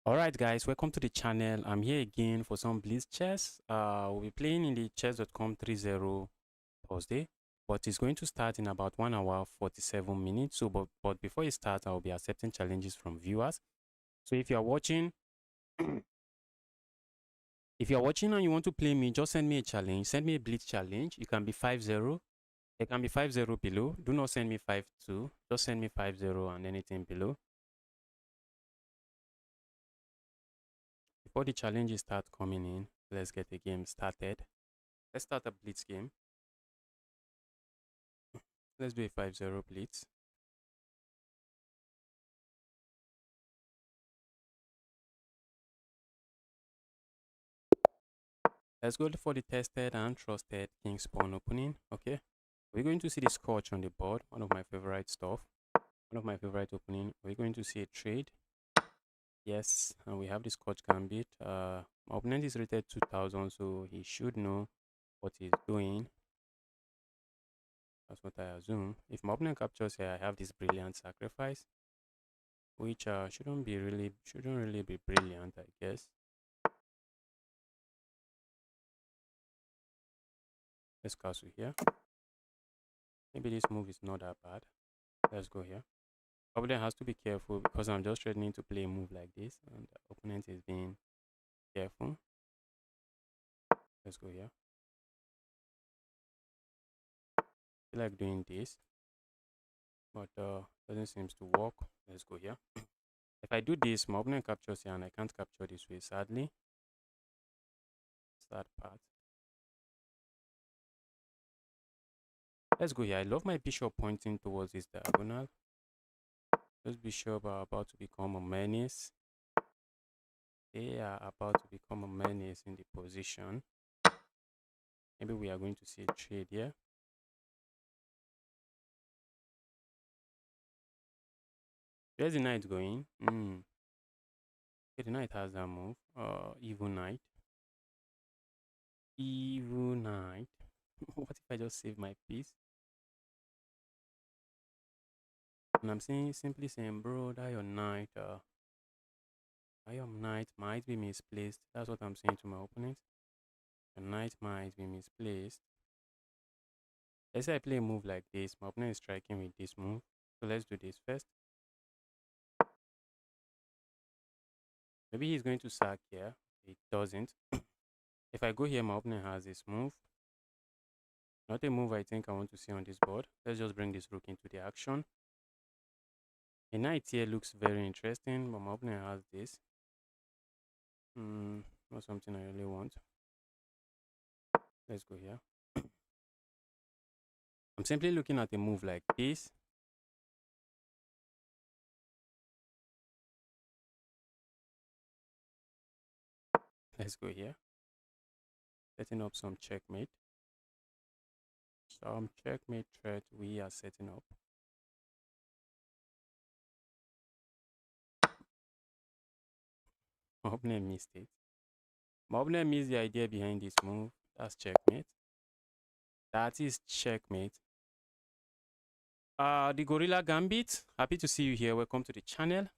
Alright guys, welcome to the channel. I'm here again for some blitz chess. We'll be playing in the chess.com 3-0 Thursday, but it's going to start in about 1 hour 47 minutes. So but before it starts, I'll be accepting challenges from viewers. So if you're watching if you're watching and you want to play me, just send me a challenge. Send me a blitz challenge. It can be 5-0. It can be 5-0 below. Do not send me 5-2. Just send me 5-0 and anything below. Before the challenges start coming in, let's get the game started. Let's start a blitz game. Let's do a 5-0 blitz. Let's go for the tested and trusted king's pawn opening. Okay, we're going to see the scotch on the board, one of my favorite stuff, one of my favorite opening. We're going to see a trade. Yes, and we have the scotch gambit. My opponent is rated 2000, so he should know what he's doing. That's what I assume. If my opponent captures here, I have this brilliant sacrifice, which shouldn't really be brilliant, I guess. Let's castle here. Maybe this move is not that bad. Let's go here. Opponent has to be careful because I'm just threatening to play a move like this, and the opponent is being careful. Let's go here. I feel like doing this, but doesn't seem to work. Let's go here. If I do this, my opponent captures here, and I can't capture this way, sadly. Sad part. Let's go here. I love my bishop pointing towards this diagonal. Those bishops are about to become a menace. They are about to become a menace in the position. Maybe we are going to see a trade here. Where's the knight going? Okay, the knight has that move. Evil knight. Evil knight. What if I just save my piece? And I'm simply saying, bro, that your knight, might be misplaced. That's what I'm saying to my opponent. The knight might be misplaced. Let's say I play a move like this. My opponent is striking with this move. So let's do this first. Maybe he's going to sack here. It doesn't. If I go here, my opponent has this move. Not a move I think I want to see on this board. Let's just bring this rook into the action. A knight here looks very interesting, but my opponent has this. Not something I really want. Let's go here. I'm simply looking at a move like this. Let's go here. Setting up some checkmate. Some checkmate threat we are setting up. My opponent missed it. My opponent missed the idea behind this move. That's checkmate. That is checkmate. The Gorilla Gambit. Happy to see you here. Welcome to the channel.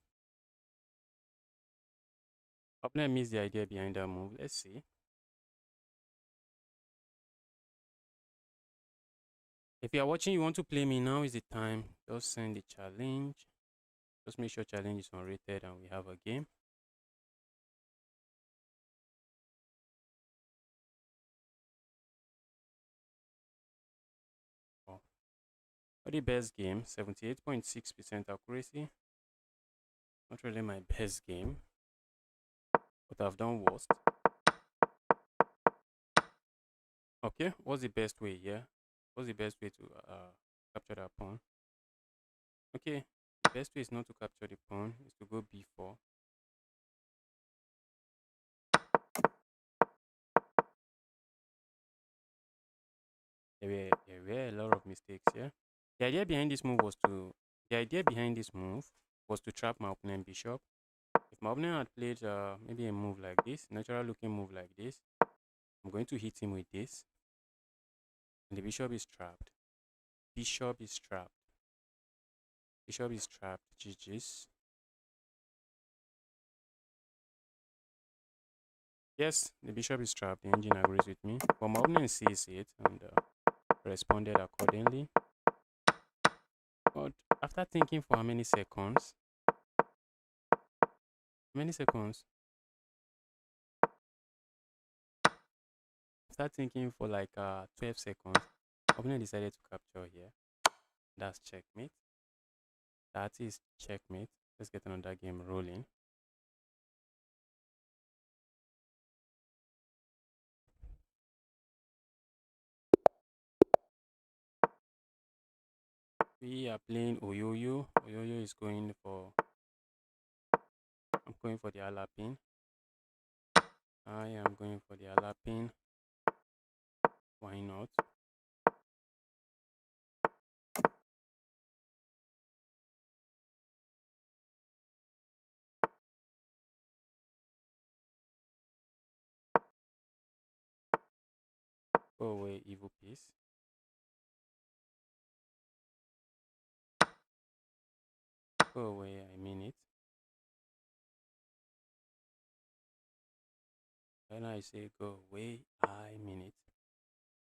Opponent missed the idea behind that move. Let's see. If you are watching, you want to play me, now is the time. Just send the challenge. Just make sure challenge is unrated and we have a game. Oh. For the best game, 78.6% accuracy. Not really my best game, but I've done worst. Okay, what's the best way here? What's the best way to capture that pawn? Okay, the best way is not to capture the pawn, is to go b4. There were a lot of mistakes here. The idea behind this move was to trap my opponent bishop. If my opponent had played maybe a move like this, natural looking move like this, I'm going to hit him with this. And the bishop is trapped. Bishop is trapped. Bishop is trapped. GG's. Yes, the bishop is trapped. The engine agrees with me. But my opponent sees it and responded accordingly. But after thinking for how many seconds? Many seconds? After thinking for like 12 seconds, opponent decided to capture here. That's checkmate. That is checkmate. Let's get another game rolling. We are playing Oyoyo. Oyoyo is going for. I'm going for the Alapin. I am going for the Alapin. Why not? Go away, evil piece. Go away, I mean it. When I say go away, I mean it.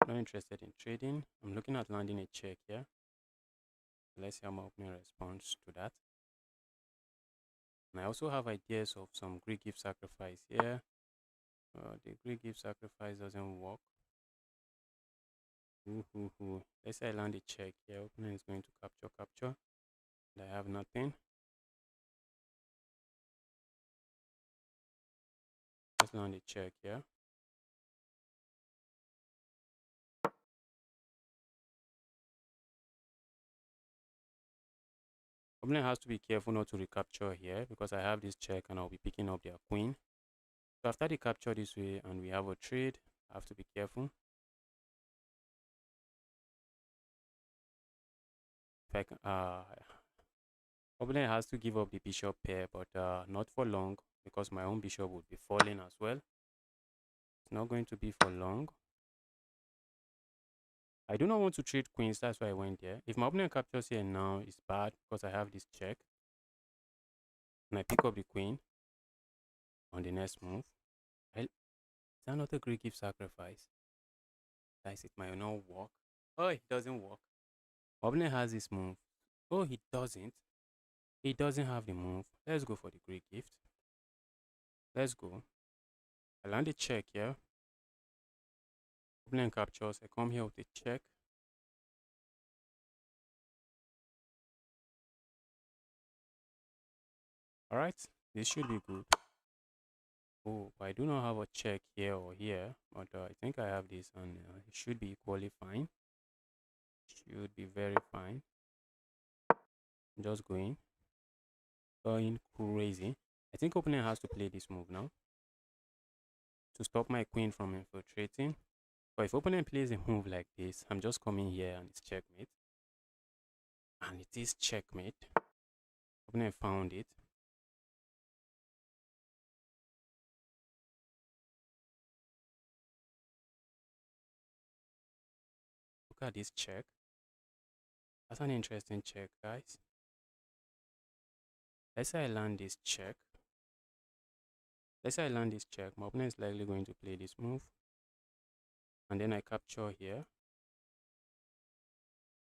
Not interested in trading. I'm looking at landing a check here. Let's see how my opponent responds to that. And I also have ideas of some Greek gift sacrifice here. The Greek gift sacrifice doesn't work. Let's say I land a check here. Opponent is going to capture. And I have nothing. Let's land a check here. Opponent has to be careful not to recapture here because I have this check and I'll be picking up their queen. So after they capture this way and we have a trade, I have to be careful. If opponent has to give up the bishop pair, but not for long because my own bishop would be falling as well. It's not going to be for long. I do not want to trade queens, that's why I went there. If my opponent captures here now, it's bad because I have this check. And I pick up the queen on the next move. Well, is that not a great gift sacrifice? Guys, it might not work. Oh, it doesn't work. My opponent has this move. Oh, he doesn't. He doesn't have the move. Let's go for the great gift. Let's go. I land a check here. Opponent captures. I come here with a check. Alright, this should be good. Oh, I do not have a check here or here, but I think I have this and it should be equally fine. Should be very fine. I'm just going crazy. I think opponent has to play this move now to stop my queen from infiltrating. But if opponent plays a move like this, I'm just coming here and it's checkmate. And it is checkmate. Opponent found it. Look at this check. That's an interesting check, guys. Let's say I land this check. Let's say I land this check. My opponent is likely going to play this move. And then I capture here.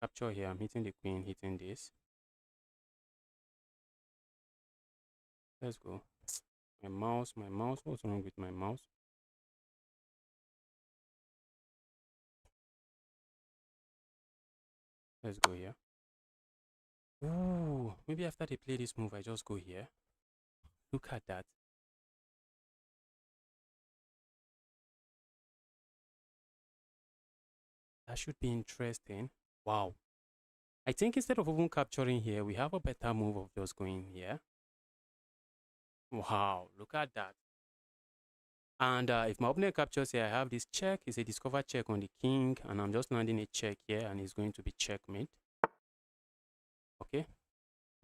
Capture here. I'm hitting the queen, hitting this. Let's go. My mouse. What's wrong with my mouse? Let's go here. Ooh, maybe after they play this move, I just go here. Look at that. That should be interesting. Wow. I think instead of even capturing here, we have a better move of just going here. Wow, look at that. And if my opponent captures here, I have this check. It's a discover check on the king. And I'm just landing a check here and it's going to be checkmate. Okay.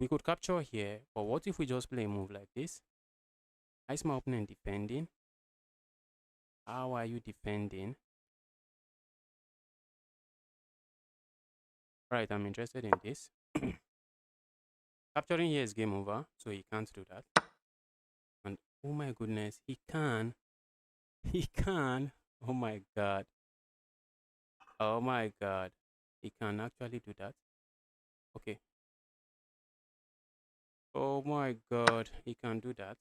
We could capture here, but what if we just play a move like this? How is my opponent defending? How are you defending? Right, I'm interested in this. Capturing here is game over, so he can't do that. And oh my goodness, he can. He can. Oh my god. Oh my god. He can actually do that. Okay. Oh my god. He can do that.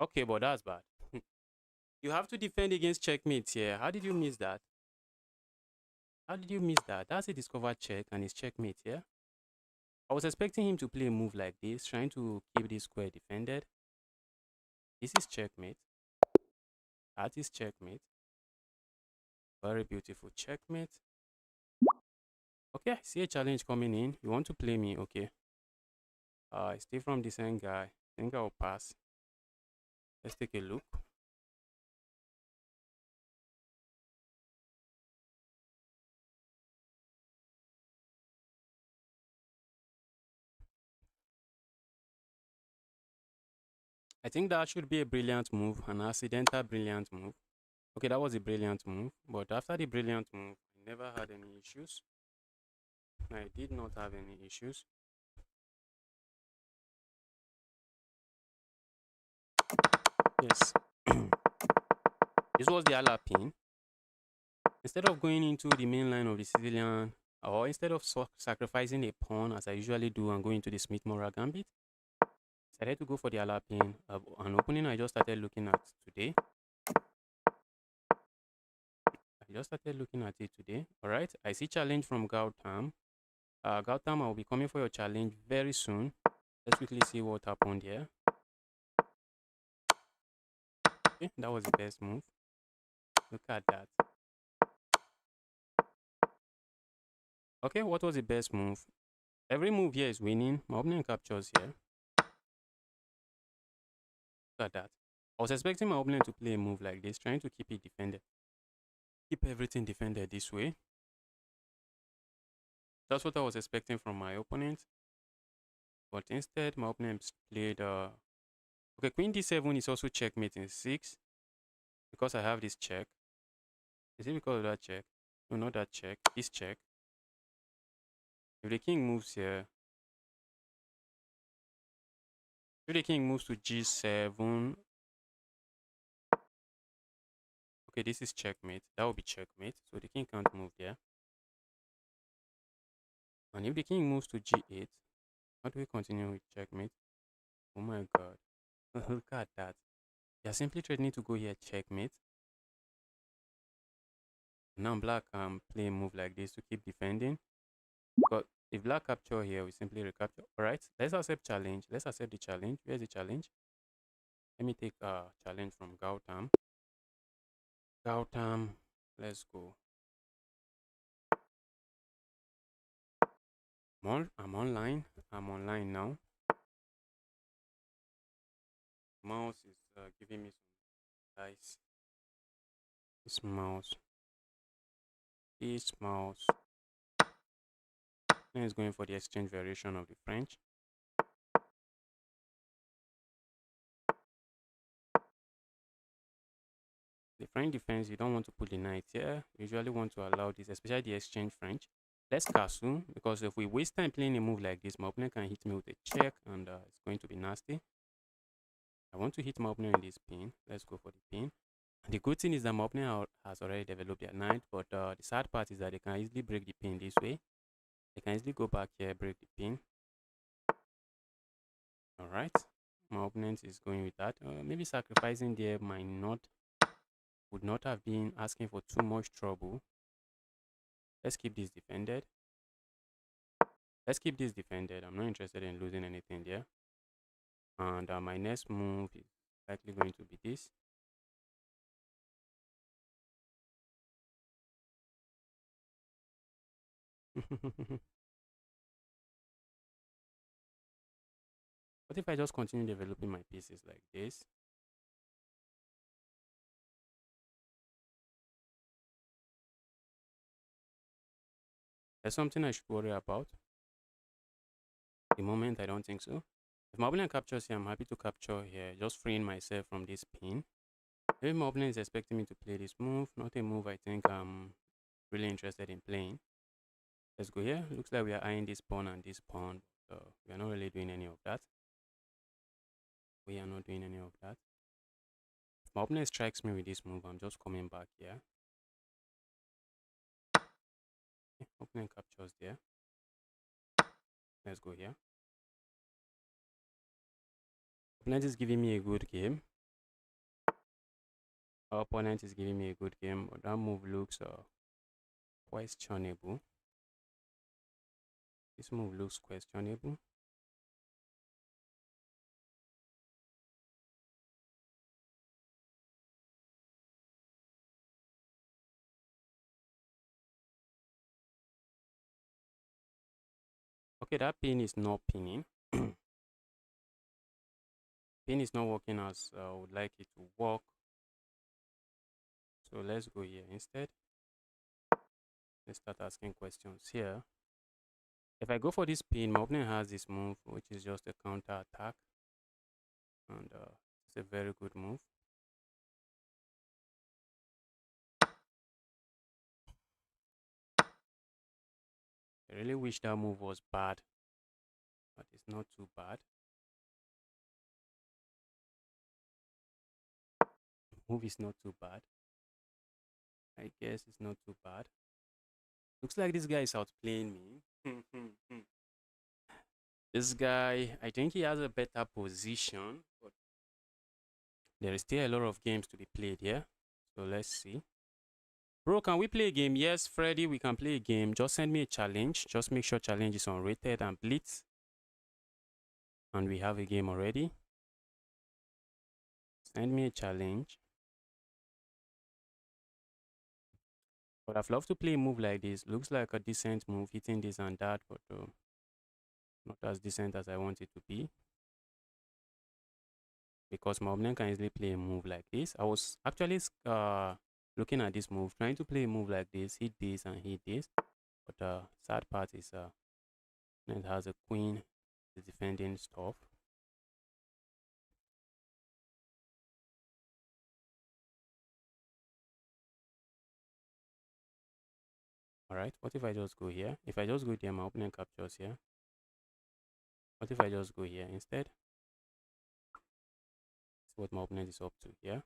Okay, but that's bad. You have to defend against checkmate here. How did you miss that? How did you miss that? That's a discovered check and it's checkmate here. I was expecting him to play a move like this, trying to keep this square defended. This is checkmate. That is checkmate. Very beautiful checkmate. Okay, I see a challenge coming in. You want to play me? Okay. Stay from the same guy. I think I'll pass. Let's take a look. I think that should be a brilliant move, an accidental brilliant move. Okay, that was a brilliant move, but after the brilliant move, I never had any issues. I did not have any issues. Yes. This was the ala pin. Instead of going into the main line of the civilian, or instead of sacrificing a pawn as I usually do and going to the Smith-Morra gambit, I decided to go for the ala pin. An opening I just started looking at today. I just started looking at it today. All right. I see challenge from Gautam. Gautam, I will be coming for your challenge very soon. Let's quickly see what happened here. Okay, that was the best move. Look at that. Okay, what was the best move? Every move here is winning. My opponent captures here. Look at that. I was expecting my opponent to play a move like this, trying to keep it defended. Keep everything defended this way. That's what I was expecting from my opponent. But instead, my opponent played okay, queen d7 is also checkmate in 6. Because I have this check. Is it because of that check? No, not that check. This check. If the king moves here, if the king moves to g7, okay, this is checkmate. That will be checkmate. So the king can't move there. And if the king moves to g8, how do we continue with checkmate? Oh my god. Look at that. You're simply threatening to go here, checkmate. Now black play a move like this to keep defending. But if black capture here, we simply recapture. Alright, let's accept challenge. Let's accept the challenge. Where's the challenge? Let me take a challenge from Gautam. Gautam, let's go. I'm online. I'm online now. Mouse is giving me some dice. This mouse. This mouse. And it's going for the exchange variation of the French. The French defense, you don't want to put the knight here. You usually want to allow this, especially the exchange French. Let's castle, because if we waste time playing a move like this, my opponent can hit me with a check, and it's going to be nasty. I want to hit my opponent in this pin. Let's go for the pin. The good thing is that my opponent has already developed their knight, but the sad part is that they can easily break the pin this way. They can easily go back here, break the pin. Alright, my opponent is going with that. Maybe sacrificing there would not have been asking for too much trouble. Let's keep this defended. Let's keep this defended. I'm not interested in losing anything there. And my next move is likely going to be this. What if I just continue developing my pieces like this? There's something I should worry about. At the moment, I don't think so. If my opponent captures here, I'm happy to capture here, just freeing myself from this pin. Maybe my opponent is expecting me to play this move, not a move I think I'm really interested in playing. Let's go here. Looks like we are eyeing this pawn and this pawn. So we are not really doing any of that. We are not doing any of that. If my opponent strikes me with this move, I'm just coming back here. Okay, opponent captures there. Let's go here. Opponent is giving me a good game. Our opponent is giving me a good game, but that move looks questionable. This move looks questionable. Okay, that pin is not pinning. Pin is not working as I would like it to work. So let's go here instead. Let's start asking questions here. If I go for this pin, my opponent has this move, which is just a counter attack. And it's a very good move. I really wish that move was bad, but it's not too bad. Move is not too bad. I guess it's not too bad. Looks like this guy is outplaying me. This guy, I think he has a better position, but there is still a lot of games to be played here. So let's see. Bro, can we play a game? Yes, Freddy, we can play a game. Just send me a challenge. Just make sure challenge is unrated and blitz. And we have a game already. Send me a challenge. But I'd love to play a move like this. Looks like a decent move, hitting this and that, but not as decent as I want it to be. Because my opponent can easily play a move like this. I was actually looking at this move, trying to play a move like this, hit this and hit this. But sad part is it has a queen, the defending stuff. Alright, what if I just go here? If I just go there, my opponent captures here. What if I just go here instead? See what my opponent is up to here.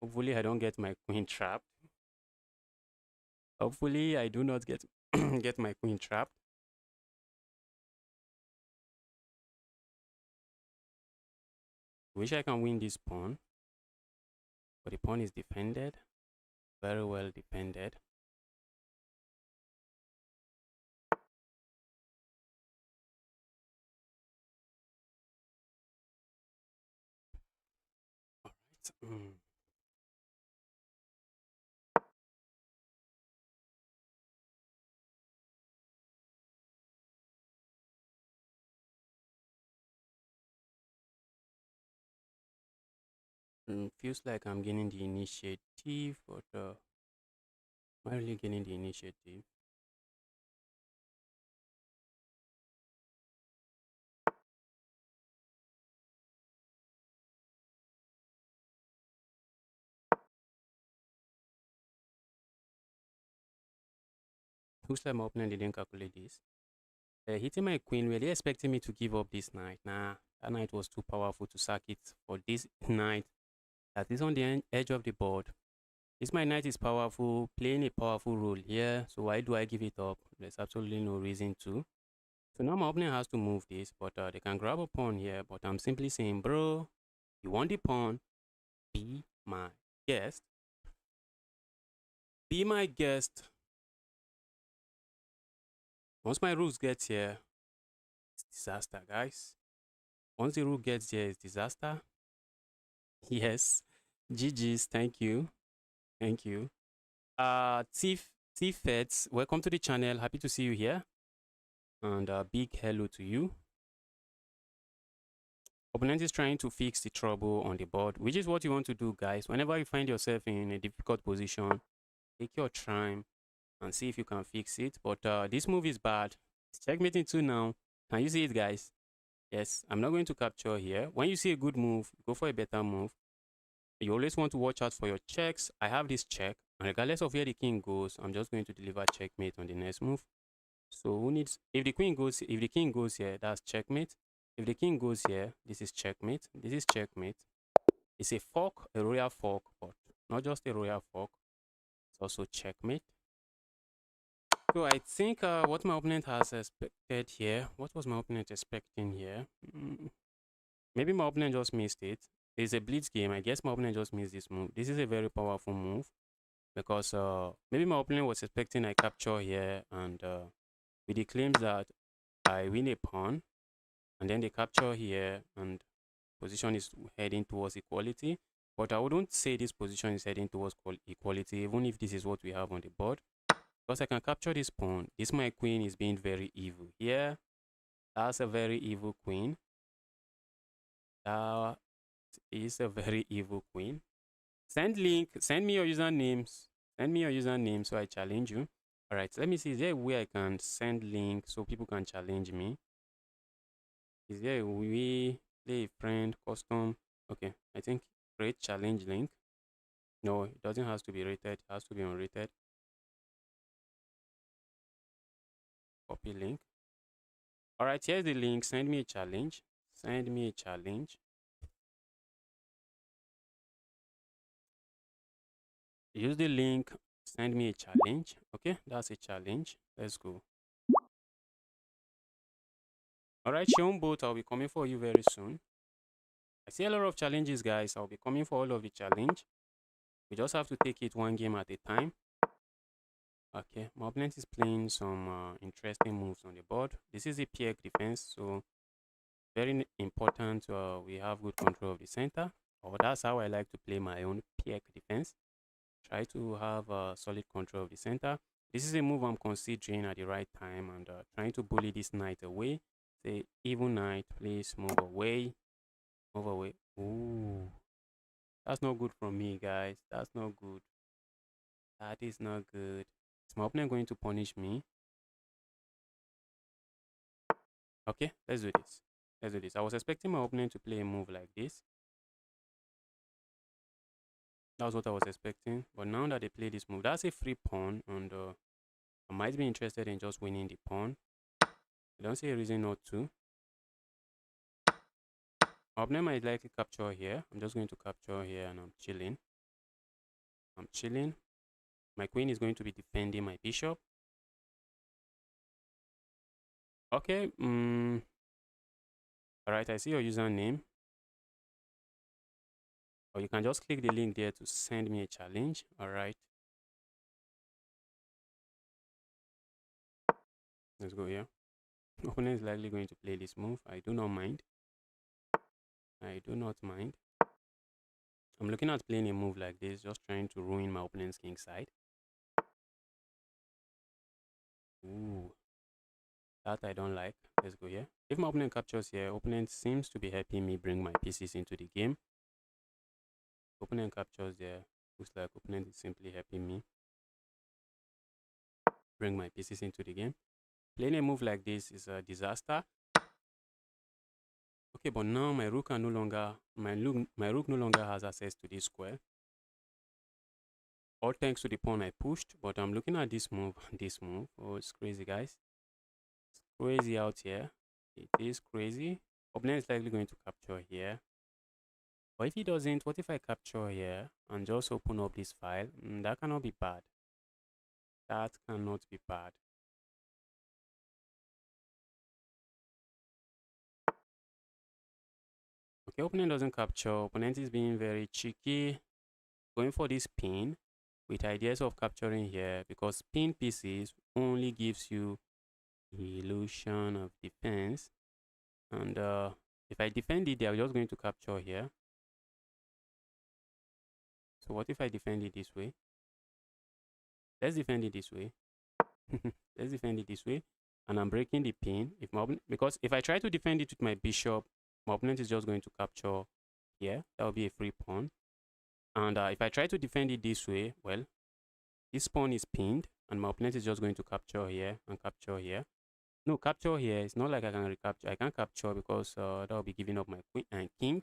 Hopefully I don't get my queen trapped. Hopefully I do not get get my queen trapped. Wish I can win this pawn. But the pawn is defended. Very well defended. Alright. Feels like I'm getting the initiative, but am I really getting the initiative? Looks like my opponent didn't calculate this. Hitting my queen, were they expecting me to give up this knight? Nah, that knight was too powerful to sack it for this knight that is on the edge of the board. This my knight is powerful, playing a powerful role here. So why do I give it up? There's absolutely no reason to. So now my opponent has to move this, but they can grab a pawn here. But I'm simply saying, bro, you want the pawn? Be my guest. Be my guest. Once my rook gets here, it's disaster, guys. Once the rook gets here, it's disaster. Yes. GG's. Thank you. Thank you. T-Feds, welcome to the channel. Happy to see you here. And a big hello to you. Opponent is trying to fix the trouble on the board, which is what you want to do, guys. Whenever you find yourself in a difficult position, take your time and see if you can fix it. But this move is bad. It's checkmating 2 now. Can you see it, guys? Yes, I'm not going to capture here. When you see a good move, go for a better move. You always want to watch out for your checks. I have this check, and regardless of where the king goes, I'm just going to deliver checkmate on the next move. So who needs, if the king goes here, that's checkmate. If the king goes here, this is checkmate. This is checkmate. It's a fork, a royal fork, but not just a royal fork. It's also checkmate. So I think what my opponent has expected here. What was my opponent expecting here? Maybe my opponent just missed it. It's a blitz game. I guess my opponent just missed this move. This is a very powerful move because maybe my opponent was expecting I capture here, and with the claims that I win a pawn and then they capture here and position is heading towards equality. But I wouldn't say this position is heading towards equality, even if this is what we have on the board. Because I can capture this pawn. This my queen is being very evil. Here, that's a very evil queen. That is a very evil queen. Send link. Send me your usernames. Send me your username so I challenge you. All right. Let me see. Is there a way I can send link so people can challenge me? Is there a way? Play a friend, custom. Okay. I think create challenge link. No, it doesn't have to be rated. It has to be unrated. Copy link. All right. Here's the link. Send me a challenge. Send me a challenge. Use the link. Send me a challenge. Okay. That's a challenge. Let's go. All right, Sean Boat, I'll be coming for you very soon. I see a lot of challenges, guys. I'll be coming for all of the challenge. We just have to take it one game at a time. Okay, my opponent is playing some interesting moves on the board. This is a PX defense, so very important. We have good control of the center. Or that's how I like to play my own PX defense. Try to have solid control of the center. This is a move I'm considering at the right time and trying to bully this knight away. Say, evil knight, please move away. Move away. Ooh. That's not good from me, guys. That's not good. That is not good. Is my opponent going to punish me? Okay, let's do this. Let's do this. I was expecting my opponent to play a move like this. That was what I was expecting. But now that they play this move, that's a free pawn. And I might be interested in just winning the pawn. I don't see a reason not to. My opponent might likely capture here. I'm just going to capture here and I'm chilling. I'm chilling. My queen is going to be defending my bishop. Okay. Alright, I see your username. Or you can just click the link there to send me a challenge. Alright. Let's go here. Opponent is likely going to play this move. I do not mind. I do not mind. I'm looking at playing a move like this, just trying to ruin my opponent's king side. Ooh. That I don't like. Let's go here. If my opponent captures here, opponent seems to be helping me bring my pieces into the game. Opponent captures there. Looks like opponent is simply helping me bring my pieces into the game. Playing a move like this is a disaster. Okay, but now my rook can no longer my rook no longer has access to this square. All thanks to the pawn I pushed, but I'm looking at this move. This move. Oh, it's crazy, guys. It's crazy out here. It is crazy. Opponent is likely going to capture here. But if he doesn't, what if I capture here and just open up this file? That cannot be bad. That cannot be bad. Okay, opponent doesn't capture. Opponent is being very cheeky. Going for this pin with ideas of capturing here because pin pieces only gives you the illusion of defense. And if I defend it, they are just going to capture here. So what if I defend it this way? Let's defend it this way. Let's defend it this way. And I'm breaking the pin. Because if I try to defend it with my bishop, my opponent is just going to capture here. That will be a free pawn. And if I try to defend it this way, well, this pawn is pinned, and my opponent is just going to capture here and capture here. No, capture here. It's not like I can recapture. I can't capture because that will be giving up my queen and king.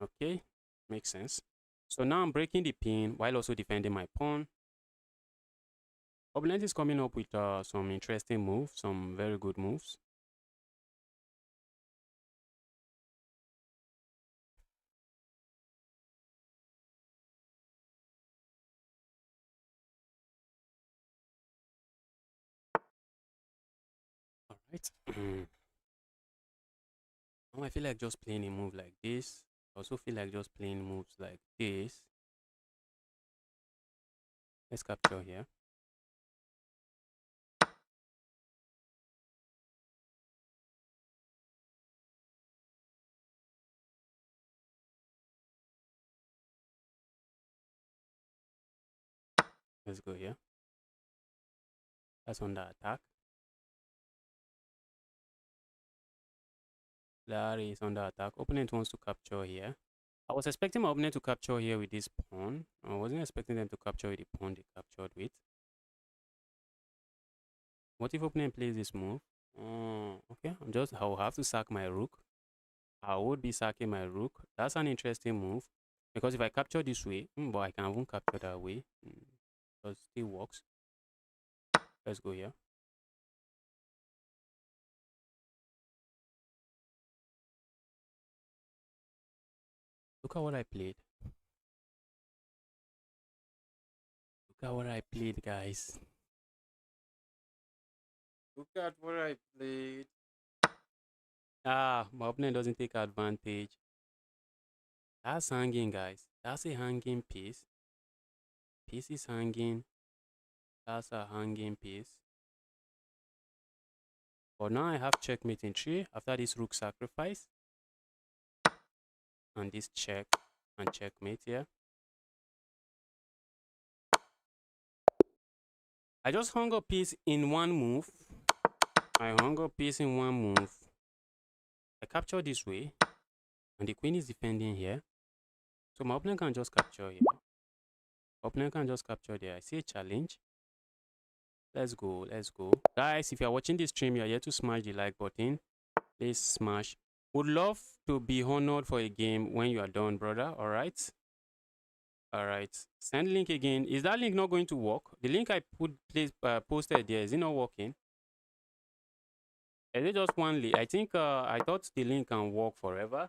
Okay, makes sense. So now I'm breaking the pin while also defending my pawn. Opponent is coming up with some interesting moves, some very good moves. All right. Now I feel like just playing a move like this. I also feel like just playing moves like this. Let's capture here. Let's go here. That's under attack. Larry is under attack. Opponent wants to capture here. I was expecting my opponent to capture here with this pawn. I wasn't expecting them to capture with the pawn they captured with. What if opponent plays this move? Okay, I'll have to sack my rook. I would be sacking my rook. That's an interesting move. Because if I capture this way, but I can even capture that way. So it still works. Let's go here. Look at what I played. Look at what I played, guys. Look at what I played. Ah, my opponent doesn't take advantage. That's hanging, guys. That's a hanging piece. Piece is hanging. That's a hanging piece. But now I have checkmate in 3 after this rook sacrifice. And this check and checkmate here. I just hung a piece in one move. I hung a piece in one move. I capture this way. And the queen is defending here. So my opponent can just capture here. Opponent can just capture there. I see a challenge. Let's go. Let's go. Guys, if you're watching this stream, you're here to smash the like button. Please smash. Would love to be honored for a game when you are done, brother. All right. All right. Send link again. Is that link not going to work? The link I posted there, is it not working? Is it just one link? I think I thought the link can work forever.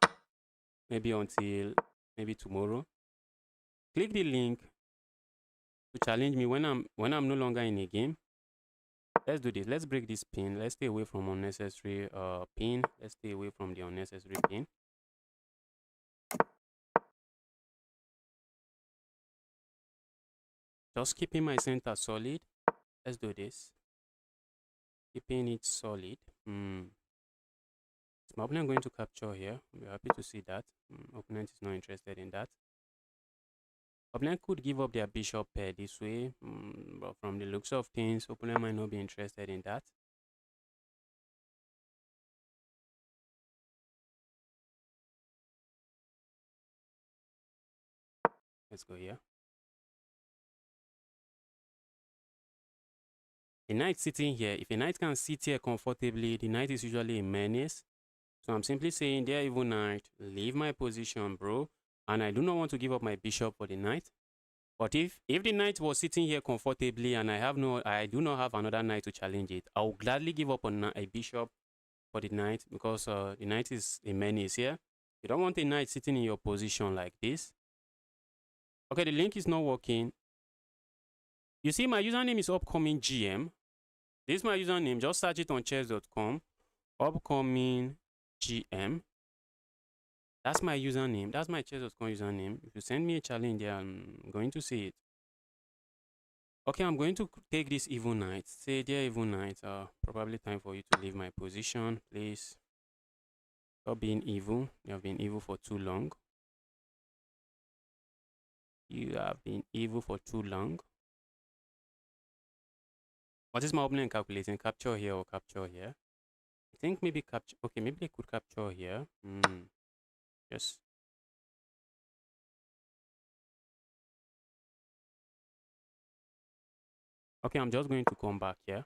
Maybe until maybe tomorrow. Click the link to challenge me when I'm no longer in a game. Let's do this. Let's break this pin. Let's stay away from unnecessary pin. Let's stay away from the unnecessary pin. Just keeping my center solid. Let's do this. Keeping it solid. Is my opponent going to capture here? We're happy to see that. Opponent is not interested in that. Opponent could give up their bishop pair this way. But from the looks of things, opponent might not be interested in that. Let's go here. A knight sitting here. If a knight can sit here comfortably, the knight is usually a menace. So I'm simply saying, there, evil knight, leave my position, bro. And I do not want to give up my bishop for the knight. But if the knight was sitting here comfortably and I do not have another knight to challenge it, I will gladly give up on a bishop for the knight because the knight is a menace here. You don't want a knight sitting in your position like this. Okay, the link is not working. You see, my username is upcoming GM. This is my username. Just search it on chess.com. Upcoming GM. That's my username. That's my chess.com username. If you send me a challenge there, I'm going to see it. Okay, I'm going to take this evil knight. Say, dear evil knight, probably time for you to leave my position, please. Stop being evil. You have been evil for too long. You have been evil for too long. What is my opponent calculating? Capture here or capture here? I think maybe capture. Okay, maybe they could capture here. Yes. Okay, I'm just going to come back here.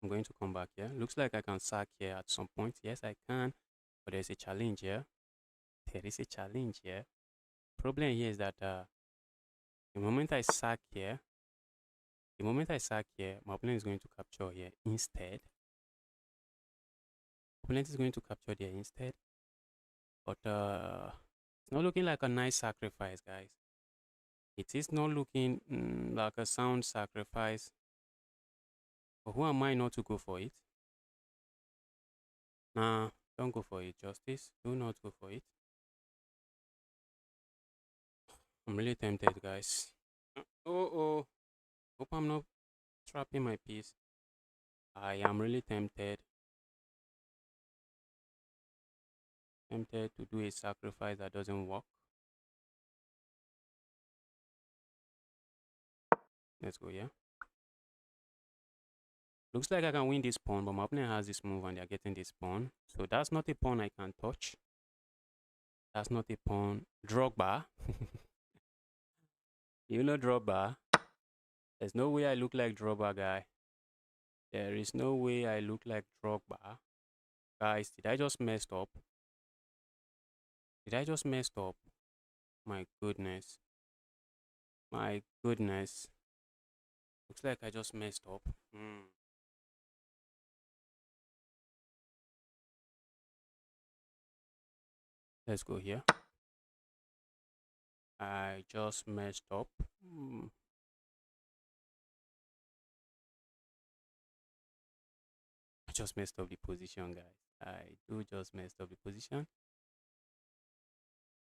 I'm going to come back here. Looks like I can sack here at some point. Yes, I can. But there's a challenge here. There is a challenge here. Problem here is that the moment I sack here, The moment I sack here, my opponent is going to capture here instead. Opponent is going to capture there instead. But it's not looking like a nice sacrifice, guys. It is not looking like a sound sacrifice. But who am I not to go for it? Nah, don't go for it, Justice. Do not go for it. I'm really tempted, guys. Oh. Hope I'm not trapping my piece. I am really tempted. Tempted to do a sacrifice that doesn't work. Let's go, yeah. Looks like I can win this pawn, but my opponent has this move and they're getting this pawn. So that's not a pawn I can touch. That's not a pawn. Drogba. You know Drogba? There's no way I look like Drogba, guy. There is no way I look like Drogba. Guys, did I just messed up? Did I just messed up? My goodness. My goodness. Looks like I just messed up. Let's go here. I just messed up. I just messed up the position, guys. I do just messed up the position.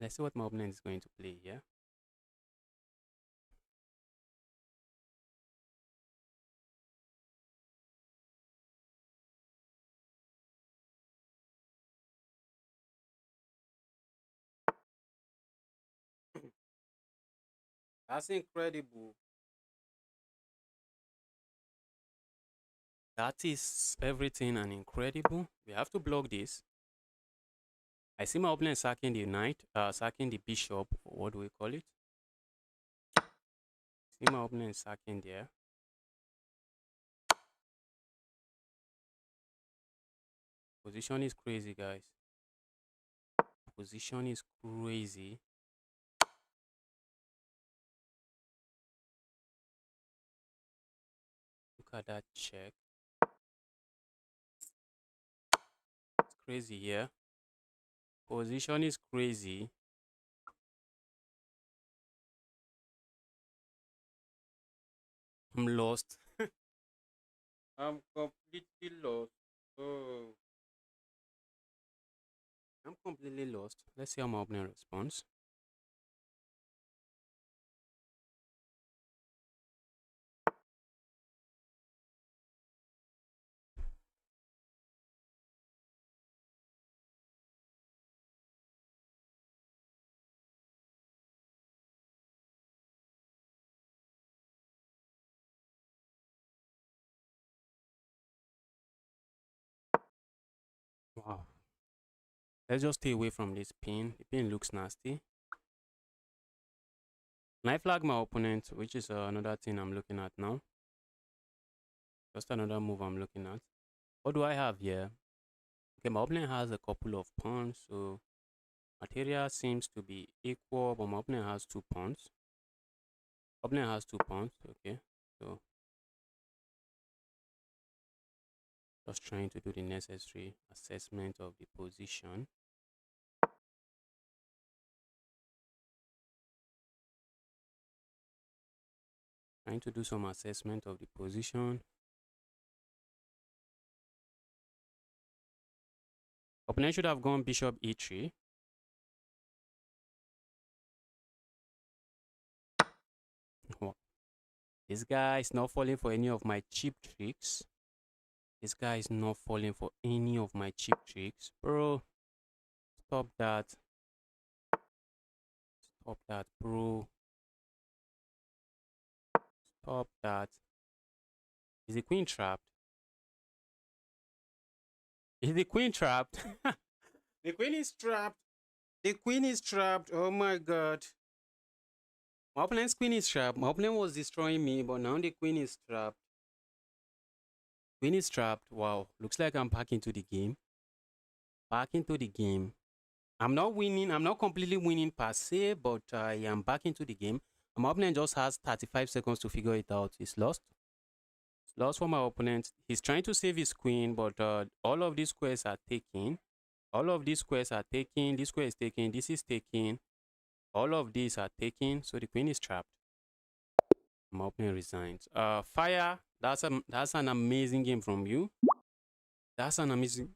Let's see what my opponent is going to play here. That's incredible. That is everything and incredible. We have to block this. I see my opponent sacking the knight, sacking the bishop. What do we call it? See my opponent sacking there. Position is crazy, guys. Position is crazy. Look at that check. It's crazy here. Position is crazy. I'm lost. I'm completely lost. Oh. I'm completely lost. Let's see how my opponent responds. Wow. Let's just stay away from this pin. The pin looks nasty. Can I flag my opponent, which is another thing I'm looking at now? Just another move I'm looking at. What do I have here? Okay, my opponent has a couple of pawns, so material seems to be equal, but my opponent has 2 pawns. Opponent has 2 pawns, okay. So just trying to do the necessary assessment of the position. Trying to do some assessment of the position. Opponent should have gone bishop e3. Wow. This guy is not falling for any of my cheap tricks. This guy is not falling for any of my cheap tricks. Bro, stop that. Stop that, bro. Stop that. Is the queen trapped? Is the queen trapped? The queen is trapped. The queen is trapped. Oh my god. My opponent's queen is trapped. My opponent was destroying me, but now the queen is trapped. Queen is trapped. Wow. Looks like I'm back into the game. Back into the game. I'm not winning. I'm not completely winning per se, but I am back into the game. My opponent just has 35 seconds to figure it out. It's lost. It's lost for my opponent. He's trying to save his queen, but all of these squares are taken. All of these squares are taken. This square is taken. This is taken. All of these are taken. So the queen is trapped. My opponent resigns. Fire. That's an amazing game from you. That's an amazing.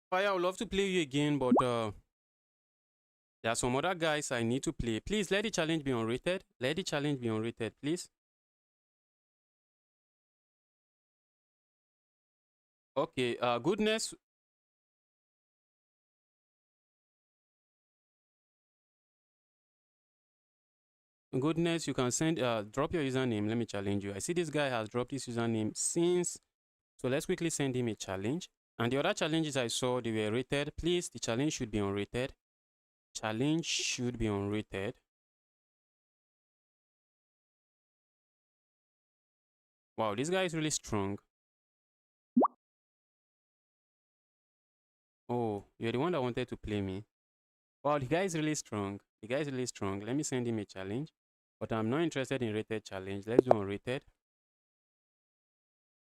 Fire, I would love to play you again, but there are some other guys I need to play. Please let the challenge be unrated. Let the challenge be unrated, please. Okay, goodness. Goodness, you can send, drop your username. Let me challenge you. I see this guy has dropped his username since. So let's quickly send him a challenge. And the other challenges I saw, they were rated. Please, the challenge should be unrated. Challenge should be unrated. Wow, this guy is really strong. Oh, you're the one that wanted to play me. Wow, the guy is really strong. The guy is really strong. Let me send him a challenge. But I'm not interested in rated challenge. Let's do unrated.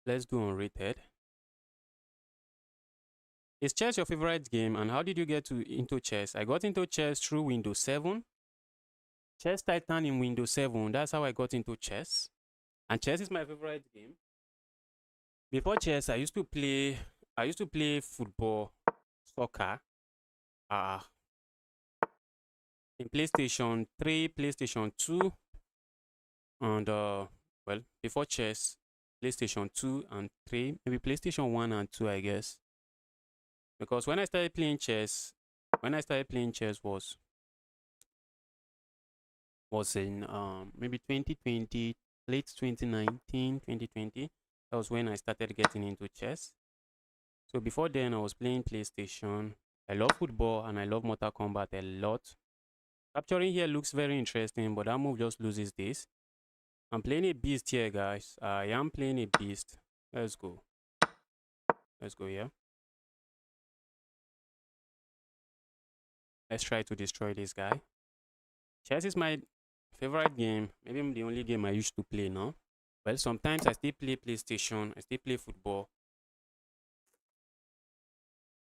Let's do unrated. Is chess your favorite game? And how did you get into chess? I got into chess through Windows 7. Chess Titan in Windows 7. That's how I got into chess. And chess is my favorite game. Before chess, I used to play football, soccer, uh, in PlayStation 3, PlayStation 2, and well, before chess, PlayStation 2 and 3, maybe PlayStation 1 and 2, I guess. Because when I started playing chess, was in maybe 2020, late 2019, 2020. That was when I started getting into chess. So before then, I was playing PlayStation. I love football and I love Mortal Kombat a lot. Capturing here looks very interesting, but that move just loses this. I'm playing a beast here, guys. I am playing a beast. Let's go. Let's go here. Let's try to destroy this guy. Chess is my favorite game. Maybe the only game I used to play now. Well, sometimes I still play PlayStation. I still play football.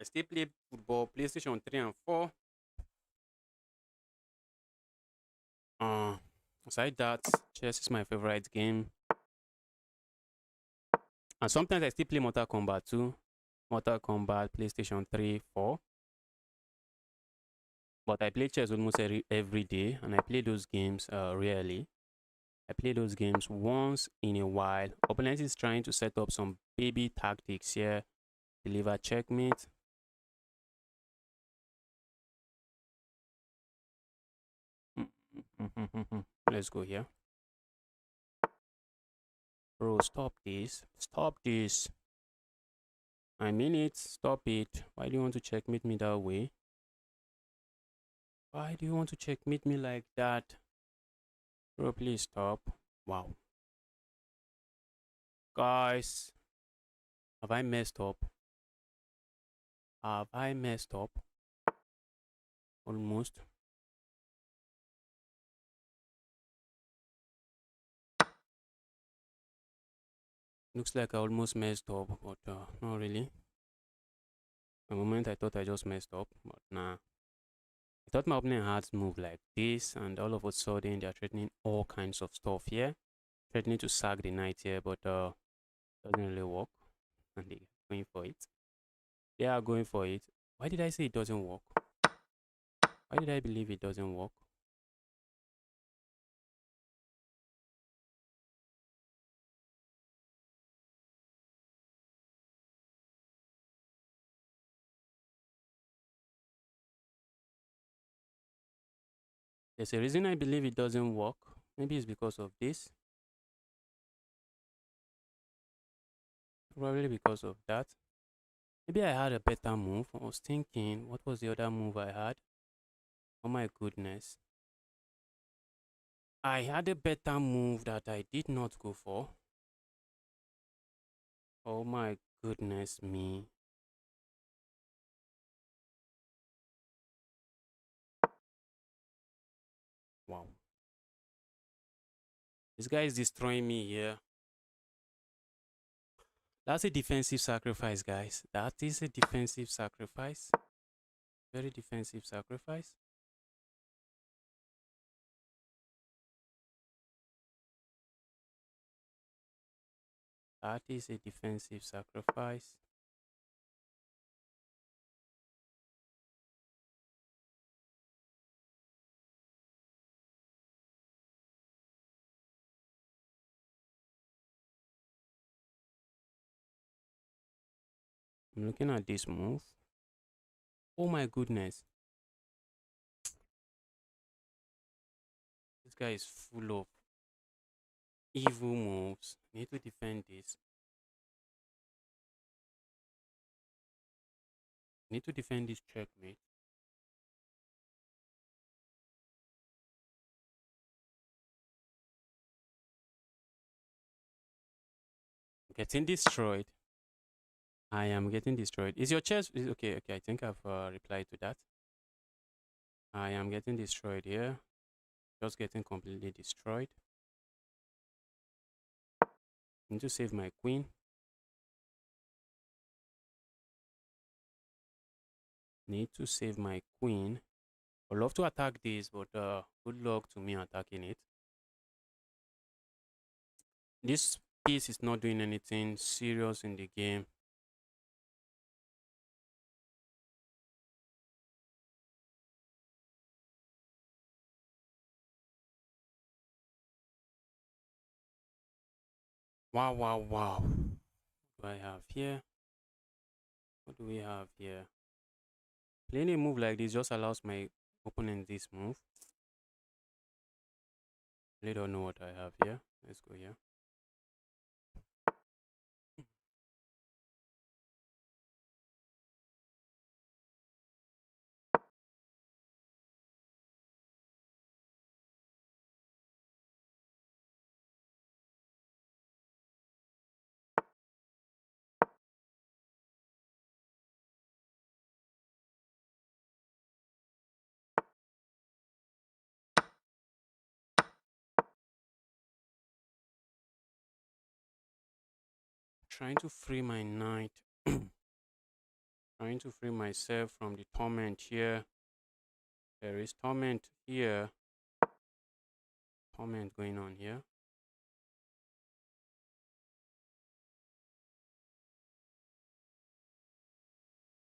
I still play football, PlayStation 3 and 4. Uh, Aside that, chess is my favorite game. And sometimes I still play Mortal Kombat too. Mortal Kombat, PlayStation 3, 4. But I play chess almost every day, and I play those games rarely. I play those games once in a while. Opponent is trying to set up some baby tactics here. Deliver checkmate. Let's go here. Bro, stop this. Stop this. I mean it. Stop it. Why do you want to checkmate me that way? Why do you want to checkmate me like that? Bro, please stop. Wow. Guys, have I messed up? Have I messed up? Almost. Looks like I almost messed up, but not really. For a moment I thought I just messed up, but nah. I thought my opponent had move like this, and all of a sudden they're threatening all kinds of stuff here. Threatening to sack the knight here, but doesn't really work. And they're going for it. They are going for it. Why did I say it doesn't work? Why did I believe it doesn't work? There's a reason I believe it doesn't work. Maybe it's because of this. Probably because of that. Maybe I had a better move. I was thinking, what was the other move I had? Oh my goodness. I had a better move that I did not go for. Oh my goodness me. Wow. This guy is destroying me here. That's a defensive sacrifice, guys. That is a defensive sacrifice. Very defensive sacrifice. That is a defensive sacrifice. I'm looking at this move. Oh my goodness. This guy is full of evil moves. Need to defend this. Need to defend this checkmate. Getting destroyed. I am getting destroyed. Is your chess okay? Okay, I think I've replied to that. I am getting destroyed here. Just getting completely destroyed. Need to save my queen. Need to save my queen. I'd love to attack this, but good luck to me attacking it. This piece is not doing anything serious in the game. Wow, wow, wow. What do I have here? What do we have here? Playing a move like this just allows my opponent this move. Really don't know what I have here. Let's go here. Trying to free my knight. Trying to free myself from the torment here. There is torment here. Torment going on here.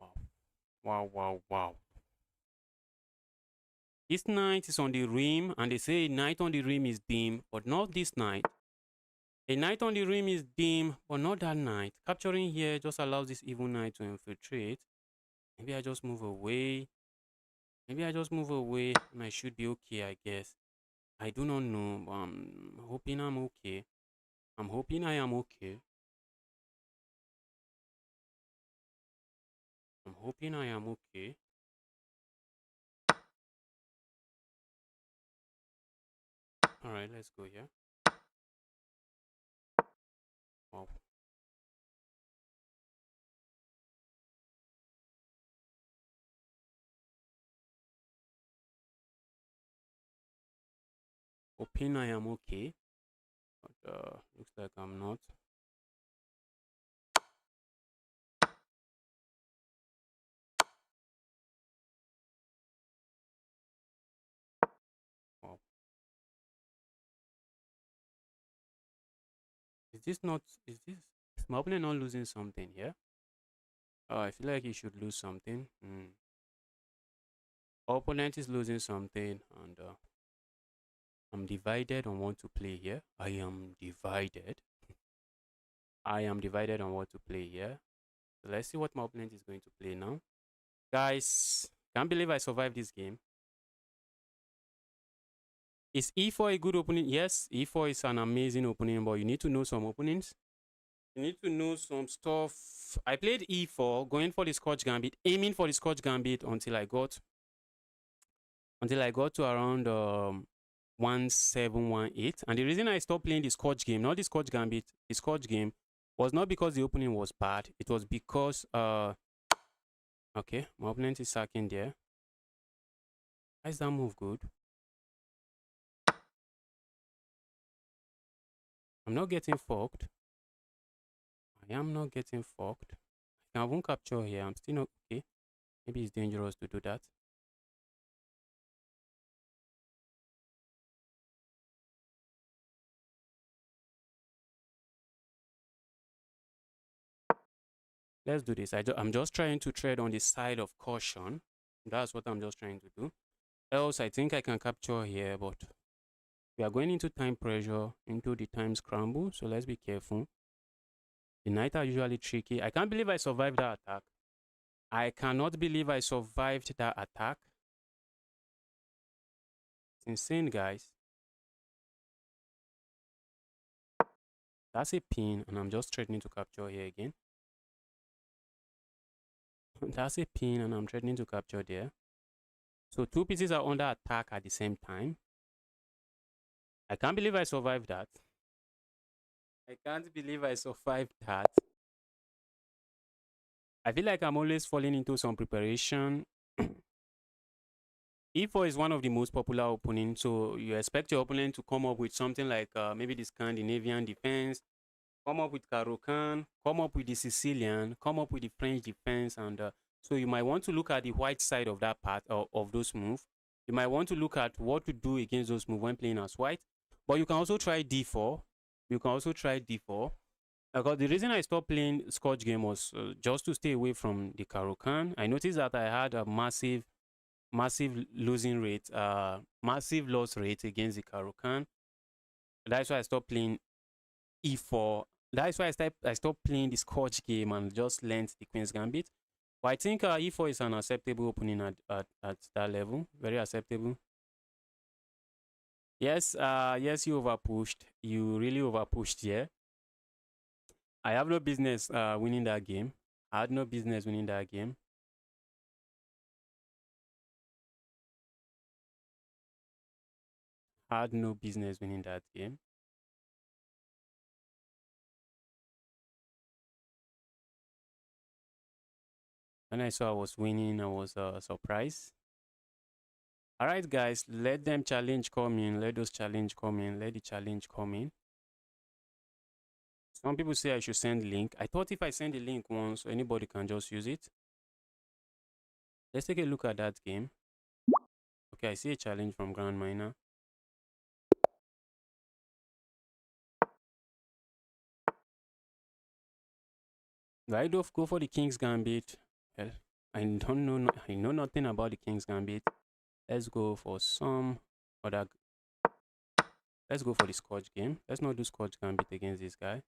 Wow. Wow, wow, wow. This knight is on the rim, and they say knight on the rim is dim, but not this knight. A knight on the rim is dim, but not that knight. Capturing here just allows this evil knight to infiltrate. Maybe I just move away. Maybe I just move away and I should be okay, I guess. I do not know, but I'm hoping I'm okay. I'm hoping I am okay. I'm hoping I am okay. Alright, let's go here. Wow. Hoping I am okay. But looks like I'm not. Wow. Is this not is my opponent not losing something here? I feel like he should lose something. Opponent is losing something, and I'm divided on what to play here. I am divided. I am divided on what to play here. So let's see what my opponent is going to play now. Guys, can't believe I survived this game. Is e4 a good opening? Yes, e4 is an amazing opening, but you need to know some openings. You need to know some stuff. I played e4, going for the Scotch Gambit, aiming for the Scotch Gambit until I got to around 1718. And the reason I stopped playing the Scotch game, not the Scotch Gambit, the Scotch game, was not because the opening was bad. It was because okay, my opponent is sacking there. Why is that move good? I'm not getting forked. I am not getting forked. I won't capture here. I'm still not okay. Maybe it's dangerous to do that. Let's do this. I'm just trying to tread on the side of caution. That's what I'm just trying to do. Else, I think I can capture here, but we are going into time pressure, into the time scramble. So let's be careful. The knights are usually tricky. I can't believe I survived that attack. I cannot believe I survived that attack. It's insane, guys. That's a pin, and I'm just threatening to capture here again. That's a pin, and I'm threatening to capture there. So two pieces are under attack at the same time. I can't believe I survived that. I can't believe I survived that. I feel like I'm always falling into some preparation. E4 is one of the most popular openings, so you expect your opponent to come up with something like maybe the Scandinavian defense, come up with Caro-Kann, come up with the Sicilian, come up with the French defense, and so you might want to look at the white side of that part of those moves. You might want to look at what to do against those moves when playing as white, but you can also try D4. You can also try D4. Because the reason I stopped playing Scotch game was just to stay away from the Caro-Kann. I noticed that I had a massive losing rate, massive loss rate against the Caro-Kann. That's why I stopped playing E4. That's why I stopped playing the Scotch game and just learned the Queen's Gambit. But I think E4 is an acceptable opening at that level. Very acceptable. Yes, yes, you overpushed. You really overpushed here. I have no business winning that game. I had no business winning that game. I had no business winning that game. When I saw I was winning, I was surprised. All right, guys, let them challenge come in. Let those challenge come in. Let the challenge come in. Some people say I should send link. I thought if I send the link once, anybody can just use it. Let's take a look at that game. Okay, I see a challenge from Grand Miner. Do I do go for the King's Gambit? Well, I don't know. I know nothing about the King's Gambit. Let's go for some other. Let's go for the Scotch game. Let's not do Scotch Gambit against this guy.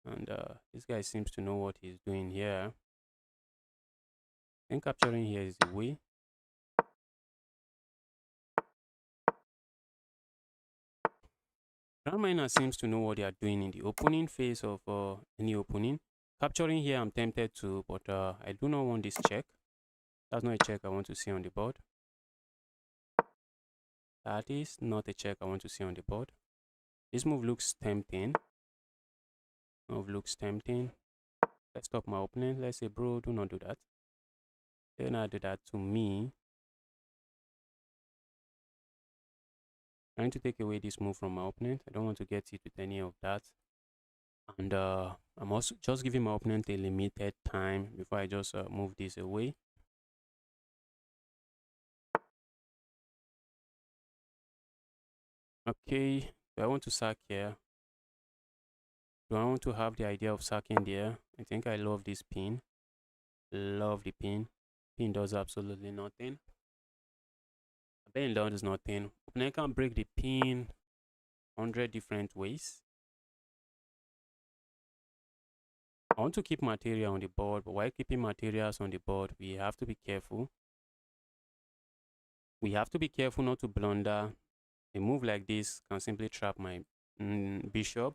And this guy seems to know what he's doing here. And capturing here is the way. Grand Miner seems to know what they are doing in the opening phase of any opening. Capturing here, I'm tempted to, but I do not want this check. That's not a check I want to see on the board. That is not a check I want to see on the board. This move looks tempting. Move looks tempting. Let's stop my opponent. Let's say, bro, do not do that. Do not do that to me. Trying to take away this move from my opponent. I don't want to get hit with any of that. And I'm also just giving my opponent a limited time before I just move this away. Okay, do I want to sack here? Do I want to have the idea of sacking there? I think I love this pin. Love the pin. Pin does absolutely nothing. Bend down is nothing. Opponent can break the pin 100 different ways. I want to keep material on the board, but while keeping materials on the board, we have to be careful. We have to be careful not to blunder. A move like this can simply trap my bishop.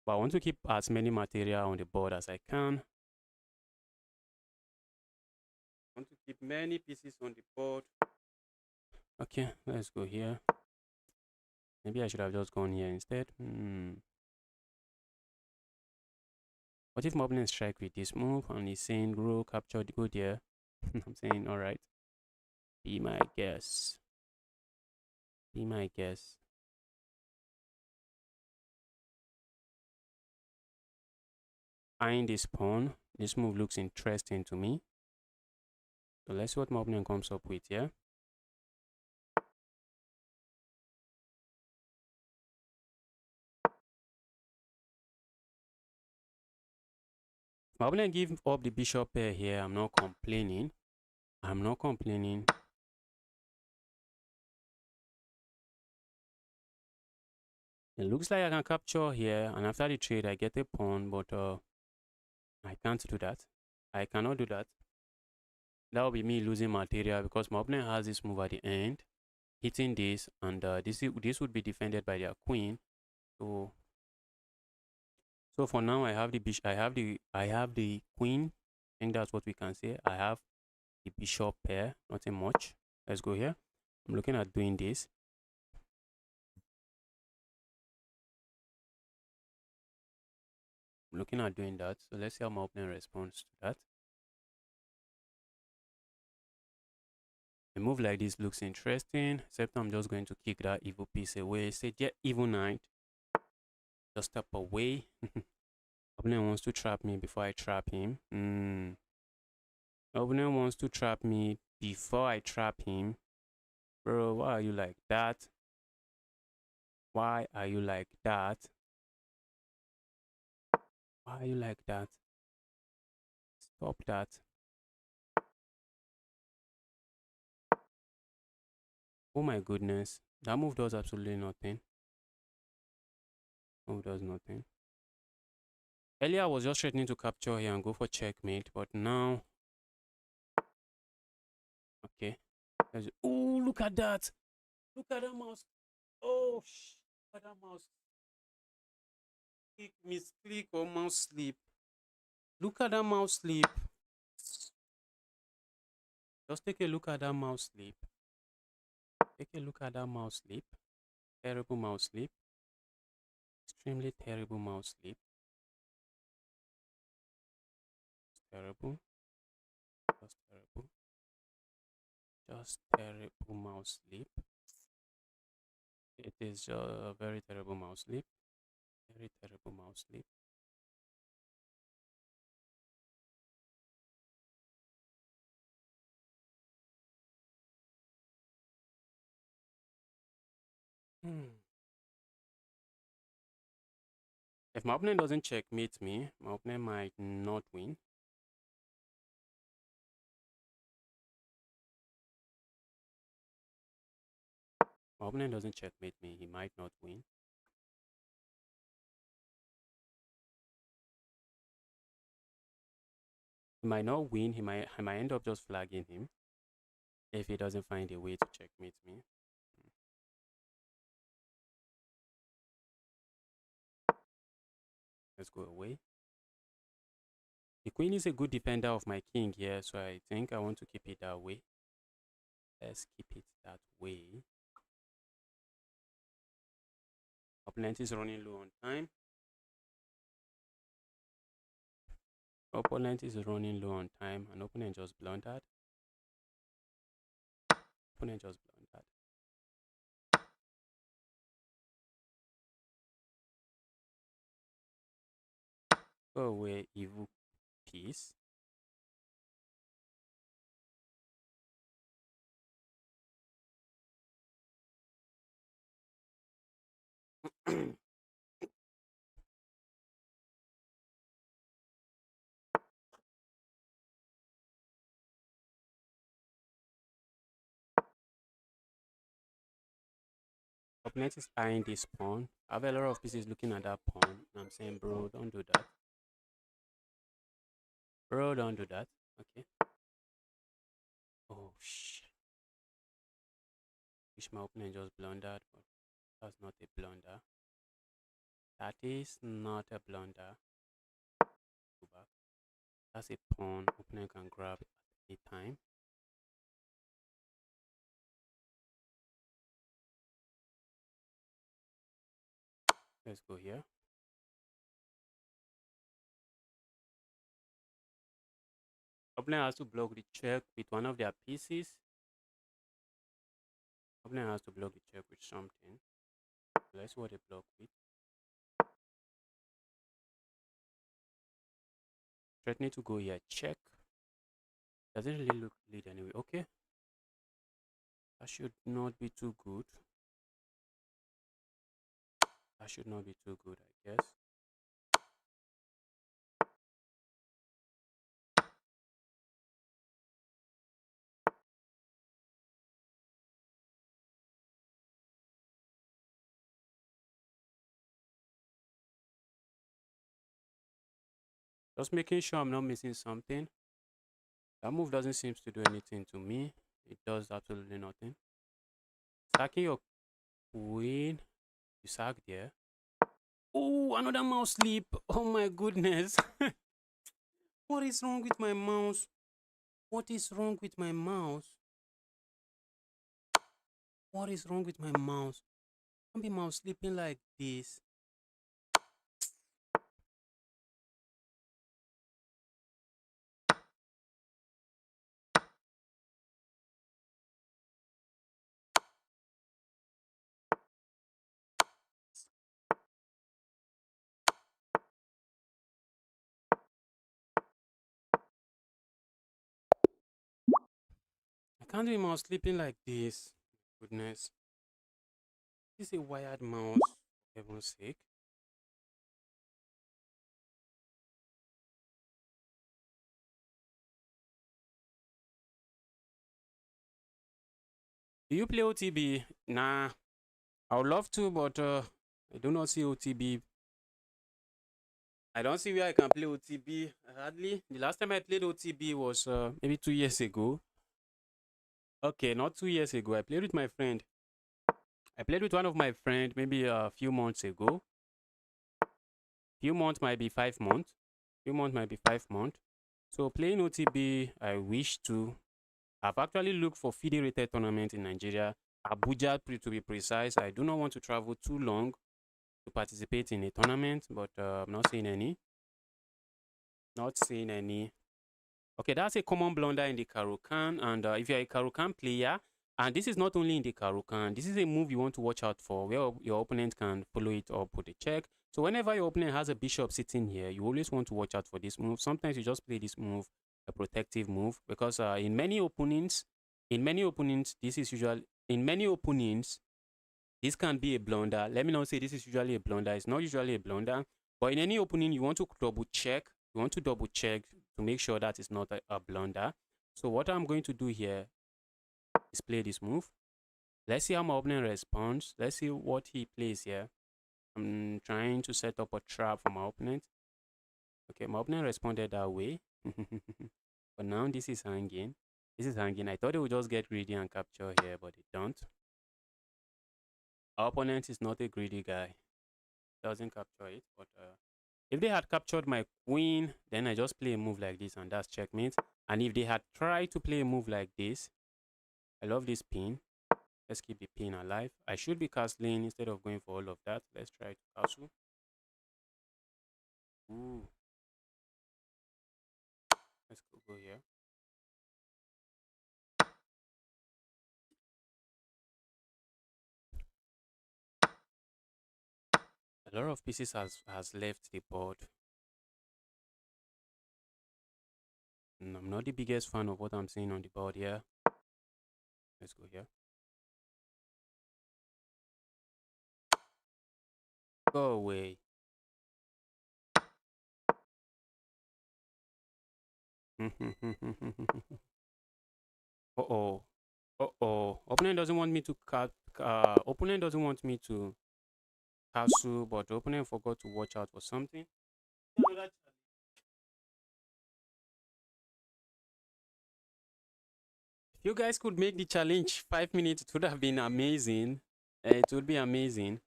But I want to keep as many material on the board as I can. I want to keep many pieces on the board. Okay, let's go here. Maybe I should have just gone here instead. What if my opponent strike with this move and he's saying grow, capture, go there? I'm saying alright. Be my guess. Be my guess. eyeing this pawn. This move looks interesting to me. So let's see what my opponent comes up with here. My opponent give up the bishop pair here. I'm not complaining. I'm not complaining. It looks like I can capture here, and after the trade, I get a pawn, but I can't do that. I cannot do that. That will be me losing material because my opponent has this move at the end, hitting this, and this would be defended by their queen. So for now, I have the bishop. I have the queen. I think that's what we can say. I have the bishop pair. Nothing much. Let's go here. I'm looking at doing this. I'm looking at doing that. So let's see how my opponent responds to that. A move like this looks interesting, except I'm just going to kick that evil piece away. Say, yeah, evil knight. Just step away. Opponent wants to trap me before I trap him. Opponent wants to trap me before I trap him. Bro, why are you like that? Why are you like that? Why are you like that? Stop that. Oh my goodness. That move does absolutely nothing. Move does nothing. Earlier I was just threatening to capture here and go for checkmate, but now... Okay. Oh, look at that. Look at that mouse. Oh, look at that mouse. Click, misclick or mouse sleep. Look at that mouse sleep. Just take a look at that mouse sleep. Take a look at that mouse sleep. Terrible mouse sleep. Extremely terrible mouse sleep. Terrible. Just terrible. Just terrible mouse sleep. It is a very terrible mouse sleep. Very terrible mouse sleep. If my opponent doesn't checkmate me, my opponent might not win. My opponent doesn't checkmate me, he might not win. He might not win, I might end up just flagging him if he doesn't find a way to checkmate me. Let's go away. The queen is a good defender of my king here, so I think I want to keep it that way. Let's keep it that way. Opponent is running low on time. Opponent is running low on time, and opponent just blundered. Opponent just blundered. Go away, evil piece. Opponent is eyeing this pawn. I have a lot of pieces looking at that pawn, and I'm saying, bro, don't do that. Bro, don't do that. Okay. Oh, shit. Wish my opponent just blundered, but that's not a blunder. That is not a blunder. Go back. That's a pawn opponent can grab at any time. Let's go here. Opponent has to block the check with one of their pieces. Opponent has to block the check with something. Let's see what they block with. Threatening to go here. Check. Doesn't really look lead anyway. Okay. That should not be too good. That should not be too good, I guess. Just making sure I'm not missing something. That move doesn't seem to do anything to me. It does absolutely nothing. Sacking your queen. You sack there. Oh, another mouse sleep. Oh my goodness. What is wrong with my mouse? What is wrong with my mouse? What is wrong with my mouse? Can't be mouse sleeping like this. I can't be mouse sleeping like this. Goodness. This is a wired mouse, for heaven's sake. Do you play OTB? Nah. I would love to, but I do not see OTB. I don't see where I can play OTB. Hardly. The last time I played OTB was maybe 2 years ago. Okay, not 2 years ago. I played with my friend. I played with one of my friend maybe a few months ago. Few months might be 5 months. Few months might be 5 months. So playing OTB, I wish to. I've actually looked for FIDE rated tournament in Nigeria, Abuja to be precise. I do not want to travel too long to participate in a tournament, but I'm not seeing any. Not seeing any. Okay, that's a common blunder in the Karukan. And if you're a Karukan player, and this is not only in the Karukan, this is a move you want to watch out for where your opponent can follow it up with a check. So whenever your opponent has a bishop sitting here, you always want to watch out for this move. Sometimes you just play this move, a protective move, because this is usually in many opponents, this can be a blunder. Let me not say this is usually a blunder. It's not usually a blunder. But in any opening, you want to double check. You want to double check to make sure that it's not a blunder. So what I'm going to do here is play this move. Let's see how my opponent responds. Let's see what he plays here. I'm trying to set up a trap for my opponent. Okay, my opponent responded that way. But now this is hanging. This is hanging. I thought it would just get greedy and capture here, but it don't. Our opponent is not a greedy guy. Doesn't capture it, but if they had captured my queen, then I just play a move like this and that's checkmate. And if they had tried to play a move like this, I love this pin. Let's keep the pin alive. I should be castling instead of going for all of that. Let's try to castle. Ooh. Let's go here. A lot of pieces has left the board. And I'm not the biggest fan of what I'm seeing on the board here. Let's go here. Go away. Uh-oh. Uh-oh. Opponent doesn't want me to cut. Opponent doesn't want me to castle, but the opponent forgot to watch out for something. If you guys could make the challenge 5 minutes, it would have been amazing. It would be amazing.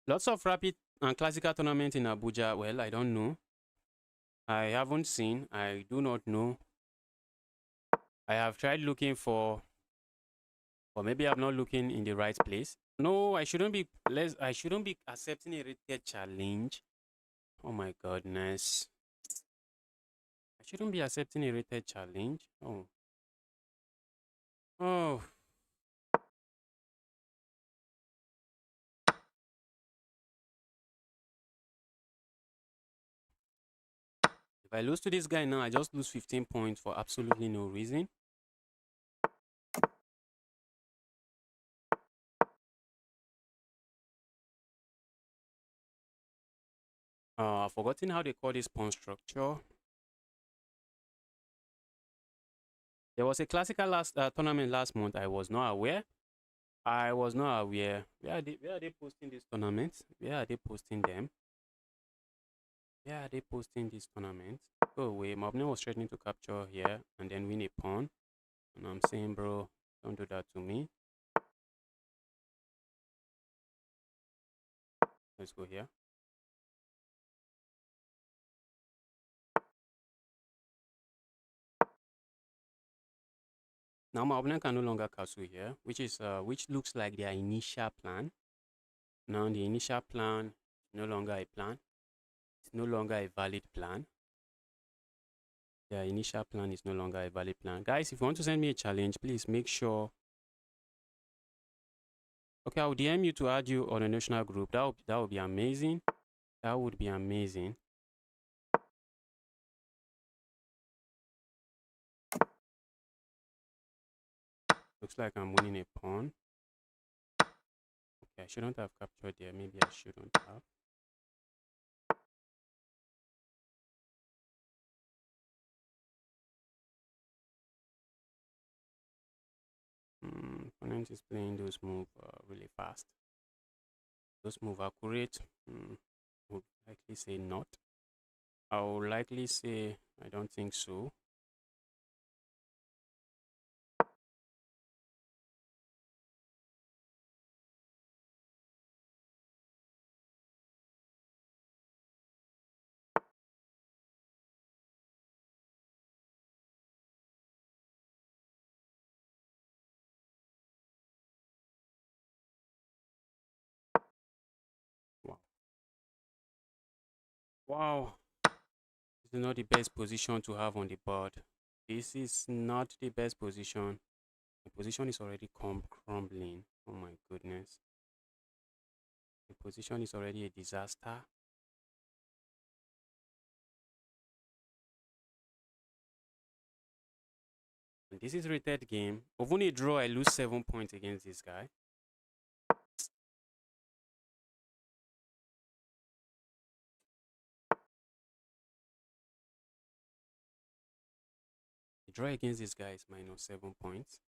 Lots of rapid and classical tournament in Abuja. Well, I don't know. I haven't seen. I do not know. I have tried looking for, or maybe I'm not looking in the right place. No, I shouldn't be. I shouldn't be accepting a rated challenge. Oh my goodness. I shouldn't be accepting a rated challenge. Oh. Oh. If I lose to this guy now, I just lose 15 points for absolutely no reason. I've forgotten how they call this pawn structure. There was a classical last tournament last month. I was not aware. I was not aware. Where are they posting this tournament? Where are they posting them? Where are they posting this tournament? Go away. My opponent was threatening to capture here and then win a pawn. And I'm saying, bro, don't do that to me. Let's go here. Now my opponent can no longer castle here, which looks like their initial plan. Now the initial plan is no longer a plan. It's no longer a valid plan. Their initial plan is no longer a valid plan. Guys, if you want to send me a challenge, please make sure. Okay, I'll DM you to add you on a national group. That would be amazing. That would be amazing. Looks like I'm winning a pawn. Okay, I shouldn't have captured there. Maybe I shouldn't have. Opponent is playing those moves really fast. Those moves accurate. Would likely say not. I would likely say I don't think so. Wow. Wow. This is not the best position to have on the board. This is not the best position. The position is already crumbling. Oh my goodness. The position is already a disaster. And this is rated game. Even a draw, I lose 7 points against this guy. The draw against this guy is minus 7 points.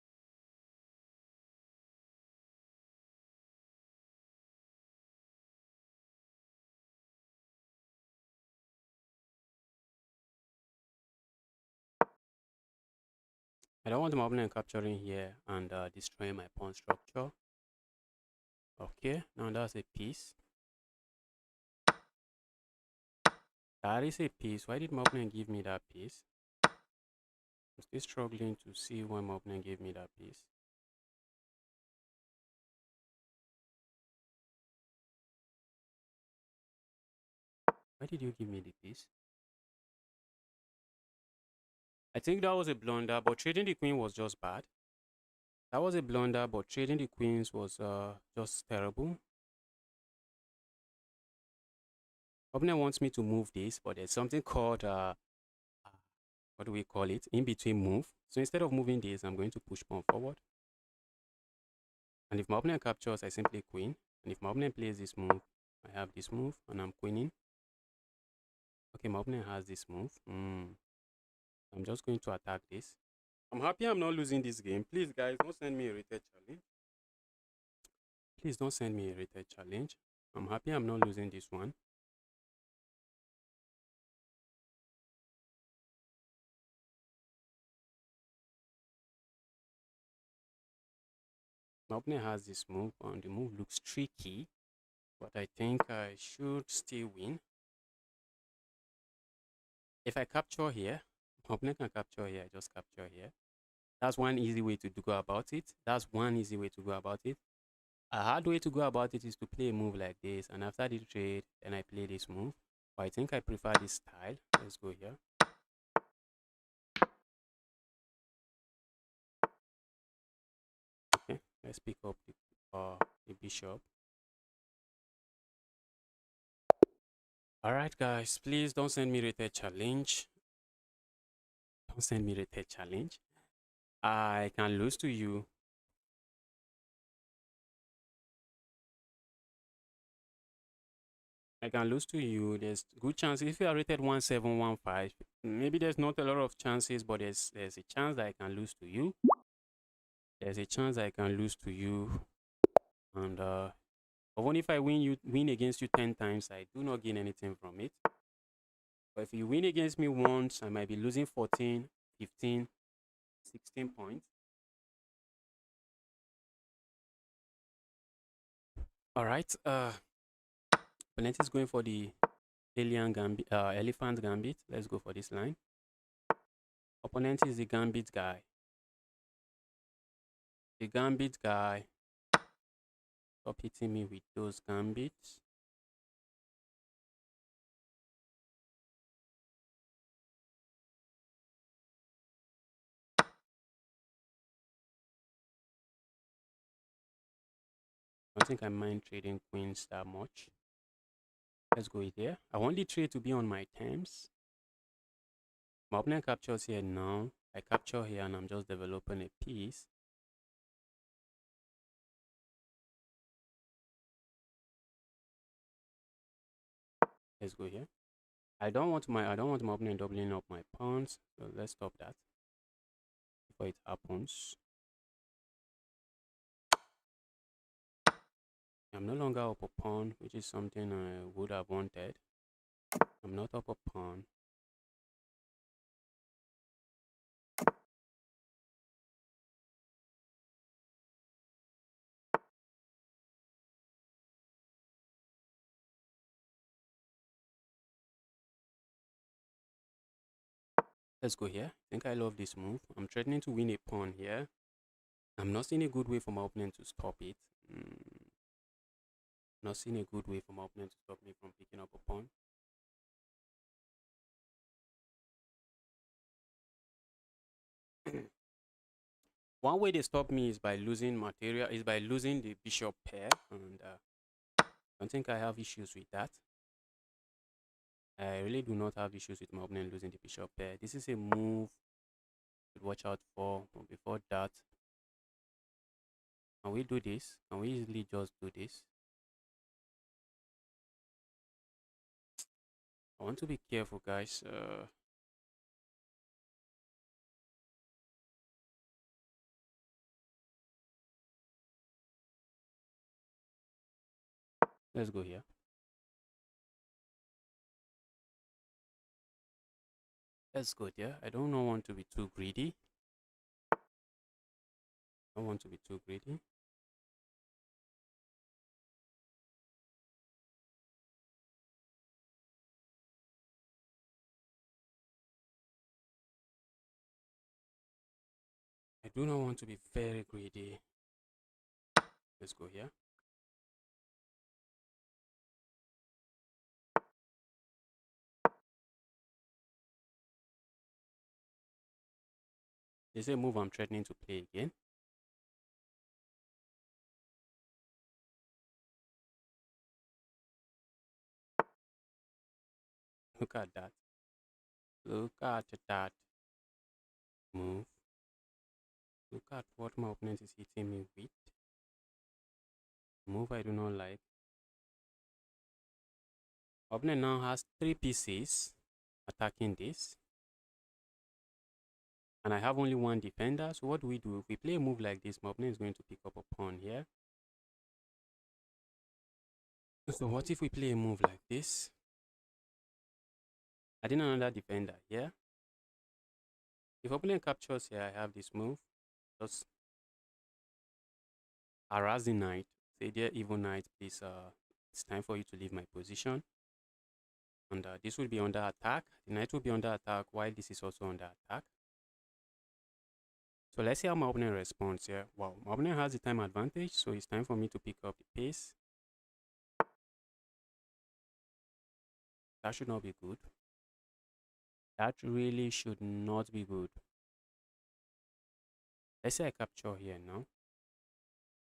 I don't want my opponent capturing here and destroying my pawn structure. Okay, now that's a piece. That is a piece. Why did my opponent give me that piece? I'm still struggling to see why my opponent gave me that piece. Why did you give me the piece? I think that was a blunder, but trading the queen was just bad. That was a blunder, but trading the queens was just terrible. Opponent wants me to move this, but there's something called what do we call it? In between move. So instead of moving this, I'm going to push pawn forward. And if my opponent captures, I simply queen. And if my opponent plays this move, I have this move and I'm queening. Okay, my opponent has this move. I'm just going to attack this. I'm happy I'm not losing this game. Please, guys, don't send me a rated challenge. Please don't send me a rated challenge. I'm happy I'm not losing this one. My opponent has this move and the move looks tricky, but I think I should still win. If I capture here, my opponent can capture here, I just capture here. That's one easy way to go about it. That's one easy way to go about it. A hard way to go about it is to play a move like this, and after the trade, then I play this move. But I think I prefer this style. Let's go here. Okay, let's pick up the bishop. Alright guys, please don't send me rated challenge. Don't send me rated challenge. I can lose to you. I can lose to you. There's good chance if you are rated 1715. Maybe there's not a lot of chances, but there's a chance that I can lose to you. There's a chance I can lose to you, and even if I win against you 10 times, I do not gain anything from it. But if you win against me once, I might be losing 14, 15, 16 points. All right. Opponent is going for the elephant gambit. Let's go for this line. Opponent is the gambit guy. The gambit guy. Stop hitting me with those gambits. I don't think I mind trading queens that much. Let's go here. I want the trade to be on my terms. My opponent captures here now. I capture here and I'm just developing a piece. Let's go here. I don't want my opponent doubling up my pawns. So let's stop that before it happens. I'm no longer up a pawn, which is something I would have wanted. I'm not up a pawn. Let's go here. I think I love this move. I'm threatening to win a pawn here. I'm not seeing a good way for my opponent to stop it. Not seeing a good way for my opponent to stop me from picking up a pawn. One way they stop me is by losing material, is by losing the bishop pair, and I don't think I have issues with that. I really do not have issues with my opponent losing the bishop pair. This is a move to watch out for. But before that, can we do this? Can we easily just do this? I want to be careful, guys. Let's go here. That's good, yeah. I don't want to be too greedy. I don't want to be too greedy. I do not want to be very greedy. Let's go here. This is a move I'm threatening to play again. Look at that. Look at that move. Look at what my opponent is hitting me with. Move I do not like. Opponent now has 3 pieces attacking this. And I have only 1 defender. So what do we do? If we play a move like this, my opponent is going to pick up a pawn here. So what if we play a move like this? I did another defender here. If opponent captures here, I have this move. Just harass the knight. Say, dear evil knight, please, it's time for you to leave my position. And this will be under attack. The knight will be under attack while this is also under attack. So let's see how my opponent responds here. Wow, my opponent has the time advantage, so it's time for me to pick up the pace. That should not be good. That really should not be good. Let's say I capture here now.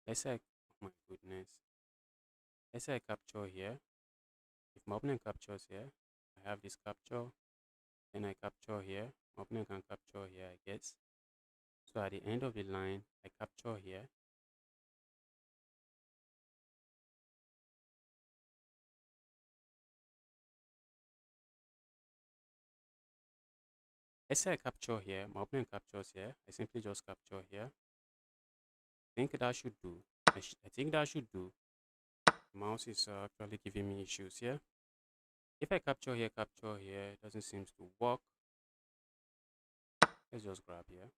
Let's say, oh my goodness. Let's say I capture here. If my opponent captures here, I have this capture. then I capture here. My opponent can capture here, I guess. So at the end of the line, I capture here. Let's say I capture here, my opponent captures here. I simply just capture here. I think that should do. I think that should do. The mouse is actually giving me issues here. If I capture here, it doesn't seem to work. Let's just grab here.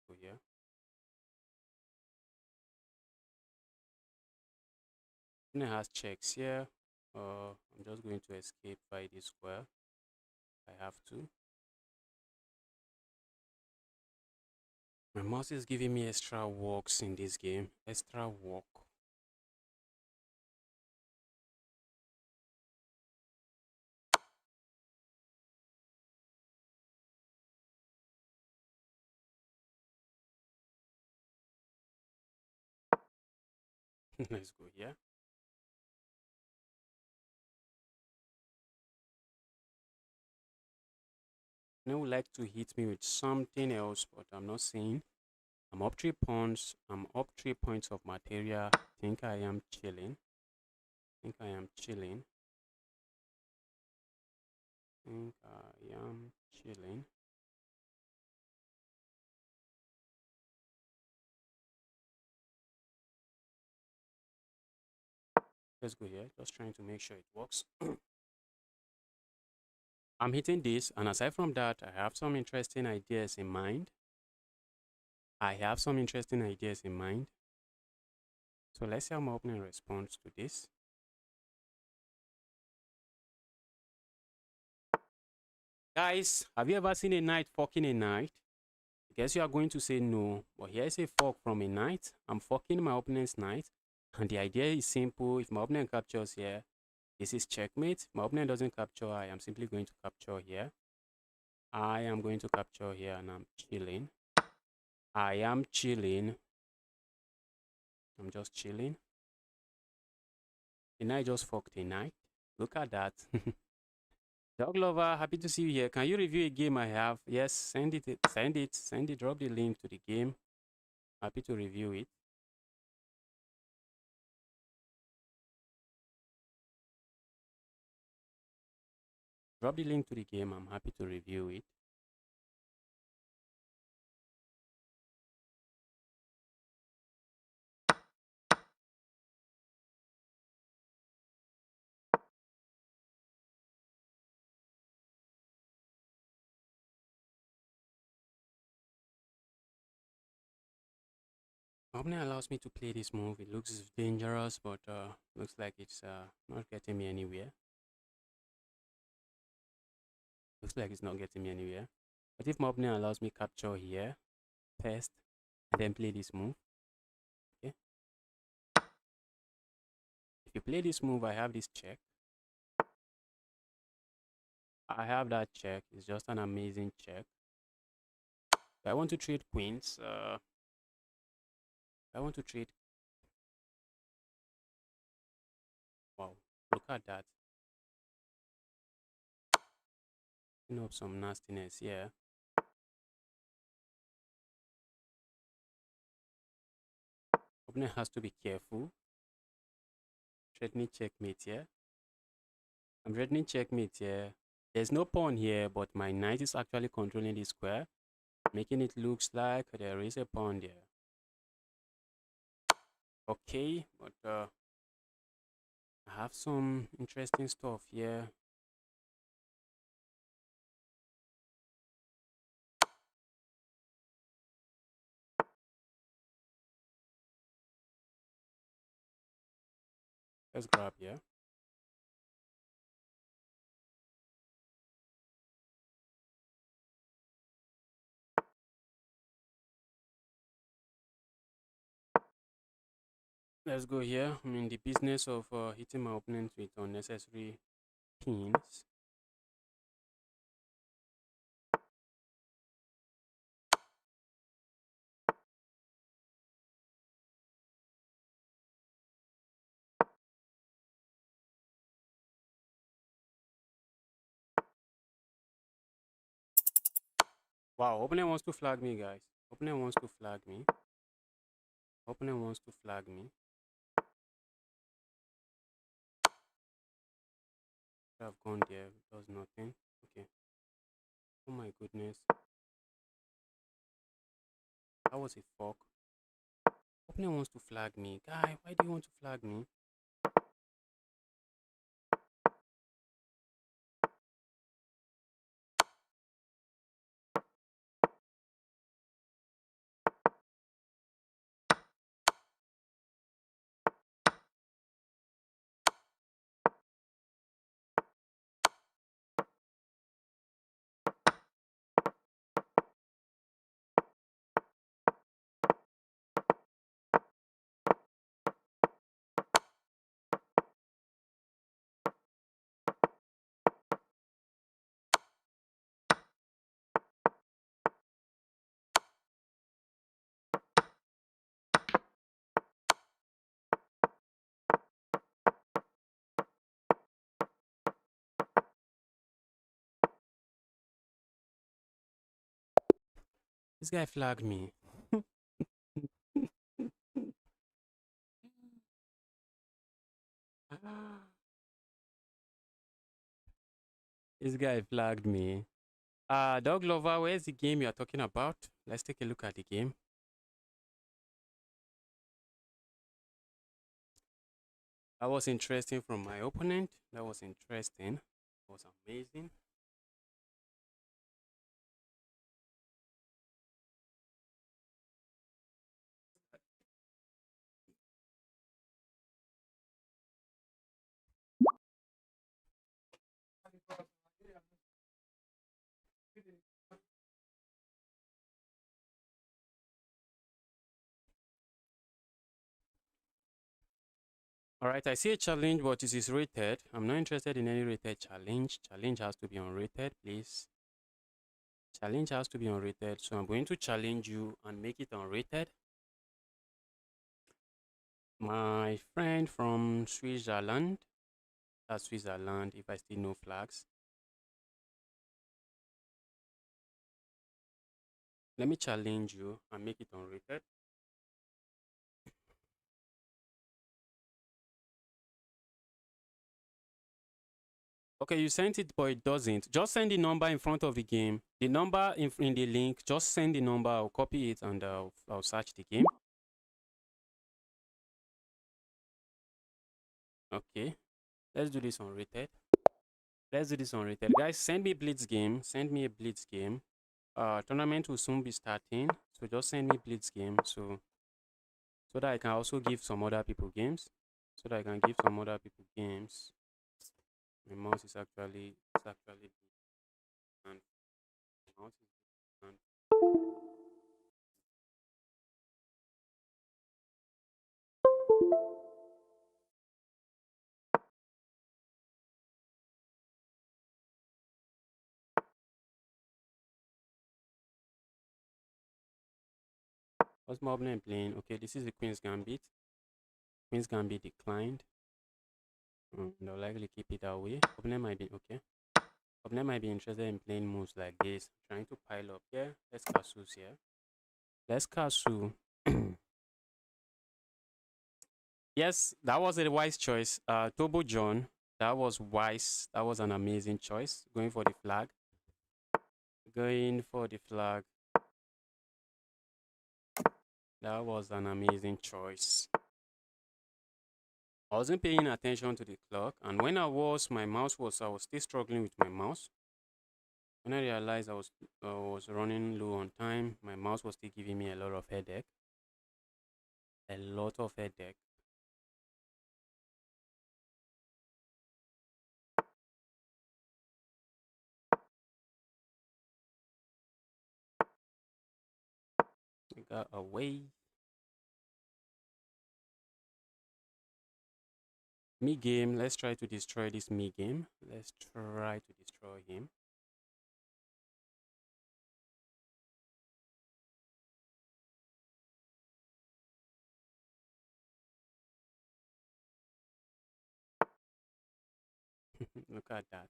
Go here. Opponent has checks here. I'm just going to escape by this square. I have to. My mouse is giving me extra works in this game. Extra work. Let's go here. They would like to hit me with something else, but I'm not seeing. I'm up 3 points. I'm up 3 points of material. Think I am chilling. Think I am chilling. Think I am chilling. Let's go here. Just trying to make sure it works. I'm hitting this, and aside from that, I have some interesting ideas in mind. So let's see how my opponent responds to this. Guys, have you ever seen a knight fucking a knight? I guess you are going to say no, but here's a fork from a knight. I'm fucking my opponent's knight, and the idea is simple. If my opponent captures here, this is checkmate. If my opponent doesn't capture, I am simply going to capture here. I am going to capture here, and I'm chilling. I am chilling. I'm just chilling. The knight just fucked a knight. Look at that. Dog lover, happy to see you here. Can you review a game I have? Yes, send it. Drop the link to the game. Happy to review it. Drop the link to the game. I'm happy to review it. Opponent allows me to play this move. It looks dangerous, but looks like it's not getting me anywhere. Looks like it's not getting me anywhere. But if my opponent allows me capture here, test, and then play this move, okay. If you play this move, I have this check. I have that check. It's just an amazing check. I want to trade queens. I want to trade. Wow, look at that. Clean up some nastiness here. Opponent has to be careful. Threatening checkmate here. I'm threatening checkmate here. There's no pawn here, but my knight is actually controlling the square, making it looks like there is a pawn there. Okay, but I have some interesting stuff here. Let's grab here. Let's go here. I'm in the business of hitting my opponent with unnecessary pins. Wow, opponent wants to flag me, guys. Opponent wants to flag me. Opponent wants to flag me. I've gone there. It does nothing. Okay. Oh my goodness. That was a fork. Opponent wants to flag me. Guy, why do you want to flag me? This guy flagged me. This guy flagged me. Dog lover, where's the game you're talking about? Let's take a look at the game. That was interesting from my opponent. That was interesting. That was amazing. All right, I see a challenge, but it is rated. I'm not interested in any rated challenge. Challenge has to be unrated, please. Challenge has to be unrated. So I'm going to challenge you and make it unrated. My friend from Switzerland. That's Switzerland, if I still know flags. Let me challenge you and make it unrated. Okay, you sent it, but it doesn't. Just send the number in front of the game. The number in the link, just send the number. I'll copy it and I'll search the game. Okay, let's do this on rated. Let's do this on rated. Guys, send me blitz game. Send me a blitz game. Tournament will soon be starting. So just send me blitz game. So that I can also give some other people games. So that I can give some other people games. My mouse is actually and mouse is and what's my opponent playing? Okay, this is the Queen's Gambit. Queen's Gambit declined. They'll likely keep it that way. Opponent might be okay. Opponent might be interested in playing moves like this, trying to pile up. Yeah, let's Casus here. Let's Casu. Yes, that was a wise choice. Turbo John, that was wise. That was an amazing choice. Going for the flag. Going for the flag. That was an amazing choice. I wasn't paying attention to the clock, and when I was still struggling with my mouse. When I realized I was running low on time, my mouse was still giving me a lot of headache. A lot of headache. I got away. Me game. Let's try to destroy this me game. Let's try to destroy him. Look at that.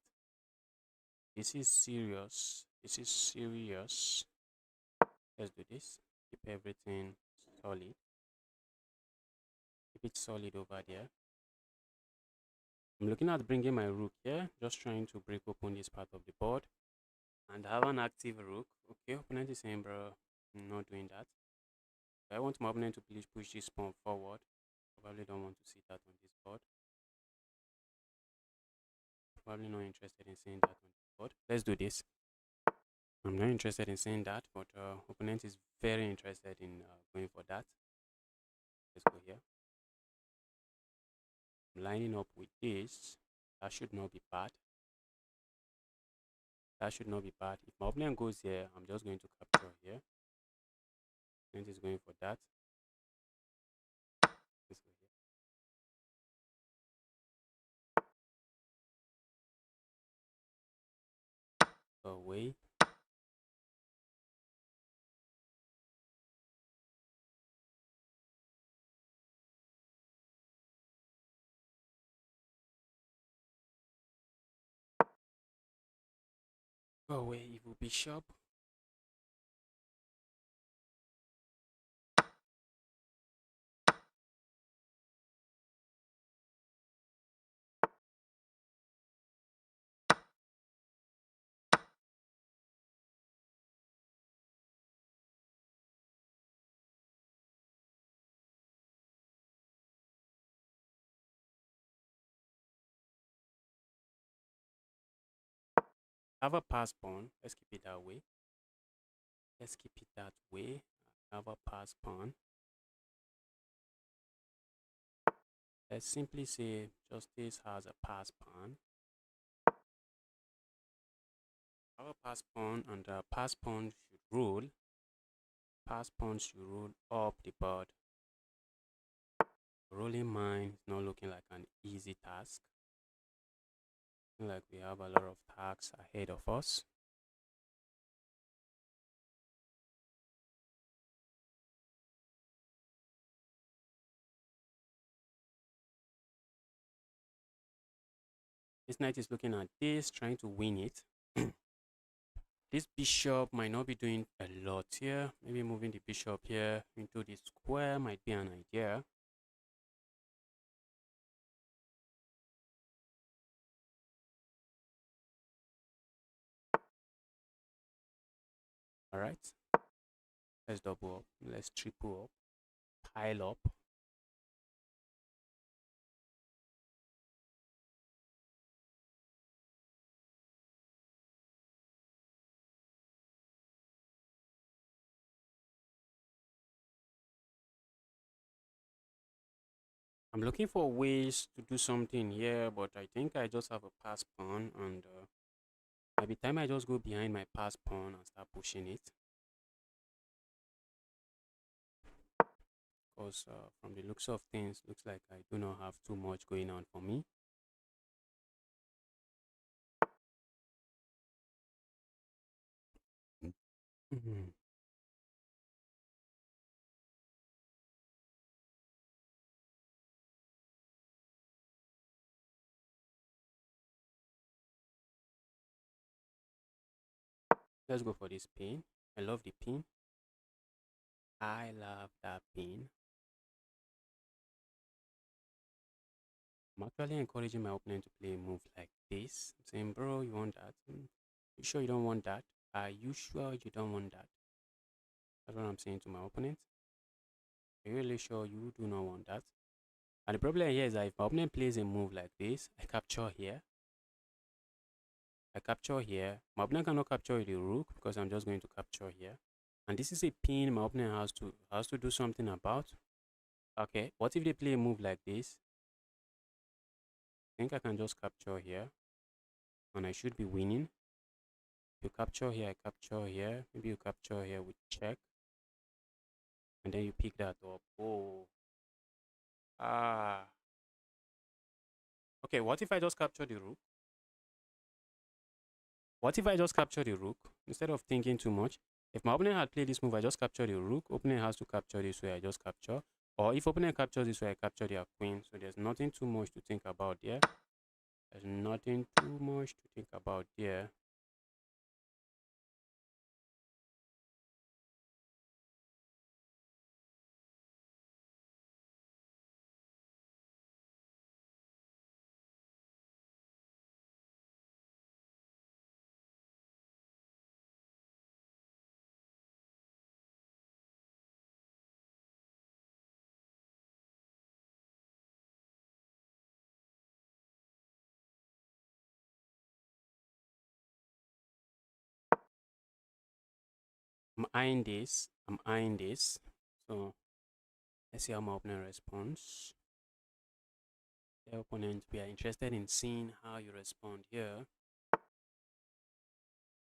This is serious. This is serious. Let's do this. Keep everything solid. Keep it solid over there. I'm looking at bringing my rook here, just trying to break open this part of the board and have an active rook. Okay, opponent is saying, bro, I'm not doing that. I want my opponent to please push this pawn forward. Probably don't want to see that on this board. Probably not interested in seeing that on this board. Let's do this. I'm not interested in seeing that, but opponent is very interested in going for that. Let's go here. I'm lining up with this. That should not be bad. That should not be bad. If my opponent goes here, I'm just going to capture here. Opponent is going for that. Let's go here. Away. Go away, evil bishop. Have a pass pawn. Let's keep it that way. Let's keep it that way. Have a pass pawn. Let's simply say justice has a pass pawn. Have a pass pawn, and the pass pawn should rule. Pass pawn should rule up the board. Rolling mine is not looking like an easy task. Like we have a lot of tasks ahead of us. This knight is looking at this, trying to win it. This bishop might not be doing a lot here. Maybe moving the bishop here into the square might be an idea. All right. Let's double up. Let's triple up. Pile up. I'm looking for ways to do something here, but I think I just have a pass pawn, and by the time I just go behind my pass pawn and start pushing it, because from the looks of things, looks like I do not have too much going on for me. Let's go for this pin. I love the pin. I love that pin. I'm actually encouraging my opponent to play a move like this. I'm saying, bro, you want that? You sure you don't want that? Are you sure you don't want that? That's what I'm saying to my opponent. Are you really sure you do not want that? And the problem here is that if my opponent plays a move like this, I capture here. I capture here. My opponent cannot capture the rook because I'm just going to capture here. And this is a pin my opponent has to do something about. Okay, what if they play a move like this? I think I can just capture here. And I should be winning. You capture here, I capture here. Maybe you capture here with check. And then you pick that up. Oh. Ah. Okay, what if I just capture the rook? What if I just capture the rook? Instead of thinking too much. If my opponent had played this move, I just capture the rook. Opponent has to capture this way, I just capture. Or if opponent captures this way, I capture their queen. So there's nothing too much to think about there. There's nothing too much to think about there. eyeing this. I'm eyeing this. So let's see how my opponent responds. The opponent, we are interested in seeing how you respond here.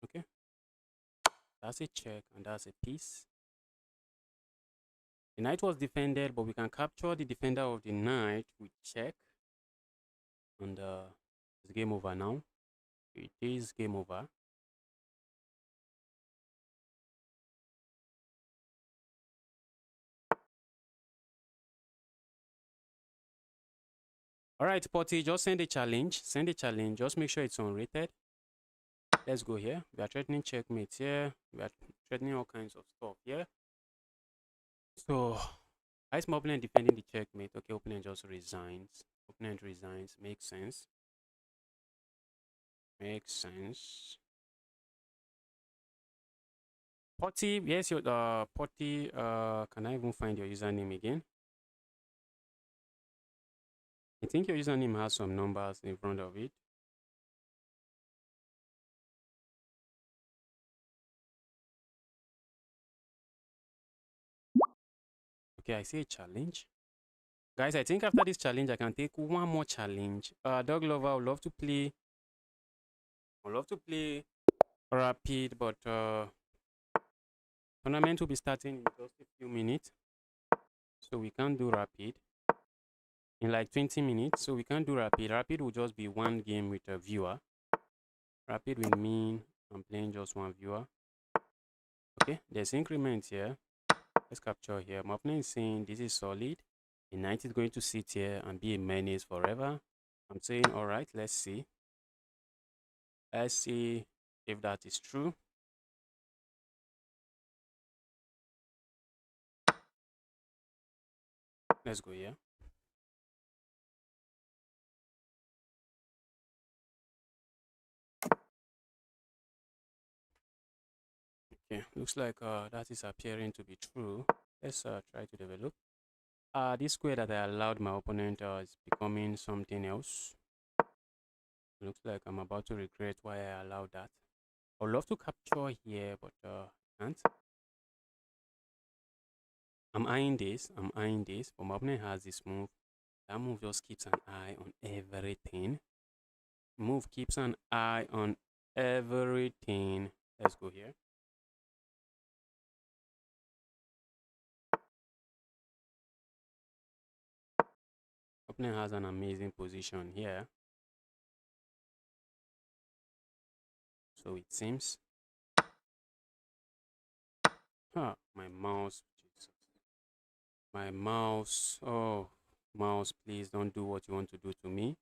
Okay, that's a check and that's a piece. The knight was defended, but we can capture the defender of the knight with check. And it's game over now. It is game over. All right, Potty, just send a challenge. Send a challenge. Just make sure it's unrated. Let's go here. We are threatening checkmate here. We are threatening all kinds of stuff here. So, ice my opponent defending the checkmate. Okay, opponent just resigns. Opponent resigns. Makes sense. Makes sense. Potty, yes, your Potty. Can I even find your username again? I think your username has some numbers in front of it. Okay, I see a challenge. Guys, I think after this challenge, I can take one more challenge. Dog lover, I would love to play. I would love to play rapid, but tournament will be starting in just a few minutes. So we can't do rapid in like 20 minutes. So we can't do rapid. Rapid will just be one game with a viewer. Rapid will mean I'm playing just one viewer. Okay, there's increment here. Let's capture here. My opponent is saying this is solid. The knight is going to sit here and be a menace forever. I'm saying, all right, let's see. Let's see if that is true. Let's go here. Okay, looks like that is appearing to be true. Let's try to develop. This square that I allowed my opponent is becoming something else. Looks like I'm about to regret why I allowed that. I'd love to capture here, but can't. I'm eyeing this, but my opponent has this move. That move just keeps an eye on everything. Move keeps an eye on everything. Let's go here. Opponent has an amazing position here. So it seems. My mouse. Jesus. My mouse. Oh, mouse, please don't do what you want to do to me.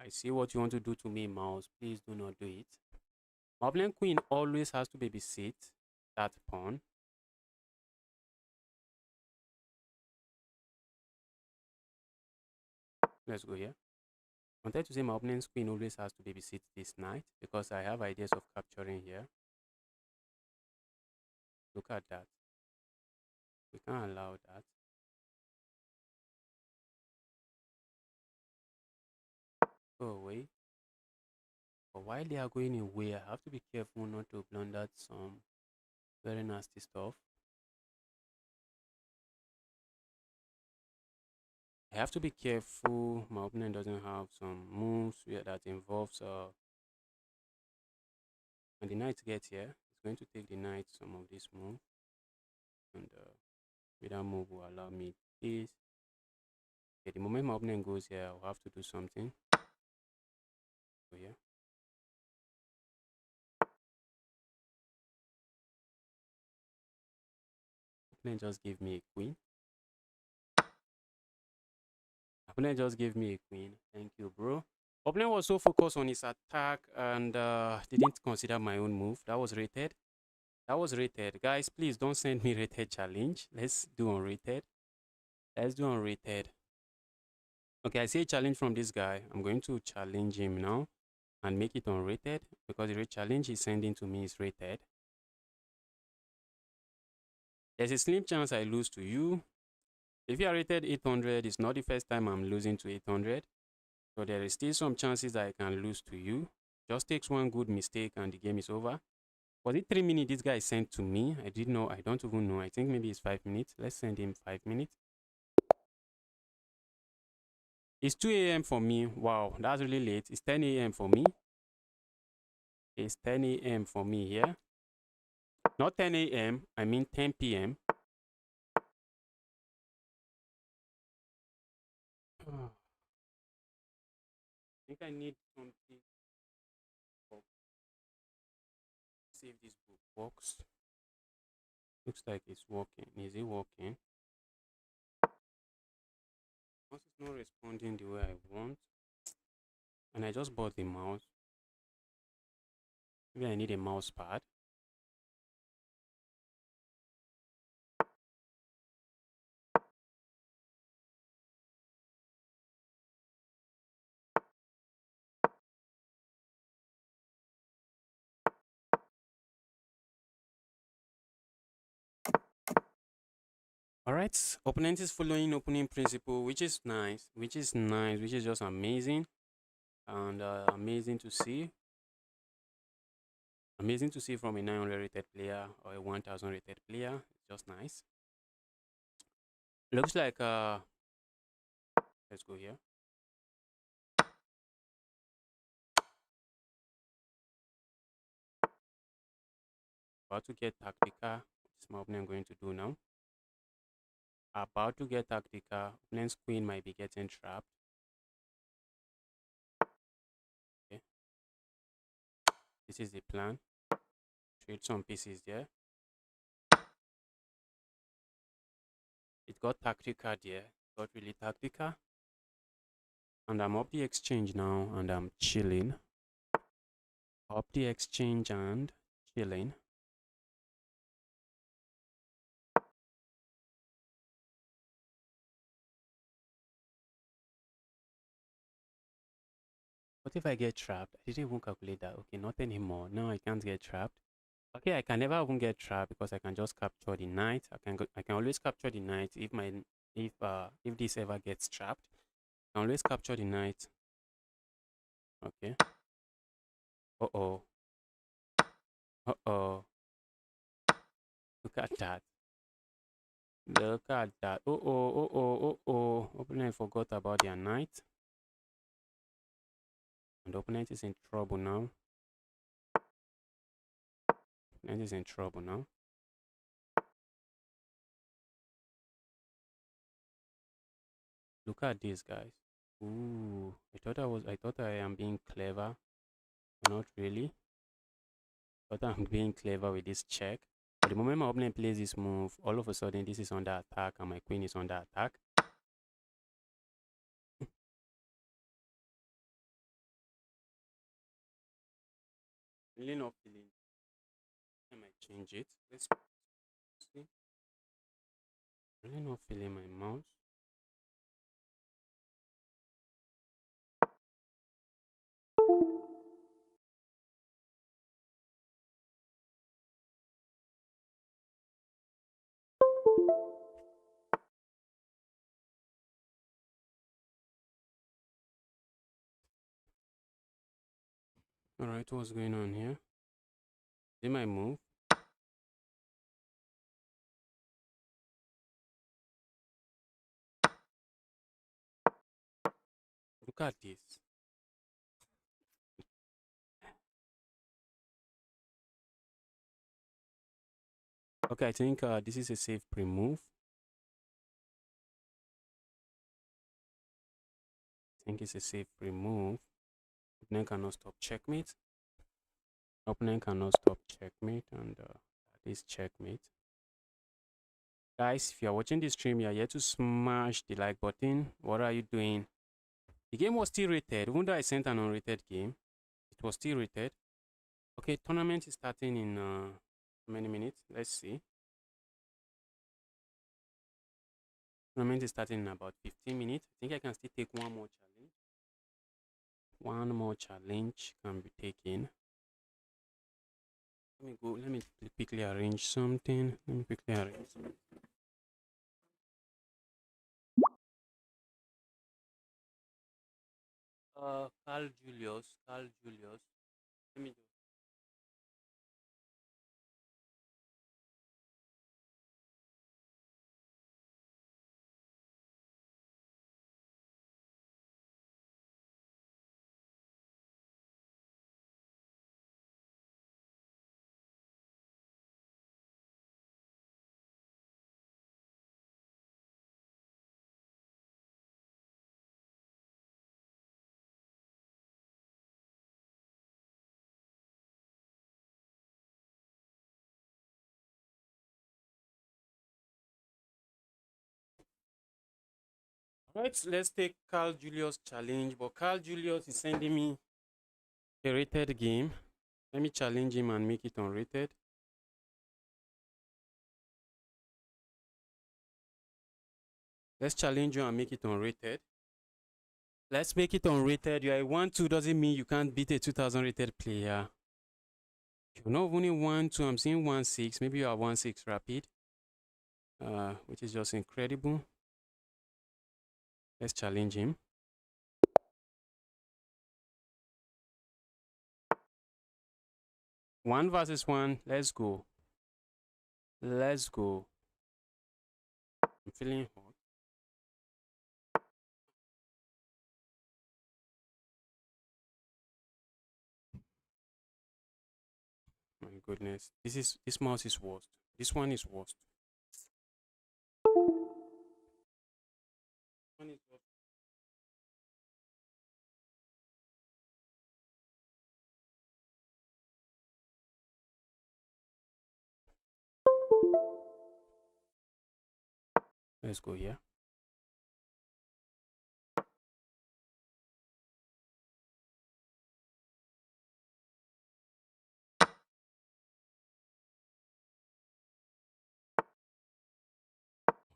I see what you want to do to me, mouse. Please do not do it. My opponent queen always has to babysit that pawn. Let's go here. I wanted to say my opponent's queen always has to babysit this knight because I have ideas of capturing here. Look at that. We can't allow that. Go away. But while they are going away, I have to be careful not to blunder some very nasty stuff. I have to be careful my opponent doesn't have some moves that involves when the knight gets here, it's going to take the knight some of this move, and with that move will allow me this. Okay, the moment my opponent goes here, I'll have to do something. So yeah. Opponent just gave me a queen. Opponent just gave me a queen. Thank you, bro. Opponent was so focused on his attack and didn't consider my own move. That was rated. That was rated. Guys, please don't send me rated challenge. Let's do unrated. Let's do unrated. Okay, I see a challenge from this guy. I'm going to challenge him now and make it unrated because the challenge he's sending to me is rated. There's a slim chance I lose to you. If you are rated 800, it's not the first time I'm losing to 800. So there is still some chances that I can lose to you. Just takes one good mistake and the game is over. Was it 3 minutes this guy sent to me? I didn't know. I don't even know. I think maybe it's 5 minutes. Let's send him 5 minutes. It's 2 a.m. for me. Wow, that's really late. It's 10 a.m. for me. It's 10 a.m. for me here. Not 10 a.m. I mean 10 p.m. I think I need something to see if this book works. Looks like it's working. Is it working? Once it's not responding the way I want, and I just bought the mouse. Maybe I need a mouse pad. All right, opponent is following opening principle, which is nice, which is nice, which is just amazing and amazing to see. Amazing to see from a 900 rated player or a 1000 rated player. It's just nice. Looks like let's go here. About to get tactical. What's my opponent going to do now? About to get tactical. Opponent's queen might be getting trapped. Okay. This is the plan. Trade some pieces there. It got tactical there. Got really tactical. And I'm up the exchange now and I'm chilling. Up the exchange and chilling. What if I get trapped? I didn't even calculate that. Okay, not anymore. Now I can't get trapped. Okay, I can never even get trapped because I can just capture the knight. I can always capture the knight if this ever gets trapped. I can always capture the knight. Okay. Uh-oh. Uh-oh. Look at that. Look at that. Uh-oh. Uh-oh. Uh-oh. Opponent forgot about their knight. And the opponent is in trouble now. Opponent is in trouble now. Look at this, guys. Ooh. I thought I am being clever. Not really. But I'm being clever with this check. But the moment my opponent plays this move, all of a sudden this is under attack and my queen is under attack. Really not feeling. I might change it. Let's see. Really not feeling my mouse. Alright, what's going on here? Is it my move? Look at this. Okay, I think this is a safe pre-move. I think it's a safe pre-move. Opponent cannot stop checkmate. Opponent cannot stop checkmate, and that is checkmate. Guys, if you are watching this stream, you are here to smash the like button. What are you doing? The game was still rated, even though I sent an unrated game. It was still rated. Okay, tournament is starting in how many minutes? Let's see. Tournament is starting in about 15 minutes. I think I can still take one more challenge. One more challenge can be taken. Let me go. Let me quickly arrange something. Let me quickly arrange something. Carl Julius. Carl Julius. Let me Right, let's take Carl Julius challenge, but Carl Julius is sending me a rated game. Let me challenge him and make it unrated. Let's challenge you and make it unrated. Let's make it unrated. You are a 1-2 doesn't mean you can't beat a 2000 rated player. You're not only 1-2, I'm seeing 1-6. Maybe you are 1-6 rapid, which is just incredible. Let's challenge him. 1 versus 1. Let's go. Let's go. I'm feeling hot. My goodness. This mouse is worst. This one is worst. One is worst. Let's go here.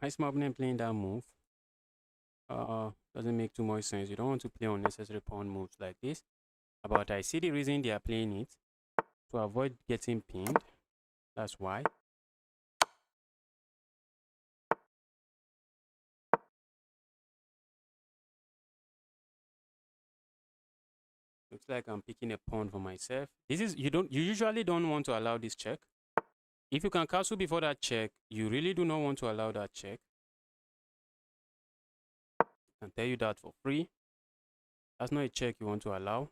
Why is my opponent playing that move? Doesn't make too much sense. You don't want to play unnecessary pawn moves like this. But I see the reason they are playing it to avoid getting pinned. That's why. Looks like I'm picking a pawn for myself. This is you usually don't want to allow this check. If you can castle before that check, you really do not want to allow that check. I can tell you that for free. That's not a check you want to allow.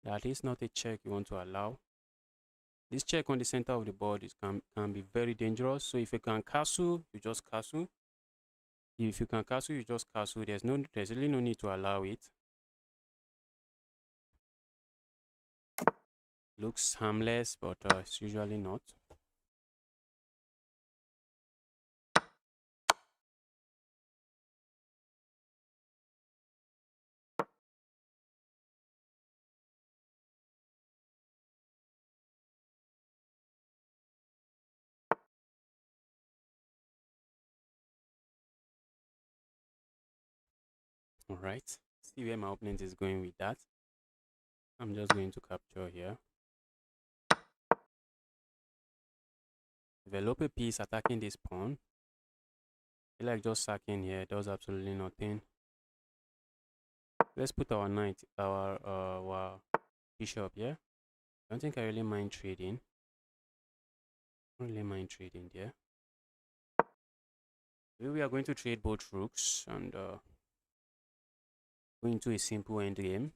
That is not a check you want to allow. This check on the center of the board can be very dangerous. So if you can castle, you just castle. If you can castle, you just castle. There's really no need to allow it. Looks harmless, but it's usually not. All right. See where my opponent is going with that. I'm just going to capture here. Develop a piece attacking this pawn. I feel like just sacking here does absolutely nothing. Let's put our knight, our bishop here. I don't think I really mind trading. I don't really mind trading there. We are going to trade both rooks and go into a simple endgame.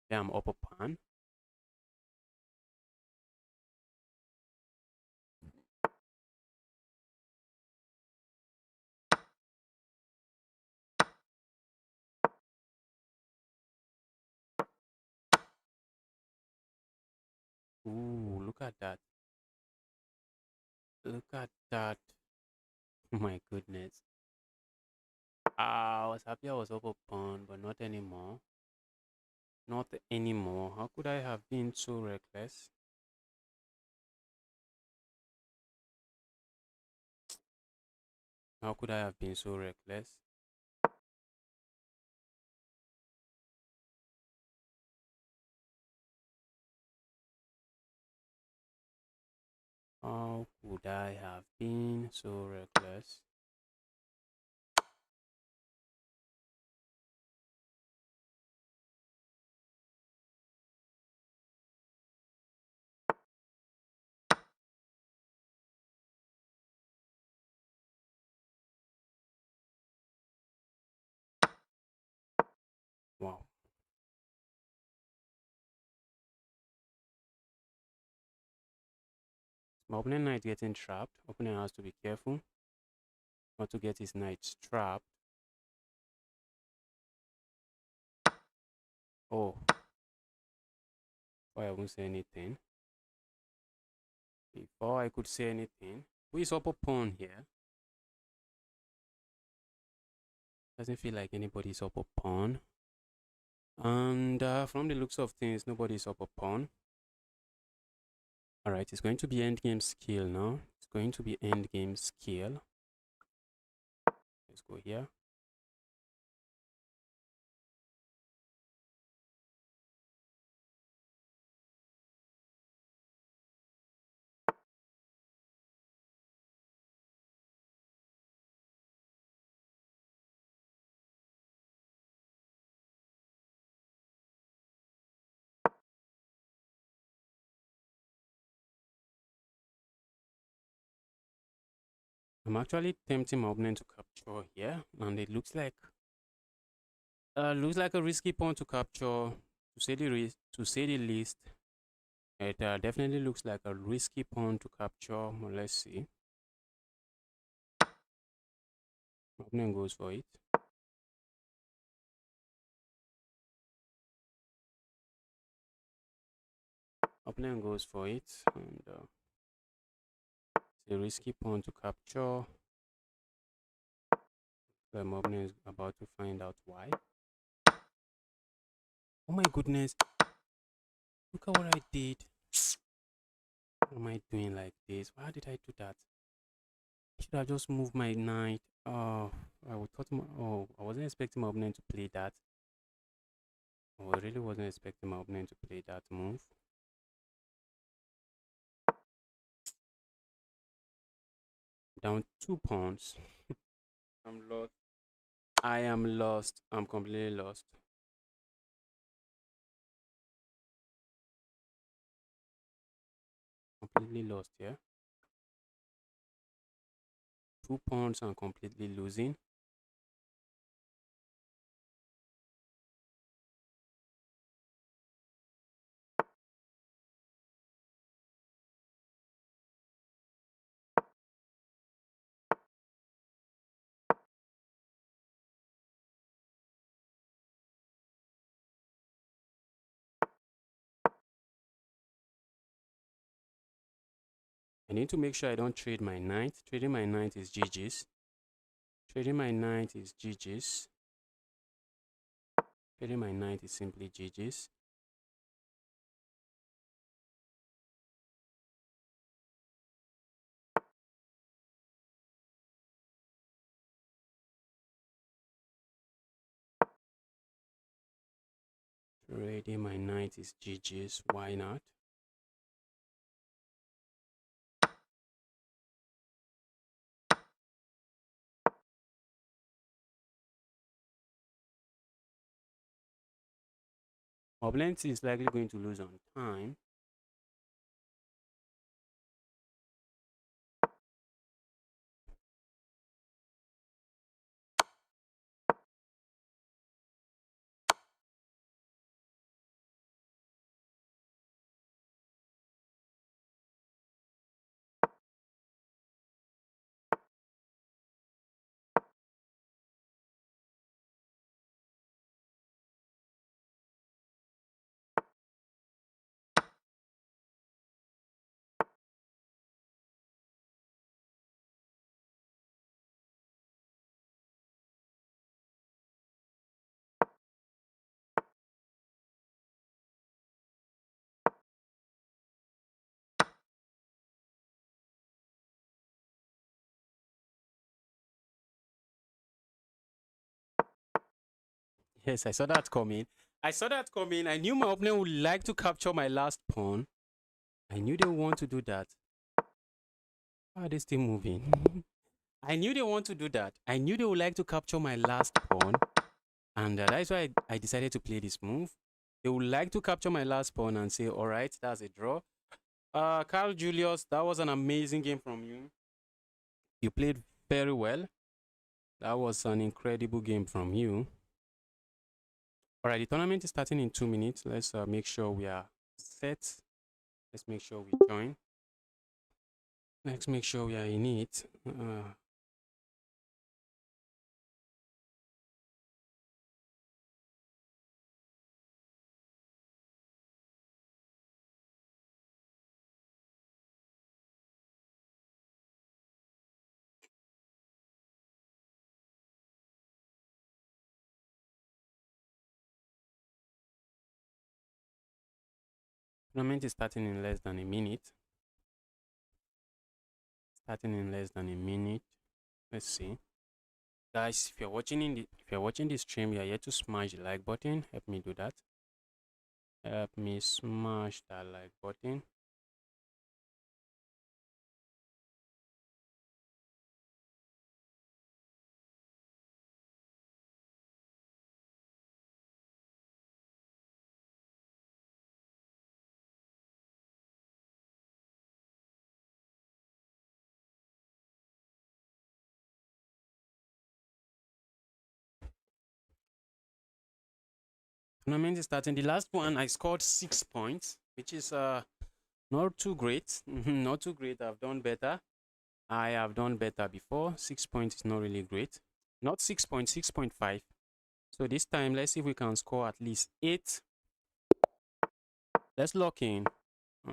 Here I'm up a pawn. Ooh, look at that. Look at that. My goodness. I was happy I was up a pawn, but not anymore. Not anymore. How could I have been so reckless? How could I have been so reckless? How could I have been so reckless? Wow. My opponent knight getting trapped. Opponent has to be careful not to get his knight trapped. Oh, why I won't say anything. Before I could say anything, who is up a pawn here? Doesn't feel like anybody's up a pawn. And from the looks of things, nobody's up a pawn. All right, it's going to be endgame skill now. It's going to be endgame skill. Let's go here. I'm actually tempting my opponent to capture here, and it looks like a risky pawn to capture. To say the least, it definitely looks like a risky pawn to capture. Well, let's see. My opponent goes for it. Opponent goes for it, and it's a risky pawn to capture. The opponent is about to find out why. Oh my goodness! Look at what I did. What am I doing like this? Why did I do that? I should have just moved my knight. Oh, I wasn't expecting my opponent to play that. Oh, I really wasn't expecting my opponent to play that move. Down 2 pawns. I'm lost. I am lost. I'm completely lost. Completely lost here. 2 pawns and completely losing. I need to make sure I don't trade my knight. Trading my knight is GG's. Trading my knight is GG's. Trading my knight is simply GG's. Trading my knight is GG's. Why not? Opponent is likely going to lose on time. Yes, I saw that coming. I saw that coming. I knew my opponent would like to capture my last pawn. I knew they want to do that. How are they still moving? I knew they want to do that. I knew they would like to capture my last pawn. And that's why I decided to play this move. They would like to capture my last pawn and say, all right, that's a draw. Carl Julius, that was an amazing game from you. You played very well. That was an incredible game from you. All right, the tournament is starting in 2 minutes. Let's make sure we are set. Let's make sure we join. Let's make sure we are in it. Tournament is starting in less than a minute. Starting in less than a minute. Let's see. Guys, if you're watching this stream, you're yet to smash the like button. Help me do that. Help me smash that like button. Tournament is starting. The last one I scored 6 points, which is not too great. Not too great. I've done better. I have done better before. 6 points is not really great. Not 6 points, 6.5. So this time, let's see if we can score at least 8. Let's lock in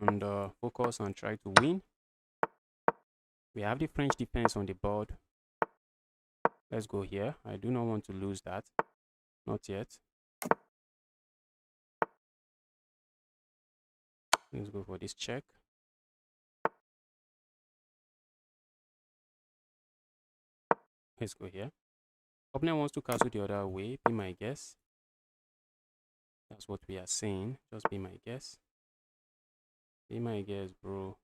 and focus and try to win. We have the French defense on the board. Let's go here. I do not want to lose that. Not yet. Let's go for this check. Let's go here. Opponent wants to castle the other way. Be my guess. That's what we are saying. Just be my guess. Be my guess, bro.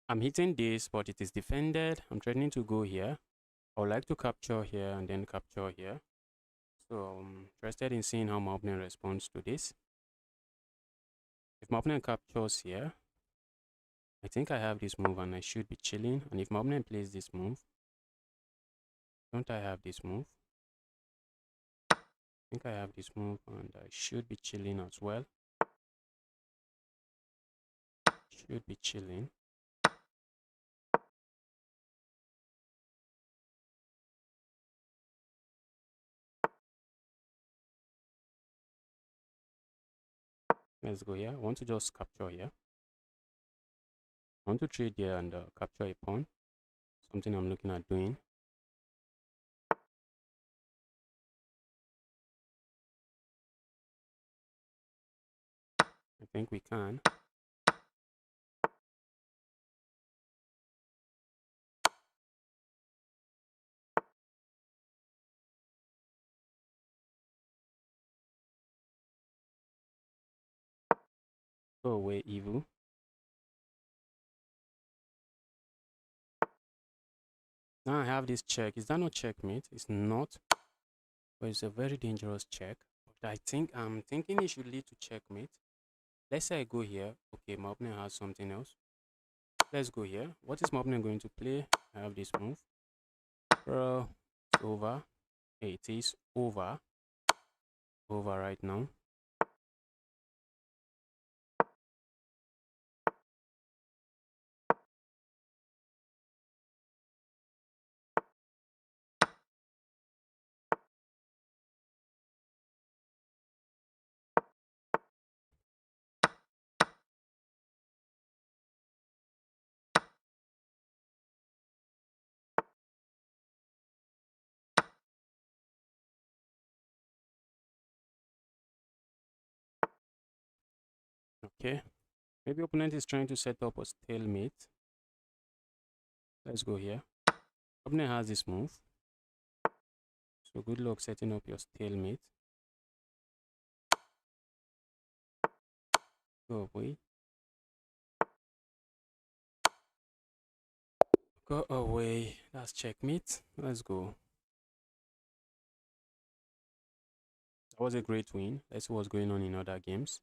I'm hitting this, but it is defended. I'm threatening to go here. I would like to capture here and then capture here. So I'm interested in seeing how my opponent responds to this. If my opponent captures here, I think I have this move and I should be chilling. And if my opponent plays this move, don't I have this move? I think I have this move and I should be chilling as well. Should be chilling. Let's go here. I want to just capture here. I want to trade here and capture a pawn. Something I'm looking at doing. I think we can. Go away, evil. Now I have this check. Is that not checkmate? It's not. But it's a very dangerous check. But I'm thinking it should lead to checkmate. Let's say I go here. Okay, my opponent has something else. Let's go here. What is my opponent going to play? I have this move. Bro, it's over. Hey, it is over. Over right now. Okay. Maybe opponent is trying to set up a stalemate. Let's go here. Opponent has this move. So good luck setting up your stalemate. Go away. Go away. That's checkmate. Let's go. That was a great win. Let's see what's going on in other games.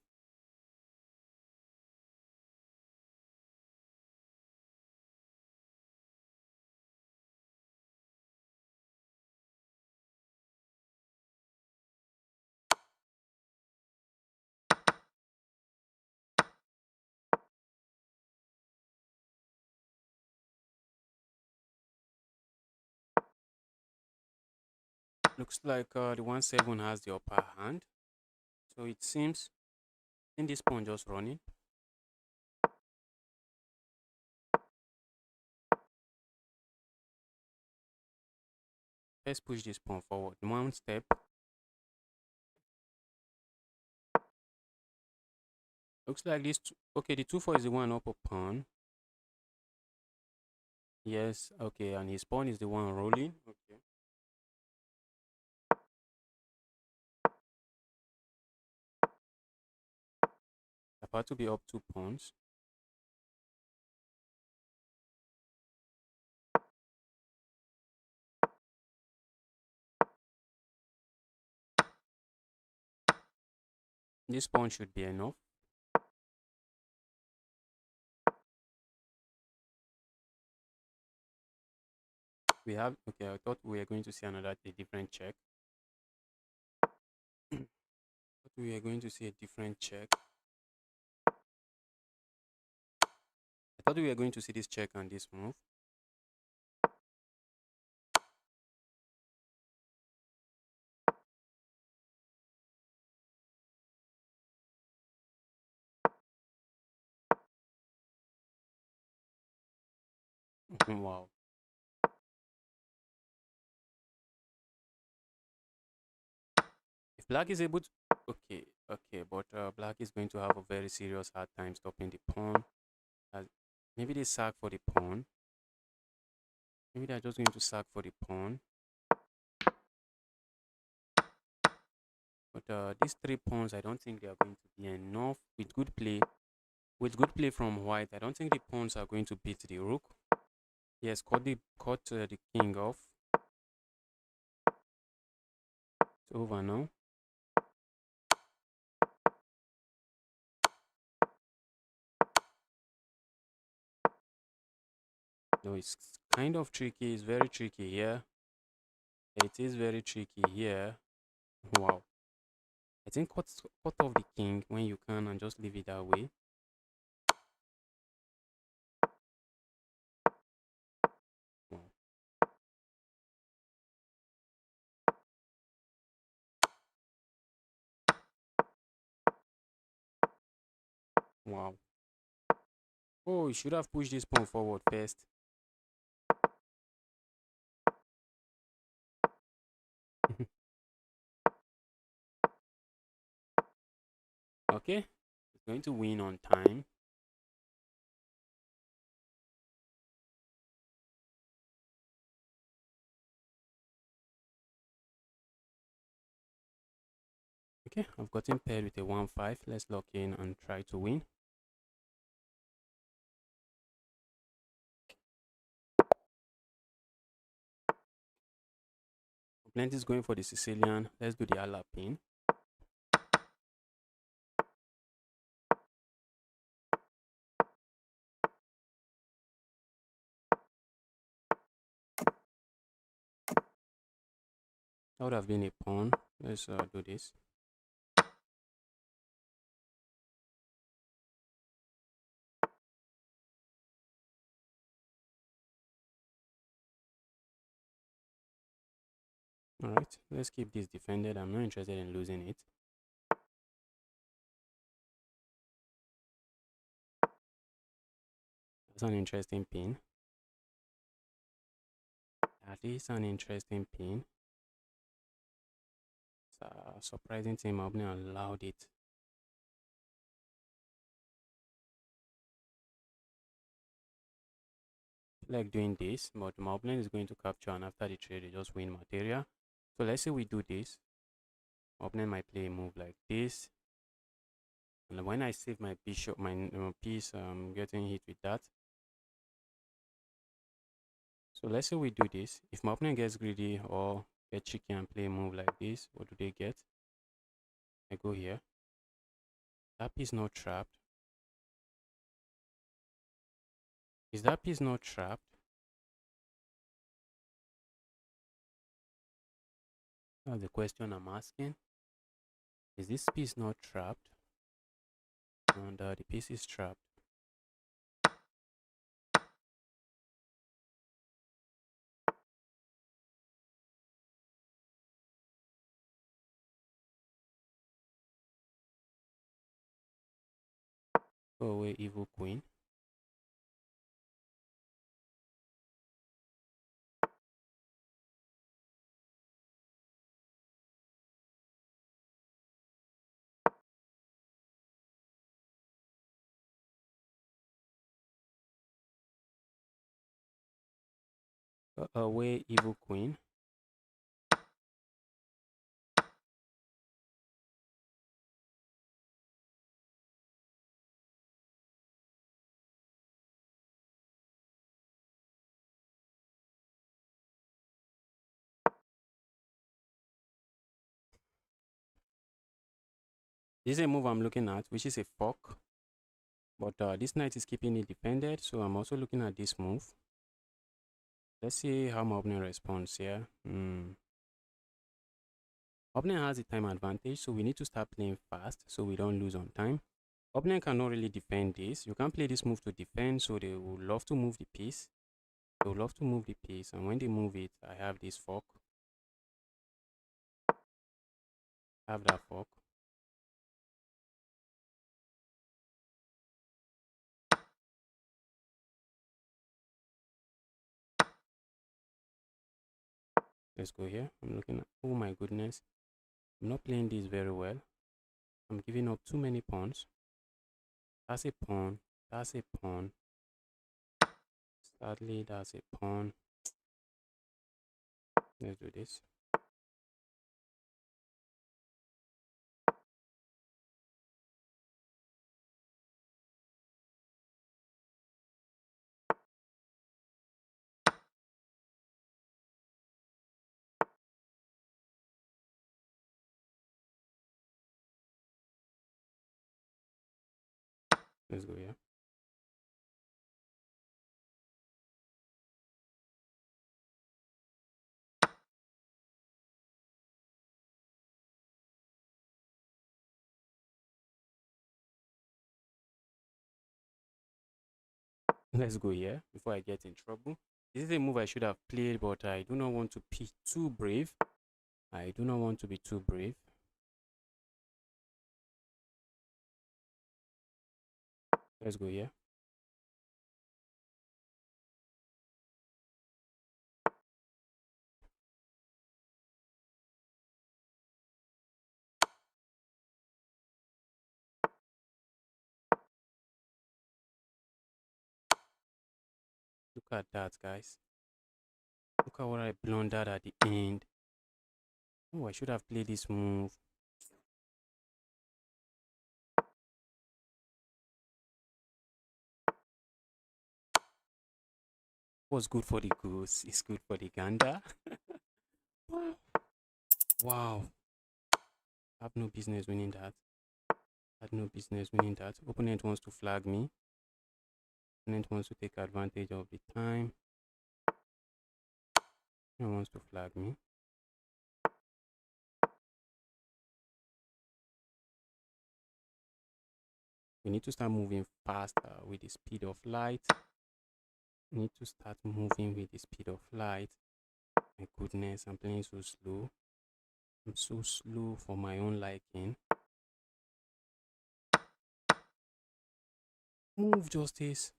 Looks like the 1-7 has the upper hand. So it seems in this pawn just running. Let's push this pawn forward. One step. Looks like this. Okay, the 2-4 is the one up a pawn. Yes, okay, and his pawn is the one rolling. Okay. About to be up 2 pawns. This pawn should be enough. We have, okay, I thought we were going to see a different check. But we are going to see a different check. I thought we were going to see this check and this move. Wow. If black is able to, okay, okay, but black is going to have a very serious hard time stopping the pawn. Maybe they sack for the pawn. Maybe they're just going to sack for the pawn. But these 3 pawns, I don't think they are going to be enough with good play. With good play from white, I don't think the pawns are going to beat the rook. Yes, cut the king off. It's over now. No, it's kind of tricky. It's very tricky here. It is very tricky here. Wow. I think cut off the king when you can and just leave it that way. Wow. Wow. Oh, you should have pushed this pawn forward first. Okay. It's going to win on time. Okay, I've gotten paired with a 1-5. Let's lock in and try to win. Opponent is going for the Sicilian. Let's do the ala pin. That would have been a pawn. Let's do this. Alright, let's keep this defended. I'm not interested in losing it. That's an interesting pin. That is an interesting pin. It's a surprising thing my opponent allowed it. Like doing this, but my opponent is going to capture, and after the trade, they just win material. So let's say we do this. My opponent might play a move like this. And when I save my bishop, my piece, I'm getting hit with that. So let's say we do this. If my opponent gets greedy or get cheeky and play a move like this, what do they get? I go here. That piece not trapped. Is that piece not trapped? That's the question I'm asking. Is this piece not trapped? And the piece is trapped. Go away, evil queen. Go away, evil queen. This is a move I'm looking at, which is a fork. But this knight is keeping it defended, so I'm also looking at this move. Let's see how my opponent responds here. Opponent has the time advantage, so we need to start playing fast so we don't lose on time. Opponent cannot really defend this. You can't play this move to defend, so they would love to move the piece. They would love to move the piece, and when they move it, I have this fork. I have that fork. Let's go here. I'm looking at, oh my goodness. I'm not playing this very well. I'm giving up too many pawns. That's a pawn. That's a pawn. Sadly, that's a pawn. Let's do this. Let's go here. Let's go here before I get in trouble. This is a move I should have played, but I do not want to be too brave. I do not want to be too brave. Let's go here. Look at that, guys. Look at what I blundered at the end. Oh, I should have played this move. What's good for the goose is good for the gander. Wow. I have no business winning that. I had no business winning that. Opponent wants to flag me. Opponent wants to take advantage of the time. He wants to flag me. We need to start moving faster with the speed of light. We need to start moving with the speed of light. My goodness, I'm playing so slow. I'm so slow for my own liking. Move, Justice.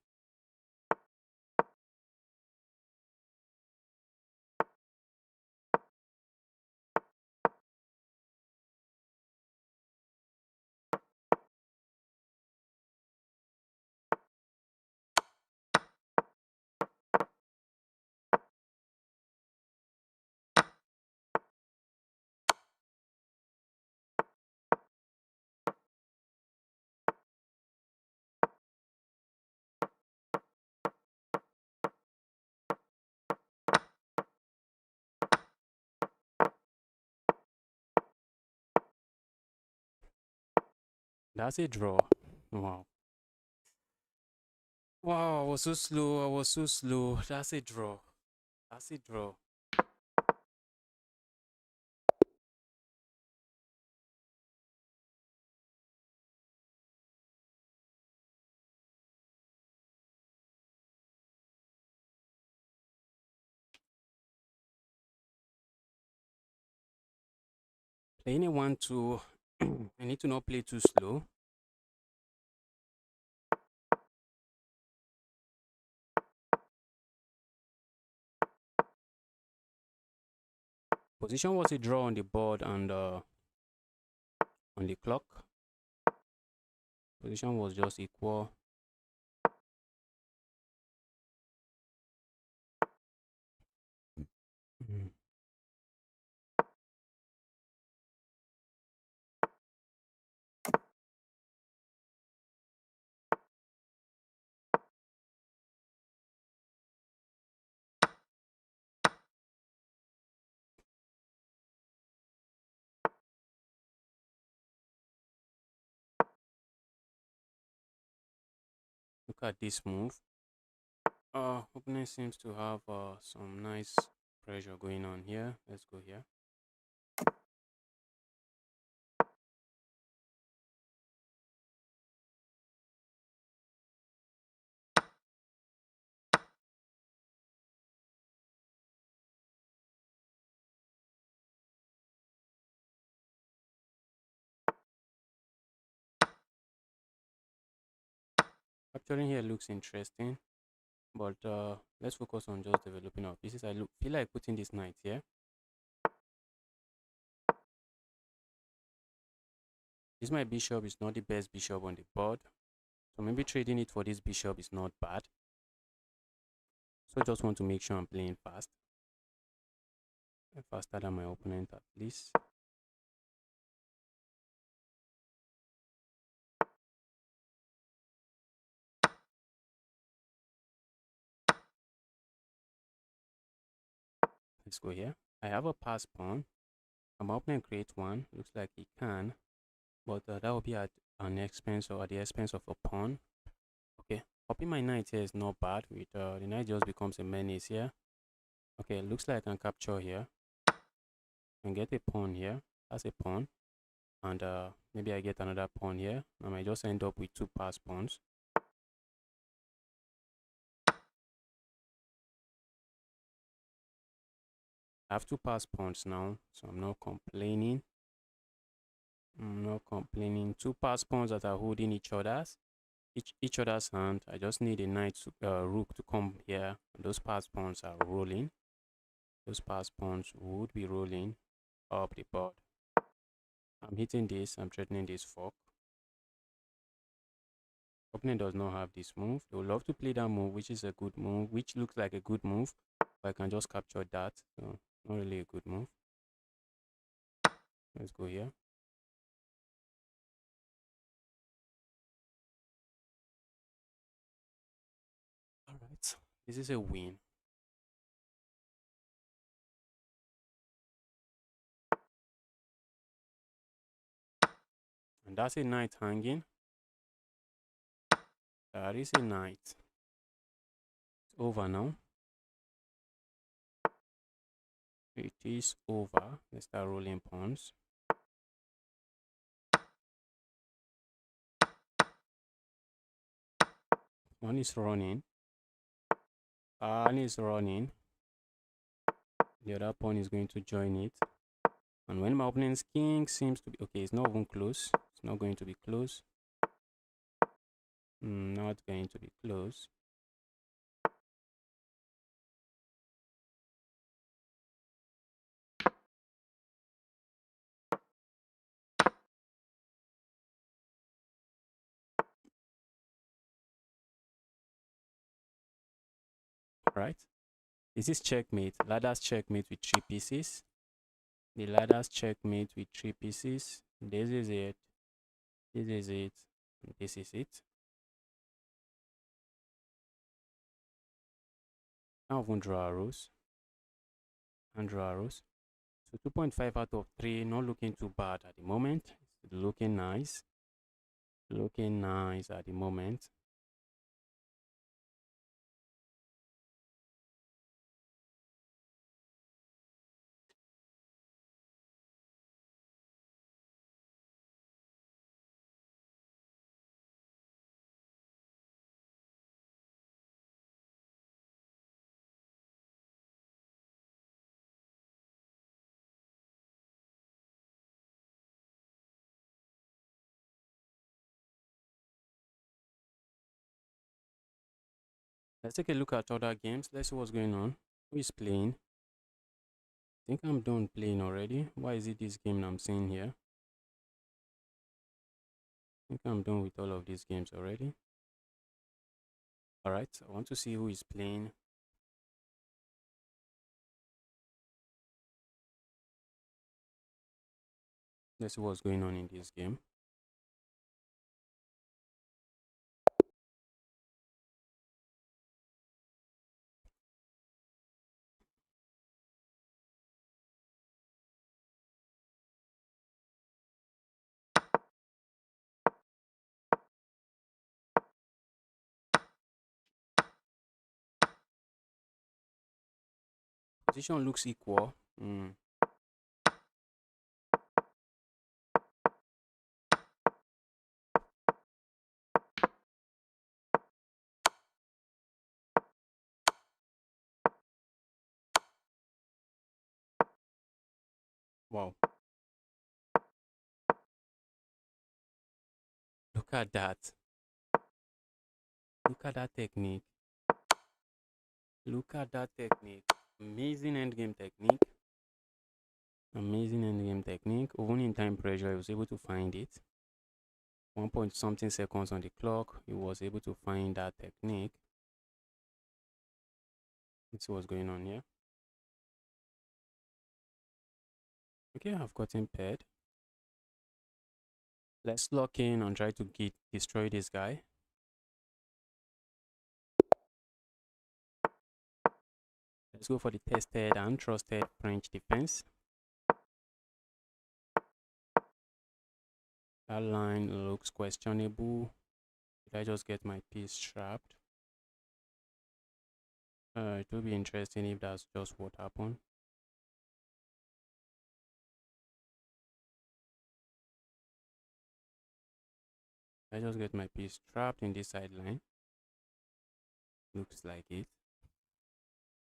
That's a draw. Wow. Wow, I was so slow. I was so slow. That's a draw. That's a draw. Playing a 1-2. I need to not play too slow. Position was a draw on the board and on the clock. Position was just equal. Mm. Look at this move. Opponent seems to have some nice pressure going on here. Let's go here. Capturing here looks interesting, but let's focus on just developing our pieces. Feel like putting this knight here. This my bishop is not the best bishop on the board, so maybe trading it for this bishop is not bad. So just want to make sure I'm playing fast, faster than my opponent at least. Let's go here. I have a pass pawn. My opponent create one. Looks like he can, but that will be at an expense or at the expense of a pawn. Okay, popping my knight here is not bad. With the knight just becomes a menace here. Okay, looks like I can capture here and get a pawn here. That's a pawn, and maybe I get another pawn here. I might just end up with two pass pawns. I have two pass pawns now, so I'm not complaining. I'm not complaining. Two pass pawns that are holding each other's hand. I just need a knight rook to come here. Those pass pawns are rolling. Those pass pawns would be rolling up the board. I'm hitting this. I'm threatening this fork. Opponent does not have this move. They would love to play that move, which is a good move, which looks like a good move. But I can just capture that. So not really a good move. Let's go here. All right. This is a win. And that's a knight hanging. That is a knight. It's over now. It is over. Let's start rolling pawns. One is running. One is running. The other pawn is going to join it. And when my opponent's king seems to be okay, it's not even close. It's not going to be close. Not going to be close. Right? This is checkmate. Ladder's checkmate with 3 pieces. The ladder's checkmate with 3 pieces. This is it. This is it. This is it. Now even draw arrows. And draw arrows. So 2.5 out of 3. Not looking too bad at the moment. It's looking nice. Looking nice at the moment. Let's take a look at other games. Let's see what's going on. Who is playing? I think I'm done playing already. Why is it this game I'm seeing here? I think I'm done with all of these games already. Alright, I want to see who is playing. Let's see what's going on in this game. Position looks equal. Wow. Look at that. Look at that technique. Look at that technique. Amazing endgame technique. Amazing endgame technique. Even in time pressure, I was able to find it. 1 point something seconds on the clock. He was able to find that technique. Let's see what's going on here. Okay, I've gotten paired. Let's lock in and try to destroy this guy. Let's go for the tested and trusted French defense. That line looks questionable. Did I just get my piece trapped? It will be interesting if that's just what happened. I just get my piece trapped in this sideline. Looks like it.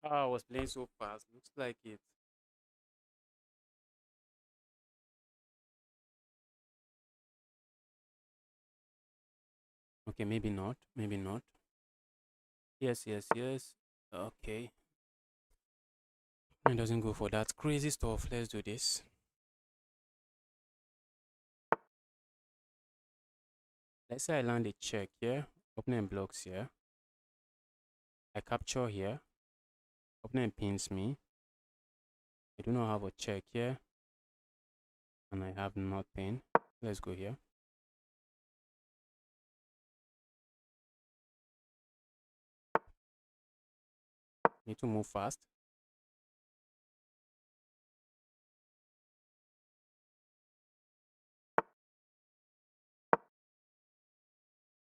Oh, I was playing so fast. Looks like it. Okay, maybe not. Maybe not. Yes, yes, yes. Okay. It doesn't go for that crazy stuff. Let's do this. Let's say I land a check here. Opponent blocks here. I capture here. Opponent pins me. I do not have a check here. And I have nothing. Let's go here. Need to move fast.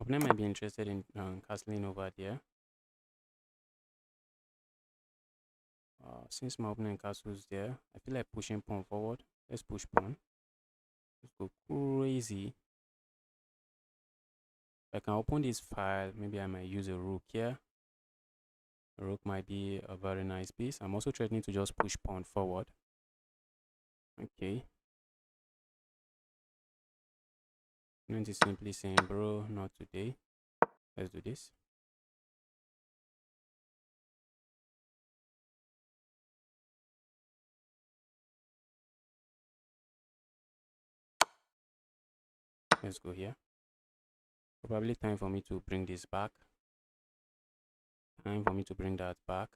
Opponent might be interested in castling over there. Since my opponent castles there, I feel like pushing pawn forward. Let's push pawn. Let's go crazy. If I can open this file, maybe I might use a rook here. A rook might be a very nice piece. I'm also threatening to just push pawn forward. Okay. Opponent is simply saying, bro, not today. Let's do this. Let's go here. Probably time for me to bring this back. Time for me to bring that back.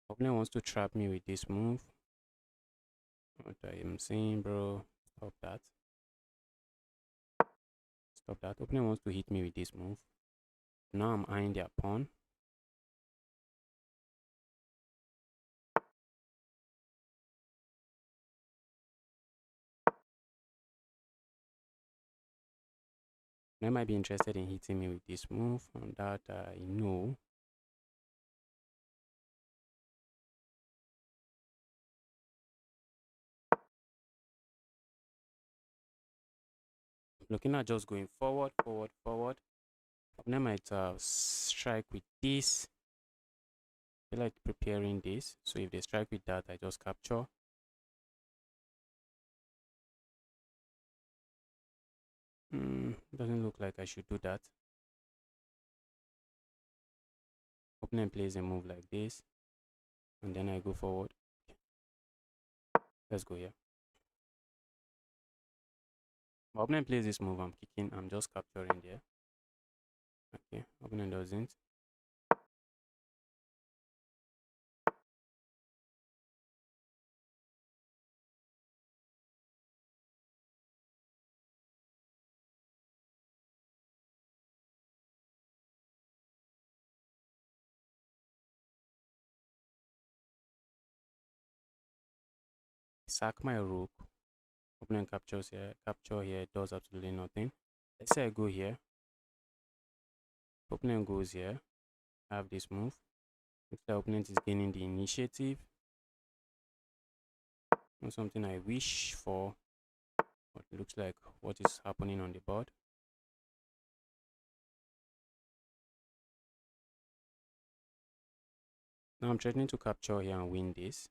Opponent wants to trap me with this move. What I am saying, bro, stop that. Stop that. Opponent wants to hit me with this move. Now I'm eyeing their pawn. They might be interested in hitting me with this move, and that I know. Looking at just going forward, forward, forward. Opponent might strike with this. I feel like preparing this. So if they strike with that, I just capture. Doesn't look like I should do that. Opponent plays a move like this, and then I go forward. Let's go here. My opponent plays this move, I'm kicking, I'm just capturing there. Okay, opponent doesn't. Sack my rook. Opponent captures here, capture here, does absolutely nothing. Let's say I go here. Opponent goes here. I have this move. Looks like opponent is gaining the initiative. Not something I wish for, but it looks like what is happening on the board. Now I'm threatening to capture here and win this.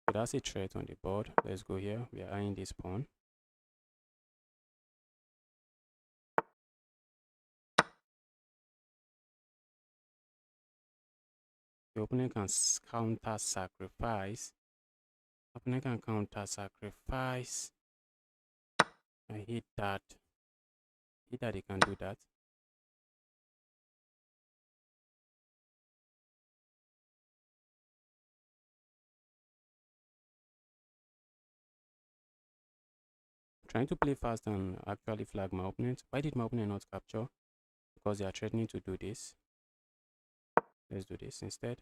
So that's a threat on the board. Let's go here. We are eyeing this pawn. The opponent can counter sacrifice. Opponent can counter sacrifice. I hate that. Hate that he can do that. Trying to play fast and actually flag my opponent. Why did my opponent not capture? Because they are threatening to do this. Let's do this instead.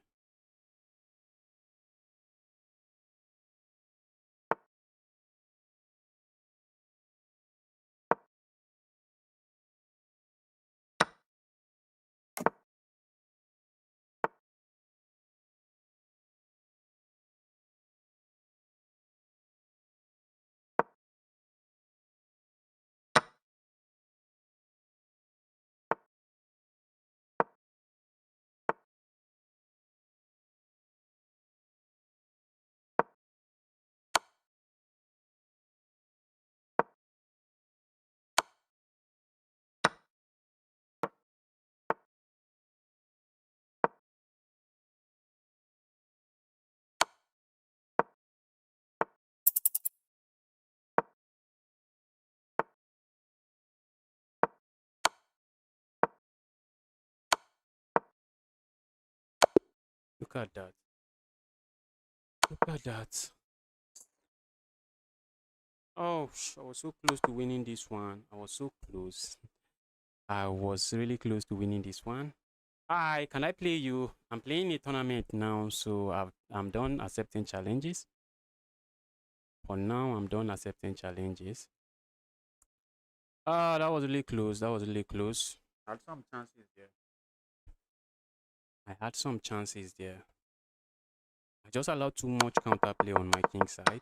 Look at that. Look at that. Oh, I was so close to winning this one. I was so close. I was really close to winning this one. Hi, can I play you? I'm playing a tournament now, so I'm done accepting challenges. For now, I'm done accepting challenges. Ah, that was really close. That was really close. I had some chances there. I had some chances there. I just allowed too much counterplay on my king side.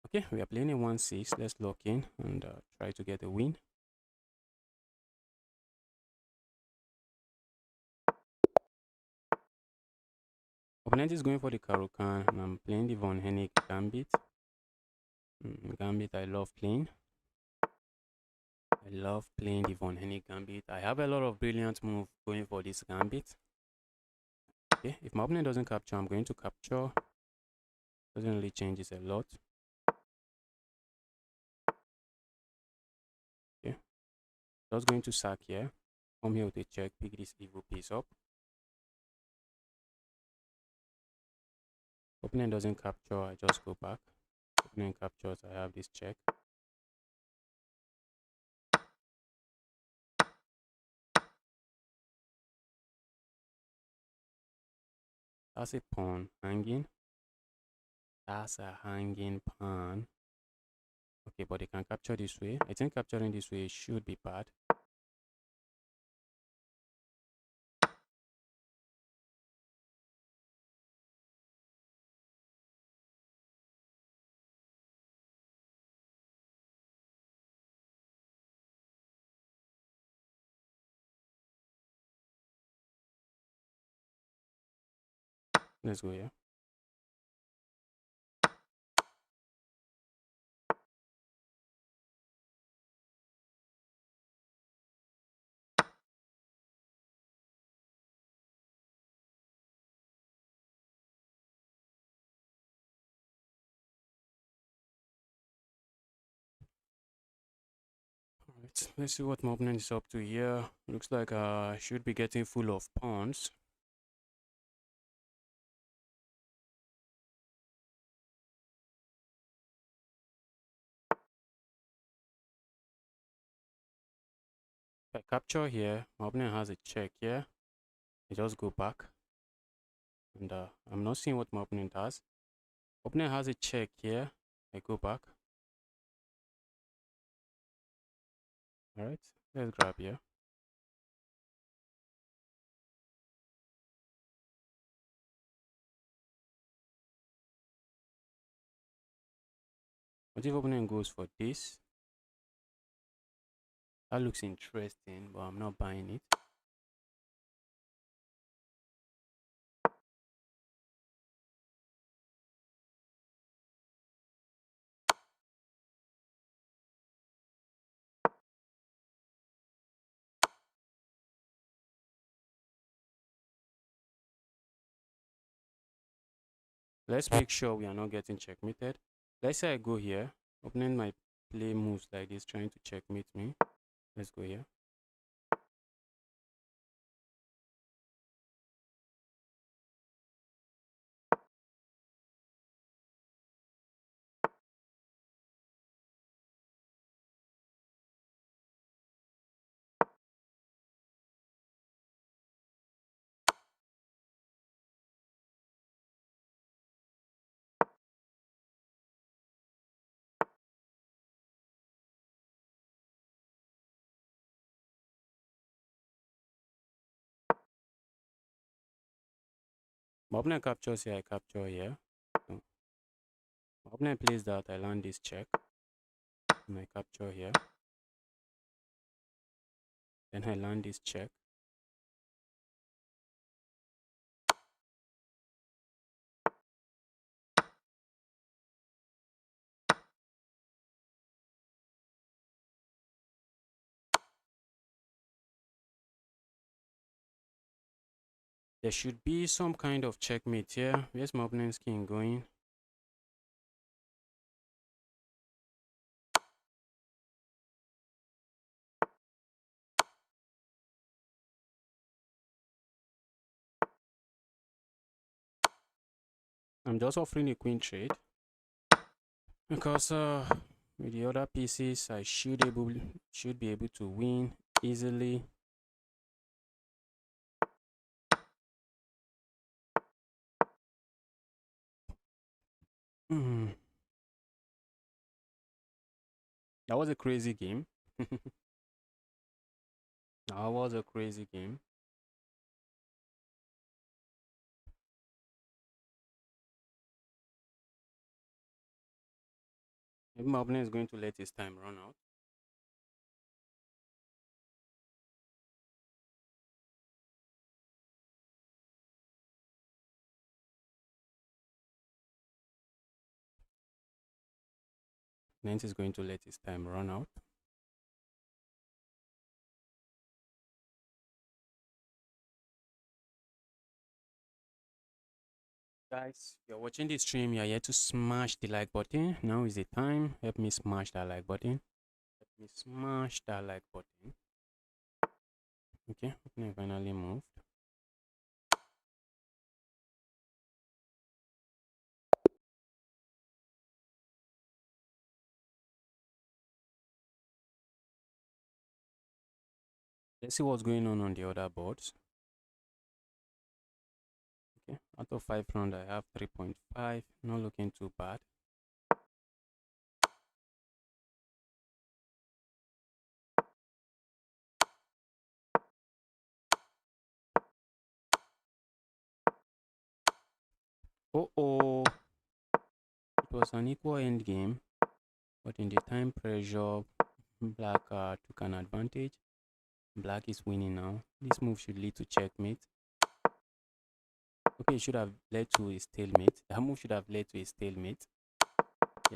Okay, we are playing a 1-6. Let's lock in and try to get a win. Opponent is going for the Karukan, and I'm playing the Von Hennig Gambit. Gambit, I love playing. I love playing the Von Hennig Gambit. I have a lot of brilliant moves going for this Gambit. Okay, if my opponent doesn't capture, I'm going to capture. Doesn't really change this a lot. Okay, just going to sack here. Come here with a check, pick this evil piece up. Opponent doesn't capture, I just go back. Opponent captures, I have this check. That's a pawn hanging. That's a hanging pawn. Okay, but they can capture this way. I think capturing this way should be bad. Let's go here. Alright, let's see what my opponent is up to here. Looks like I should be getting full of pawns. If I capture here, my opponent has a check here. I just go back. And I'm not seeing what my opponent has. Opponent has a check here. I go back. Alright, let's grab here. What if opponent goes for this? That looks interesting, but I'm not buying it. Let's make sure we are not getting checkmated. Let's say I go here. Opponent might play moves like this, trying to checkmate me. Let's go here. My opponent captures here, I capture here. So my opponent plays that, I land this check. And I capture here. Then I land this check. There should be some kind of checkmate here. Where's my opponent's king going? I'm just offering a queen trade. Because with the other pieces, I should be able to win easily. That was a crazy game. That was a crazy game. Maybe my opponent is going to let his time run out. Nance is going to let his time run out. Guys, if you're watching this stream, you're here to smash the like button. Now is the time. Help me smash that like button. Help me smash that like button. Okay, opponent finally moved. Let's see what's going on the other boards. Okay, out of 5 rounds, I have 3.5. Not looking too bad. Oh, it was an equal end game, but in the time pressure, Black took an advantage. Black is winning now. This move should lead to checkmate. Okay, it should have led to a stalemate. That move should have led to a stalemate.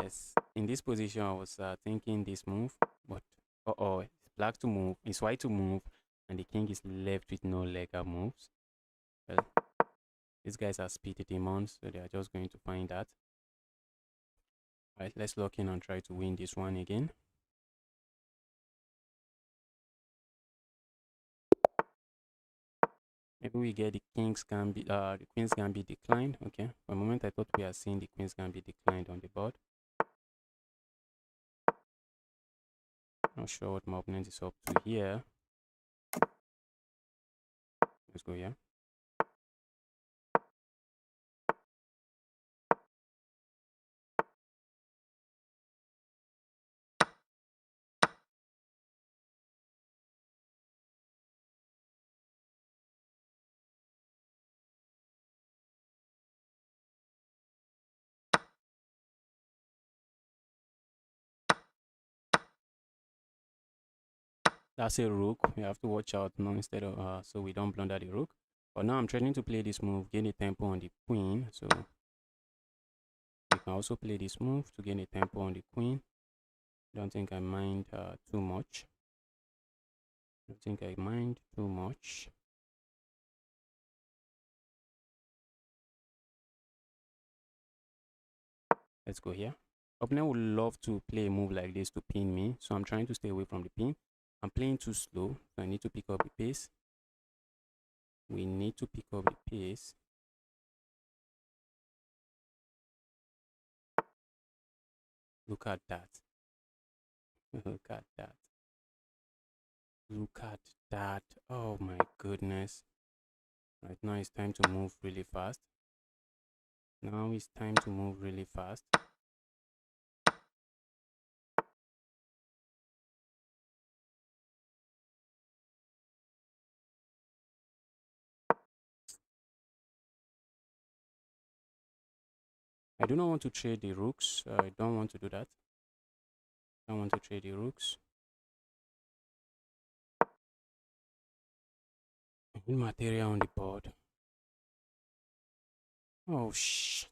Yes, in this position, I was thinking this move, but it's black to move, it's white to move, and the king is left with no legal moves. Well, these guys are speedy demons, so they are just going to find that. Alright, let's lock in and try to win this one again. Maybe we get the queen's gambit declined. Okay, for a moment I thought we are seeing the queen's gambit declined on the board. Not sure what my opponent is up to here. Let's go here. That's a rook. We have to watch out now instead of so we don't blunder the rook. But now I'm trying to play this move, gain a tempo on the queen. So we can also play this move to gain a tempo on the queen. Don't think I mind too much. Don't think I mind too much. Let's go here. Opponent would love to play a move like this to pin me, so I'm trying to stay away from the pin. I'm playing too slow, so I need to pick up the pace. We need to pick up the pace. Look at that. Look at that. Look at that. Oh my goodness. Right now it's time to move really fast. Now it's time to move really fast. I do not want to trade the rooks. I don't want to do that. I don't want to trade the rooks. I need material on the board. Oh shit.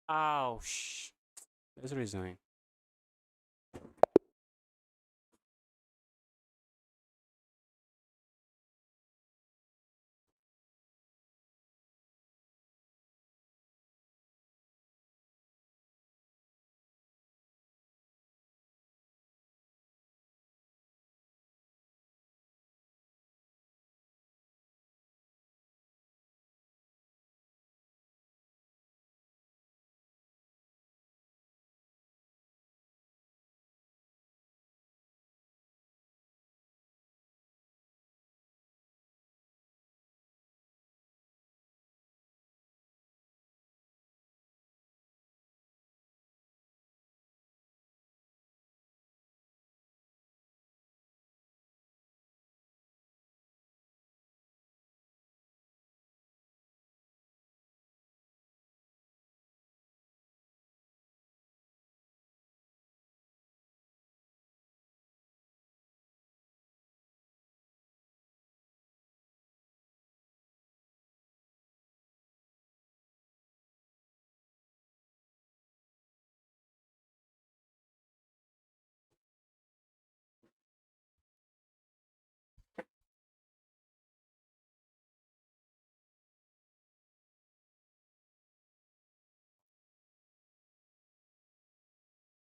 Ouch. Let's resign.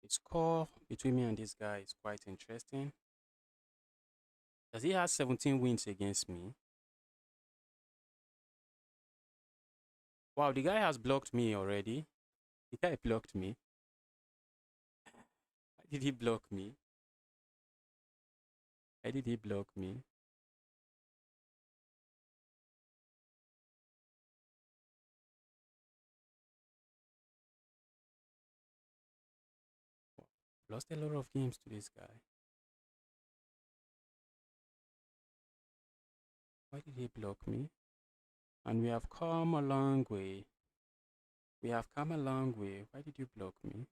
The score between me and this guy is quite interesting. Does he have 17 wins against me? Wow, the guy has blocked me already. The guy blocked me. Why did he block me? Why did he block me? Lost a lot of games to this guy. Why did he block me? And we have come a long way. We have come a long way. Why did you block me?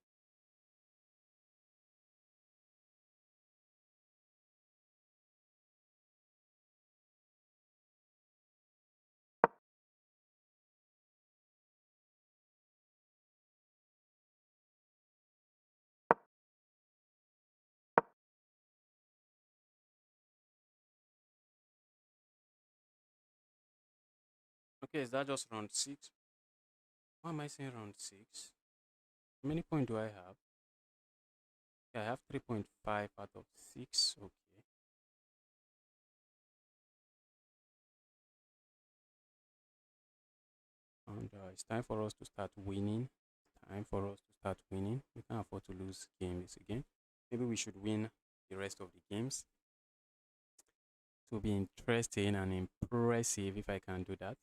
Okay, is that just round 6? Why am I saying round 6? How many points do I have? Okay, I have 3.5 out of 6. Okay. And it's time for us to start winning. Time for us to start winning. We can't afford to lose games again. Maybe we should win the rest of the games. It will be interesting and impressive if I can do that.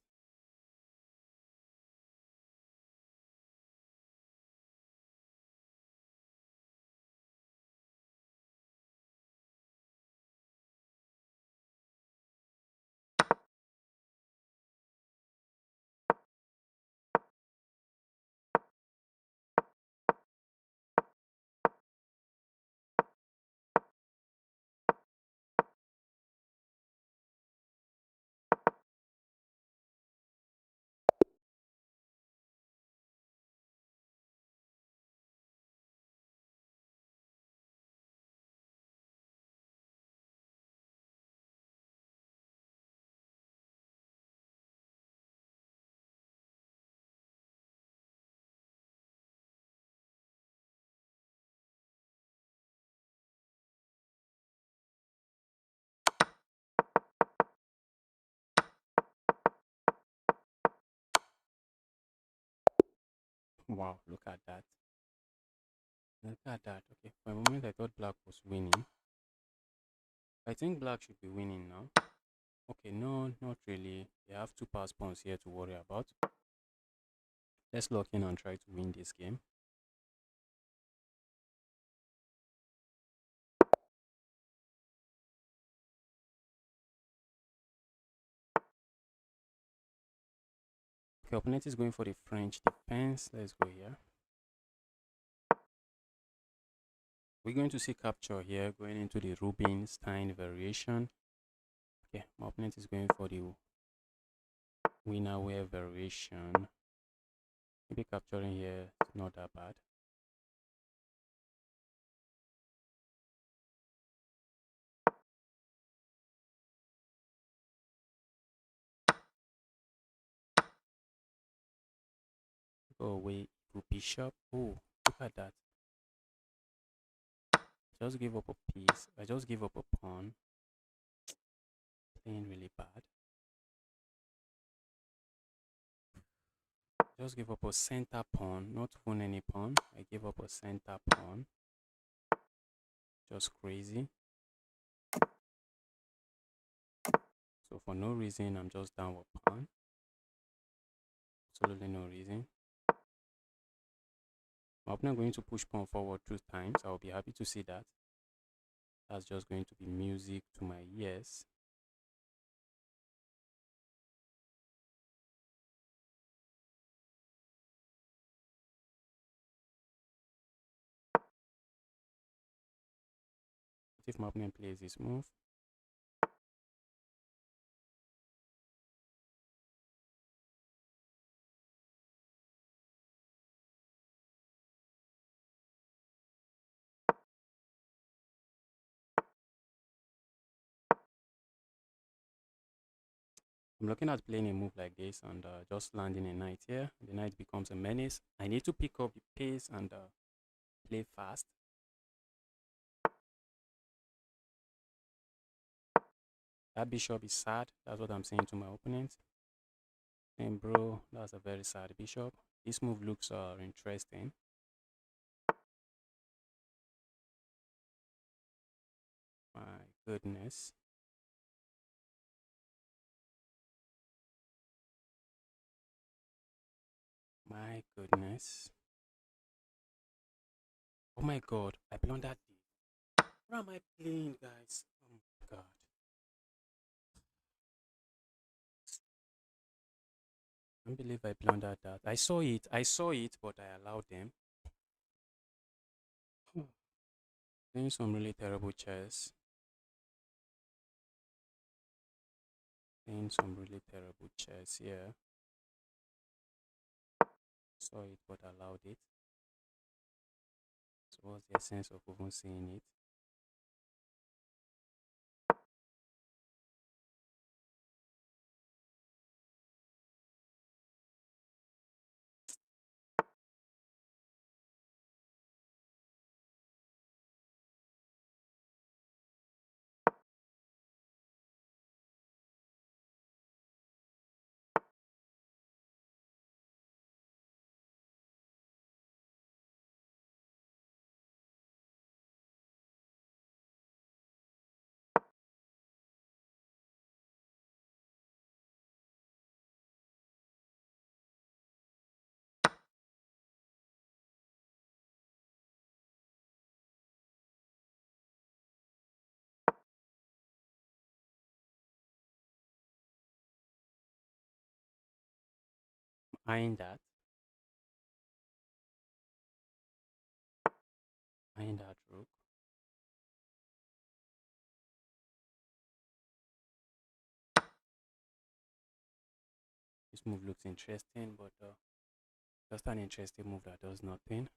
Wow, look at that. Look at that. Okay, for a moment I thought black was winning. I think black should be winning now. Okay, no, not really. They have two pass pawns here to worry about. Let's lock in and try to win this game. Okay, opponent is going for the French defense. Let's go here. We're going to see capture here, going into the Rubinstein variation. Okay, my opponent is going for the winner wear variation. Maybe capturing here is not that bad. Go away, bishop. Oh, look at that. Just give up a piece. I just give up a pawn. Playing really bad. Just give up a center pawn, not even any pawn. I give up a center pawn. Just crazy. So for no reason, I'm just down with pawn. Absolutely no reason. My opponent going to push pawn forward 2 times. I'll be happy to see that. That's just going to be music to my ears. If my opponent plays this move, I'm looking at playing a move like this and just landing a knight here. The knight becomes a menace. I need to pick up the pace and play fast. That bishop is sad. That's what I'm saying to my opponent. And bro, that's a very sad bishop. This move looks interesting. My goodness. My goodness. Oh my god, I blundered the. What am I playing, guys? Oh my god. I can't believe I blundered that. I saw it, but I allowed them. Playing some really terrible chess. Playing some really terrible chess here. Saw it, but allowed it. So what's the essence of even seeing it? Eyeing that. Eyeing that rook. This move looks interesting, but just an interesting move that does nothing.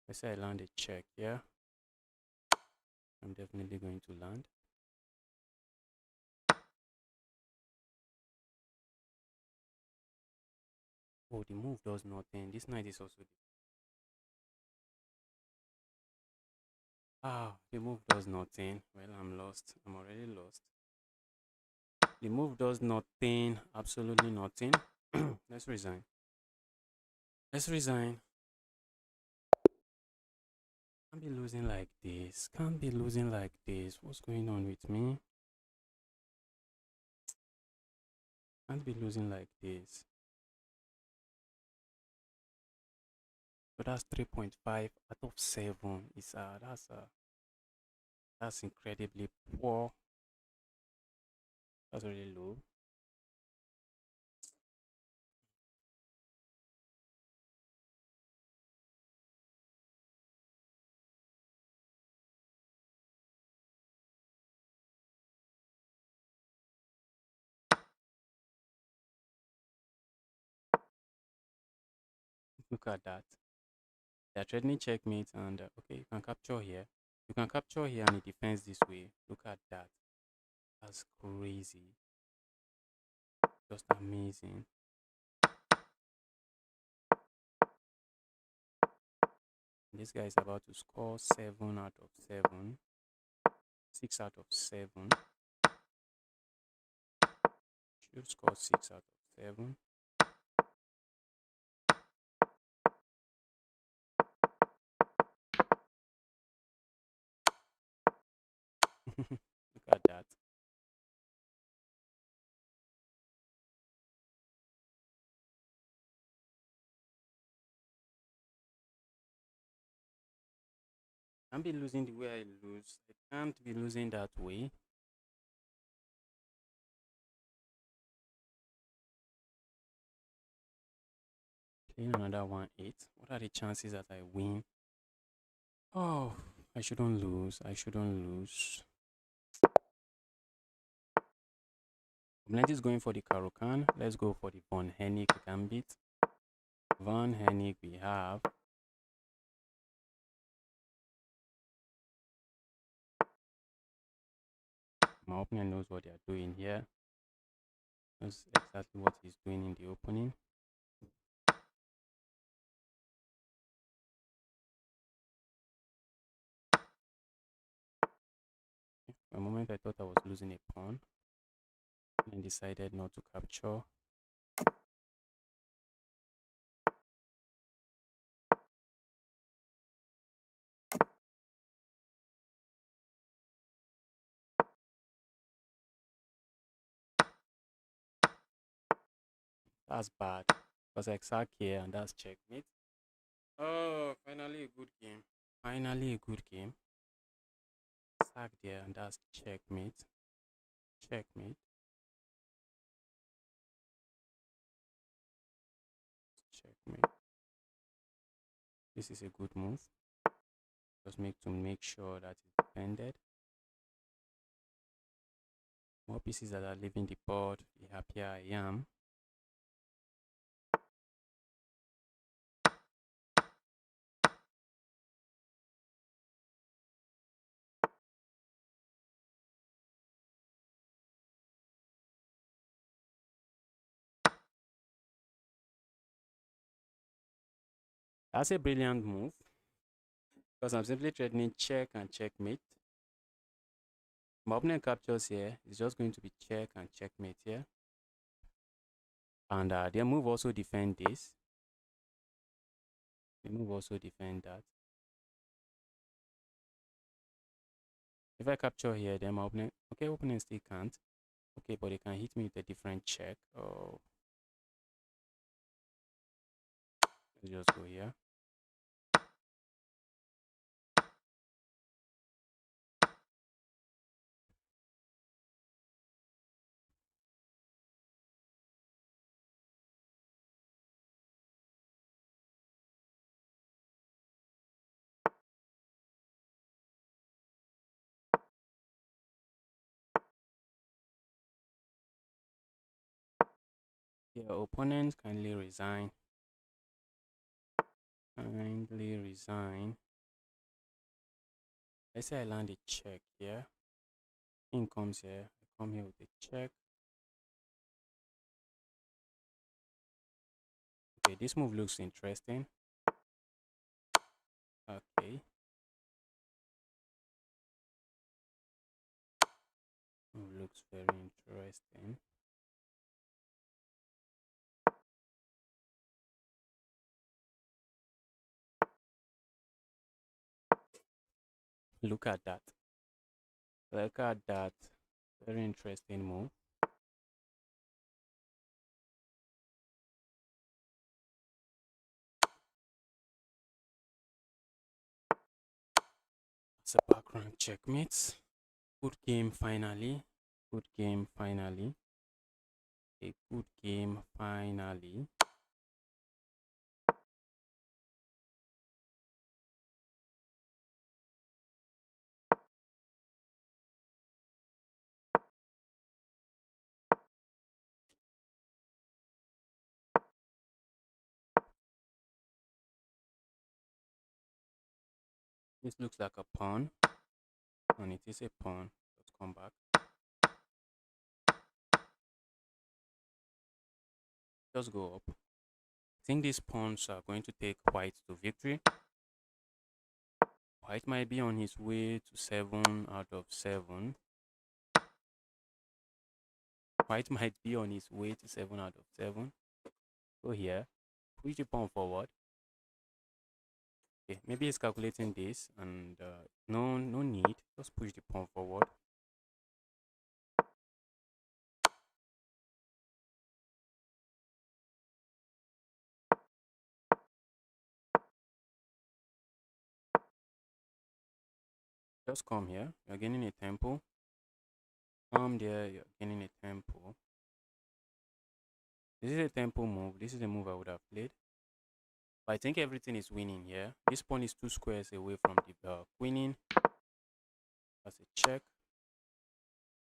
Let's say I land a check here. I'm definitely going to land. Oh, the move does nothing. This knight is also. The move does nothing. Well, I'm lost. I'm already lost. The move does nothing. Absolutely nothing. Let's resign. Let's resign. Can't be losing like this. Can't be losing like this. What's going on with me? Can't be losing like this. So that's 3.5 out of 7. It's that's incredibly poor. That's really low. Look at that. They're threatening checkmate, and okay, you can capture here. You can capture here and it defends this way. Look at that. That's crazy. Just amazing. This guy is about to score 7 out of 7. 6 out of 7. Should score 6 out of 7. Look at that. Can't be losing the way I lose. I can't be losing that way. Playing another 1-8. What are the chances that I win? Oh, I shouldn't lose. I shouldn't lose. Opponent is going for the Karukan. Let's go for the Von Hennig Gambit. Von Hennig we have. My opponent knows what they are doing here. That's exactly what he's doing in the opening. For a moment I thought I was losing a pawn. And decided not to capture. That's bad. Because I sack here and that's checkmate. Oh, finally a good game. Finally a good game. Sack there and that's checkmate. Checkmate. Checkmate. This is a good move. Just make sure that it's defended. More pieces that are leaving the board, the happier I am. That's a brilliant move. Because I'm simply threatening check and checkmate. My opponent captures here. It's just going to be check and checkmate here. And their move also defend this. The move also defend that. If I capture here, then my opponent, okay, opponent still can't. Okay, but they can hit me with a different check. Oh, let's just go here. Your opponent kindly resign. Kindly resign. Let's say I land a check here. King comes here. I come here with a check. Okay, this move looks interesting. Okay. Looks very interesting. Look at that. Look at that. Very interesting move. It's a background checkmate. Good game finally. Good game finally. A good game finally. This looks like a pawn. And it is a pawn. Let's come back. Just go up. I think these pawns are going to take white to victory. White might be on his way to 7 out of 7. White might be on his way to 7 out of 7. Go here. Push the pawn forward. Okay, maybe he's calculating this and no need. Just push the pawn forward. Just come here. You're gaining a tempo. Come there. You're gaining a tempo. This is a tempo move. This is a move I would have played. But I think everything is winning here. This pawn is 2 squares away from the queening. That's a check.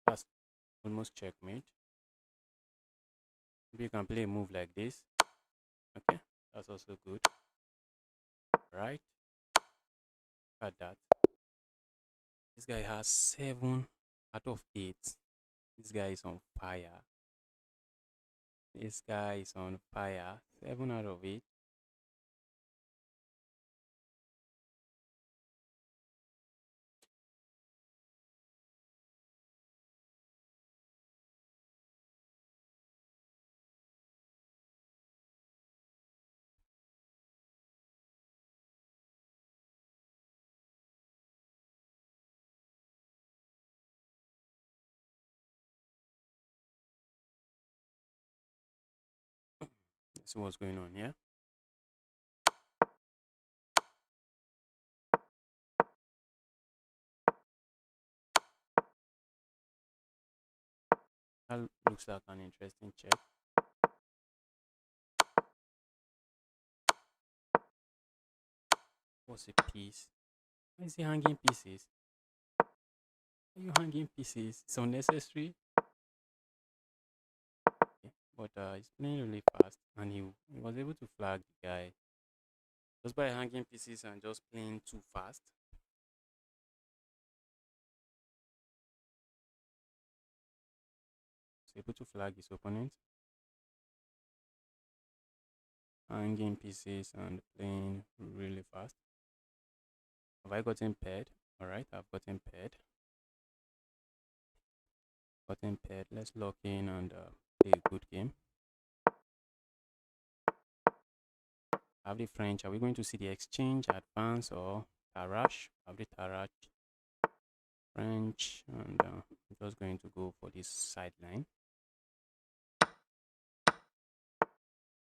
That's almost checkmate. Maybe you can play a move like this. Okay, that's also good. Right? Look at that. This guy has 7 out of 8. This guy is on fire. This guy is on fire. 7 out of 8. Let's see what's going on here. That looks like an interesting check. What's a piece? Why is he hanging pieces? Why are you hanging pieces? It's unnecessary. Okay. But he's playing really fast and he was able to flag the guy just by hanging pieces and just playing too fast. He's able to flag his opponent. Hanging pieces and playing really fast. Have I gotten paired? Alright, I've gotten paired. Gotten paired. Let's lock in and play a good game. Have the French. Are we going to see the exchange, advance, or Tarash? Have the Tarash, French, and I'm just going to go for this sideline.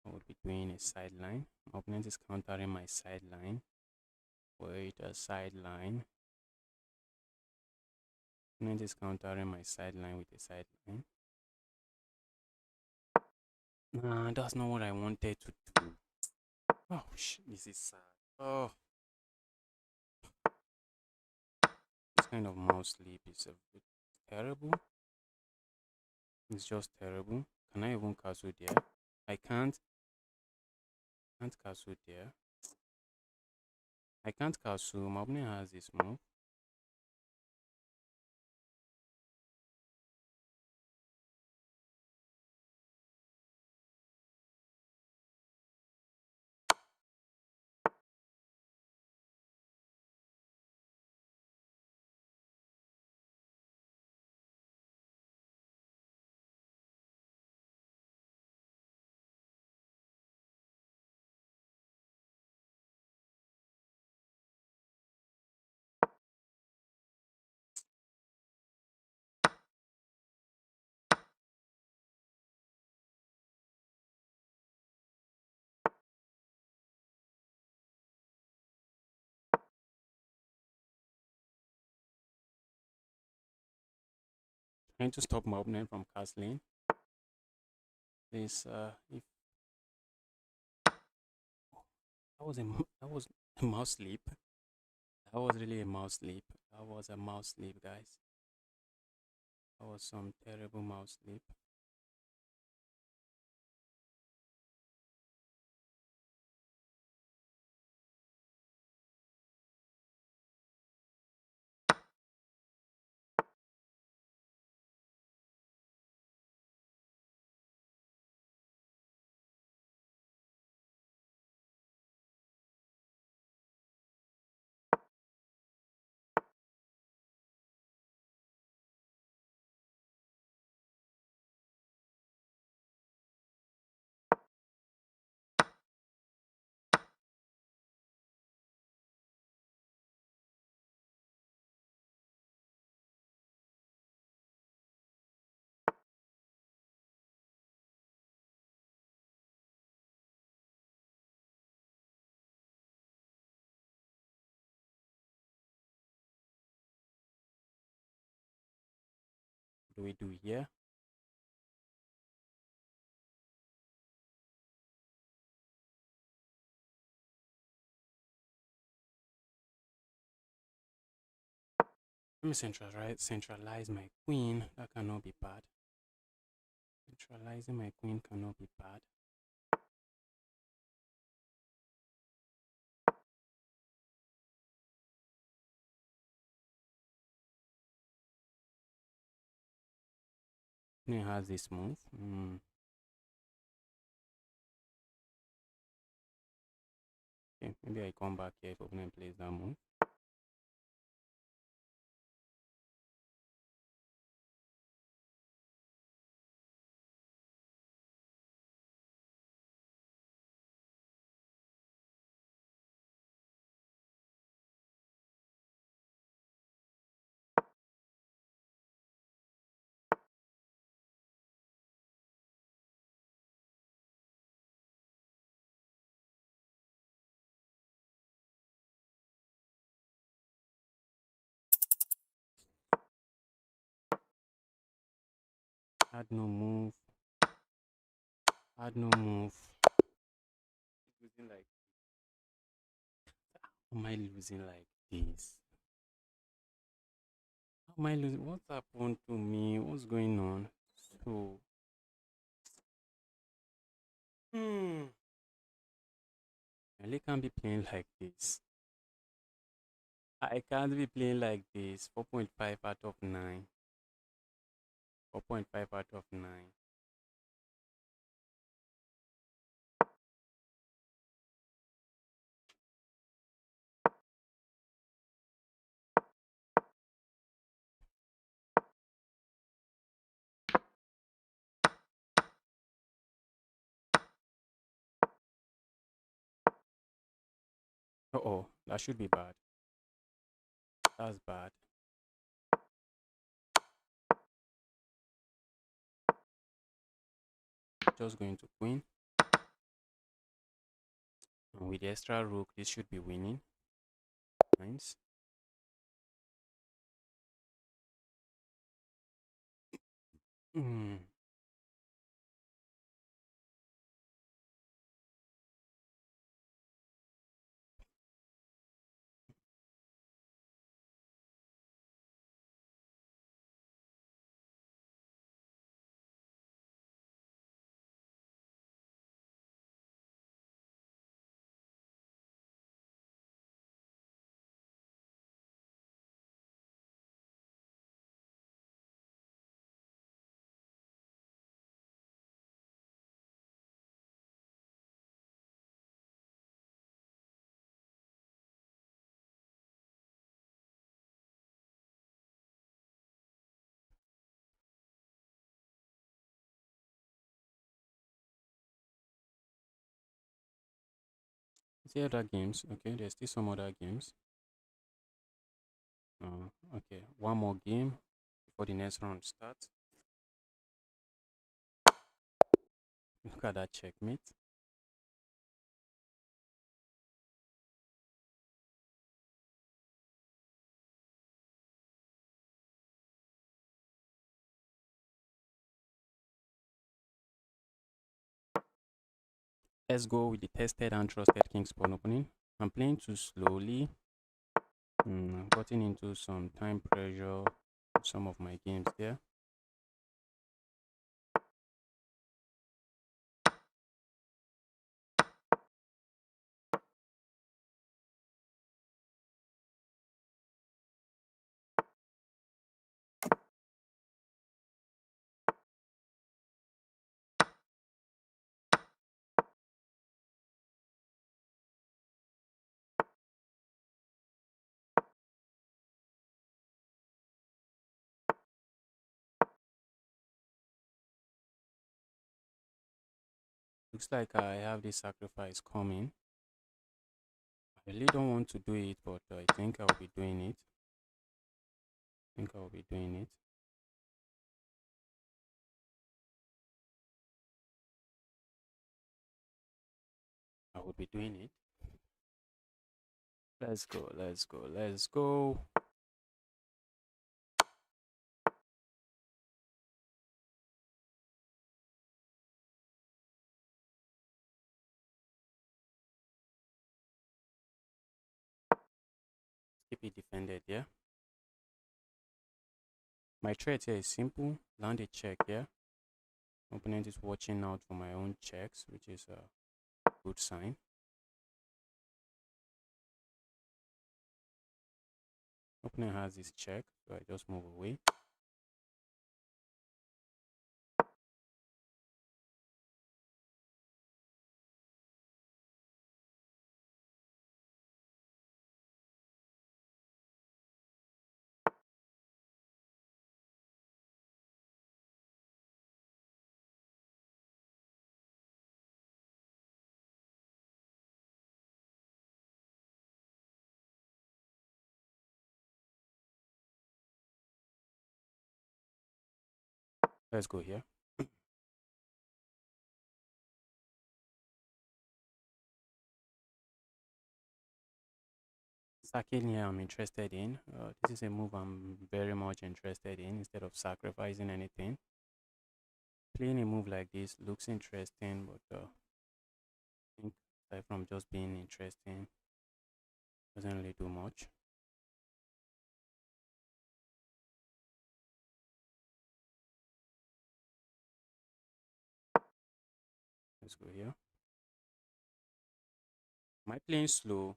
I would be doing a sideline. My opponent is countering my sideline. Wait, a sideline. Opponent is countering my sideline with a sideline. Nah, that's not what I wanted to do. Oh, this is sad. Oh, this kind of mouse sleep is a bit terrible. It's just terrible. Can I even castle there? I can't castle there. I can't castle. My opponent has this move. Trying to stop my opponent from castling. This if that was that was a mouse sleep. That was really a mouse sleep. That was a mouse sleep, guys. That was some terrible mouse sleep. What do we do here? Let me centralize my queen. That cannot be bad. Centralizing my queen cannot be bad. Queen has this move. Okay, maybe I come back here if opponent plays that move. Add no move. Add no move. Losing like How am I losing like this? How am I losing? What's happened to me? What's going on? So hmm. I can't be playing like this. I can't be playing like this. 4.5 out of 9. 4.5 out of 9. Oh, that should be bad. That's bad. Just going to queen. And with the extra rook, this should be winning. Nice. Hmm. See other games. Okay, there's still some other games. Okay, one more game before the next round starts. Look at that checkmate. Let's go with the tested and trusted king's pawn opening. I'm playing too slowly. I've gotten into some time pressure in some of my games there. Looks like I have this sacrifice coming. I really don't want to do it, but I think I'll be doing it. I will be doing it. Let's go, let's go, let's go. Keep it defended, yeah. My threat here is simple. Land a check, yeah. Opponent is watching out for my own checks, which is a good sign. Opponent has his check, so I just move away. Let's go here. Sacking here, I'm interested in. This is a move I'm very much interested in instead of sacrificing anything. Playing a move like this looks interesting, but I think aside from just being interesting, doesn't really do much. Let's go here. Am I playing slow?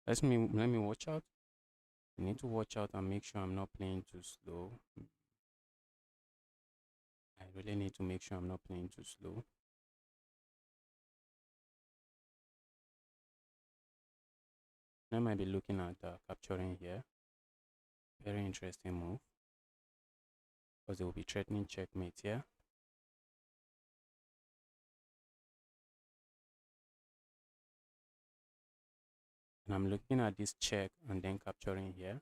Let me watch out. I need to watch out and make sure I'm not playing too slow. I really need to make sure I'm not playing too slow. I might be looking at capturing here. Very interesting move. Because they will be threatening checkmate here. And I'm looking at this check and then capturing here.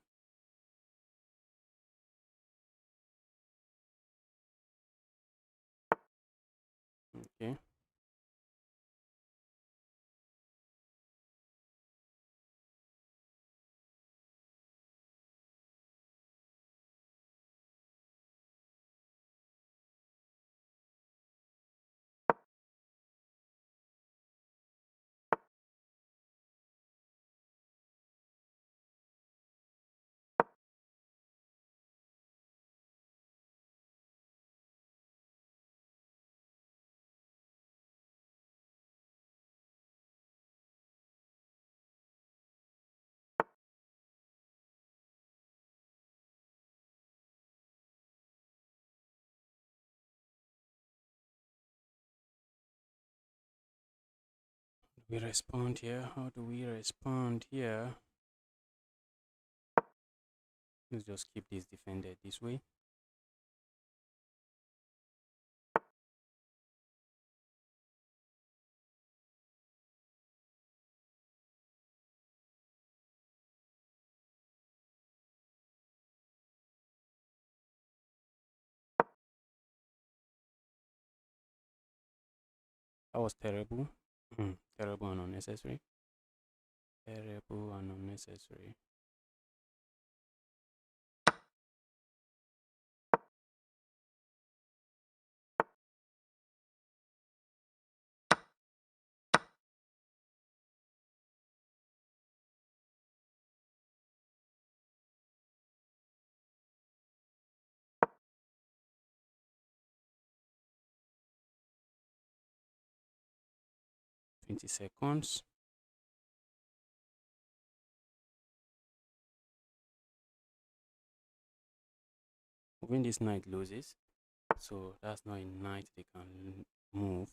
Okay. We respond here. How do we respond here? Let's just keep this defended this way. That was terrible. Terrible and unnecessary. Terrible and unnecessary. $20. Moving this knight loses. So that's not a knight they can move.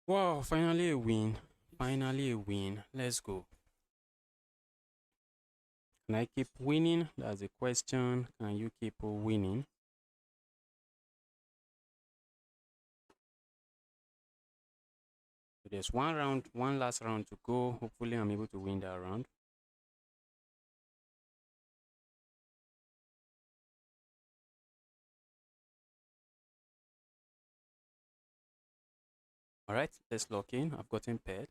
Wow, finally a win. Finally a win. Let's go. Can I keep winning? That's the question. Can you keep winning? So there's one last round to go. Hopefully, I'm able to win that round. All right, let's lock in. I've gotten paired.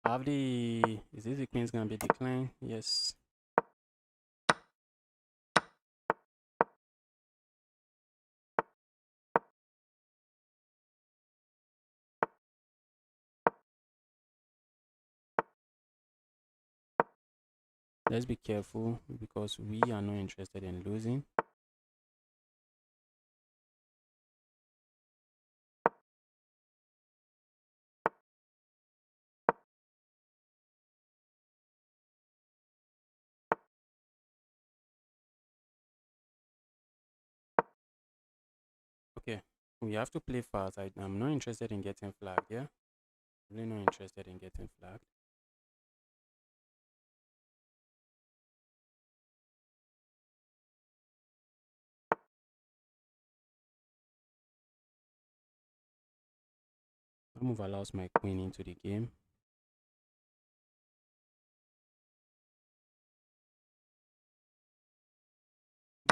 I have the. Is this the queen's gonna be declined? Yes. Let's be careful because we are not interested in losing. Okay, we have to play fast. I'm not interested in getting flagged, yeah? Really not interested in getting flagged. That move allows my queen into the game.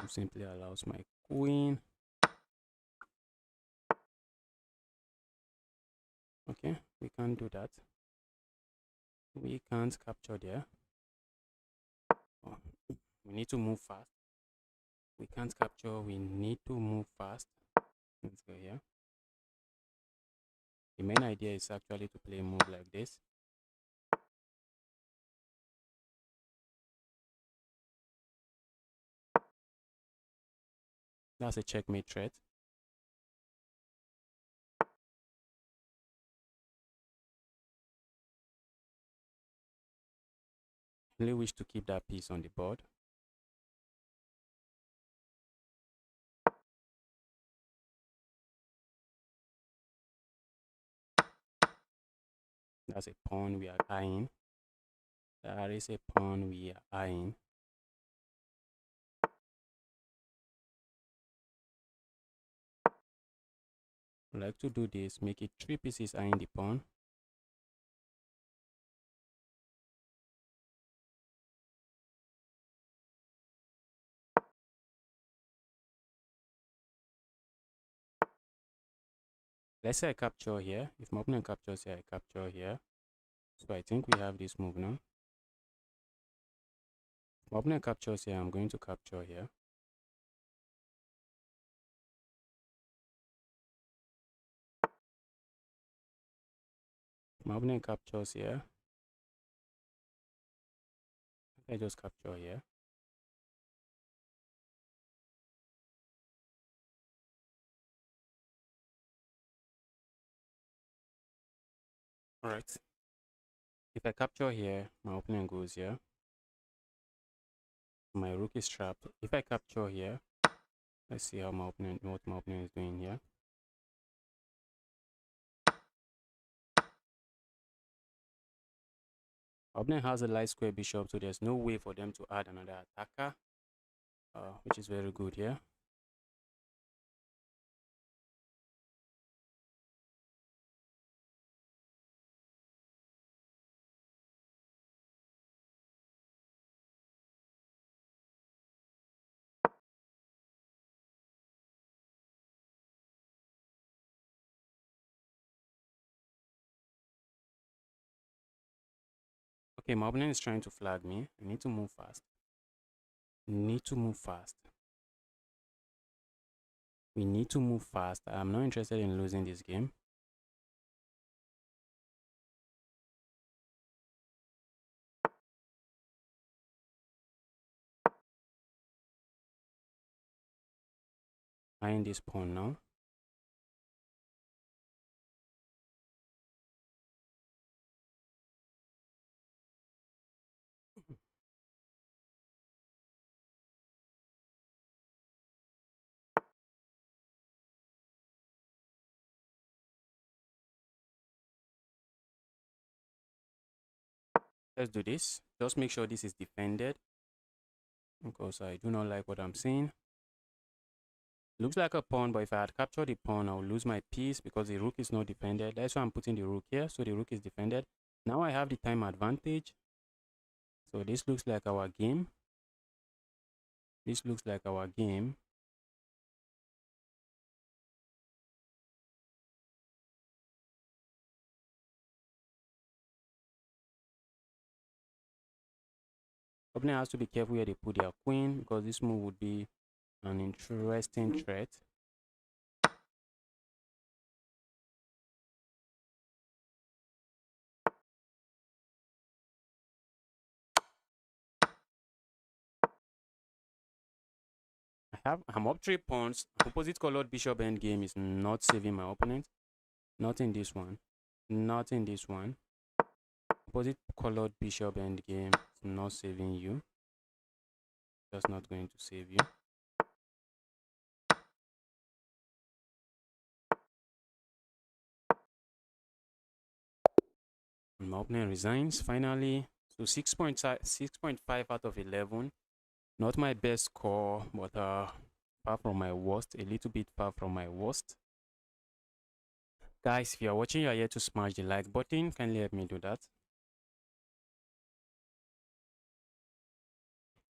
Move simply allows my queen. Okay, we can't do that. We can't capture there. Oh, we need to move fast. We can't capture. We need to move fast. Let's go here. The main idea is actually to play a move like this. That's a checkmate threat. Really wish to keep that piece on the board. That's a pawn we are eyeing. That is a pawn we are eyeing. I like to do this, make it 3 pieces eyeing the pawn. Let's say I capture here. If my opponent captures here, I capture here. So I think we have this move now. If my opponent captures here, I'm going to capture here. If my opponent captures here, I just capture here. All right. If I capture here, my opponent goes here. My rook is trapped. If I capture here, let's see how what my opponent is doing here. My opponent has a light square bishop, so there's no way for them to add another attacker, which is very good here. Okay, my opponent is trying to flag me. I need to move fast. Need to move fast. We need to move fast. I'm not interested in losing this game. Eyeing this pawn now. Let's do this. Just make sure this is defended, because I do not like what I'm seeing. Looks like a pawn, but if I had captured the pawn, I will lose my piece because the rook is not defended. That's why I'm putting the rook here, so the rook is defended. Now I have the time advantage. So this looks like our game. This looks like our game. Opponent has to be careful where they put their queen, because this move would be an interesting threat. I'm up 3 pawns. Opposite colored bishop endgame is not saving my opponent. Not in this one. Not in this one. Opposite colored bishop endgame is not saving you. Just not going to save you. And my opponent resigns finally. So 6.5 out of 11. Not my best score, but far from my worst. A little bit far from my worst. Guys, if you are watching, you are here to smash the like button. Kindly help me do that.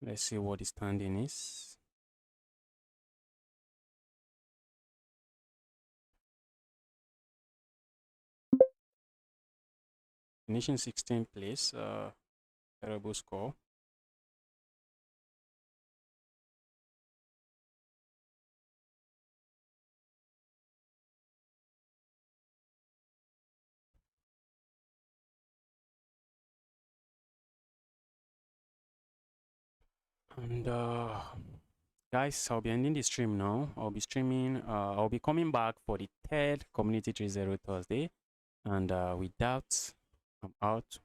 Let's see what the standing is. Finishing 16th place. Terrible score. And guys, I'll be ending the stream now. I'll be streaming. I'll be coming back for the third Community 3.0 Thursday. And with that, I'm out.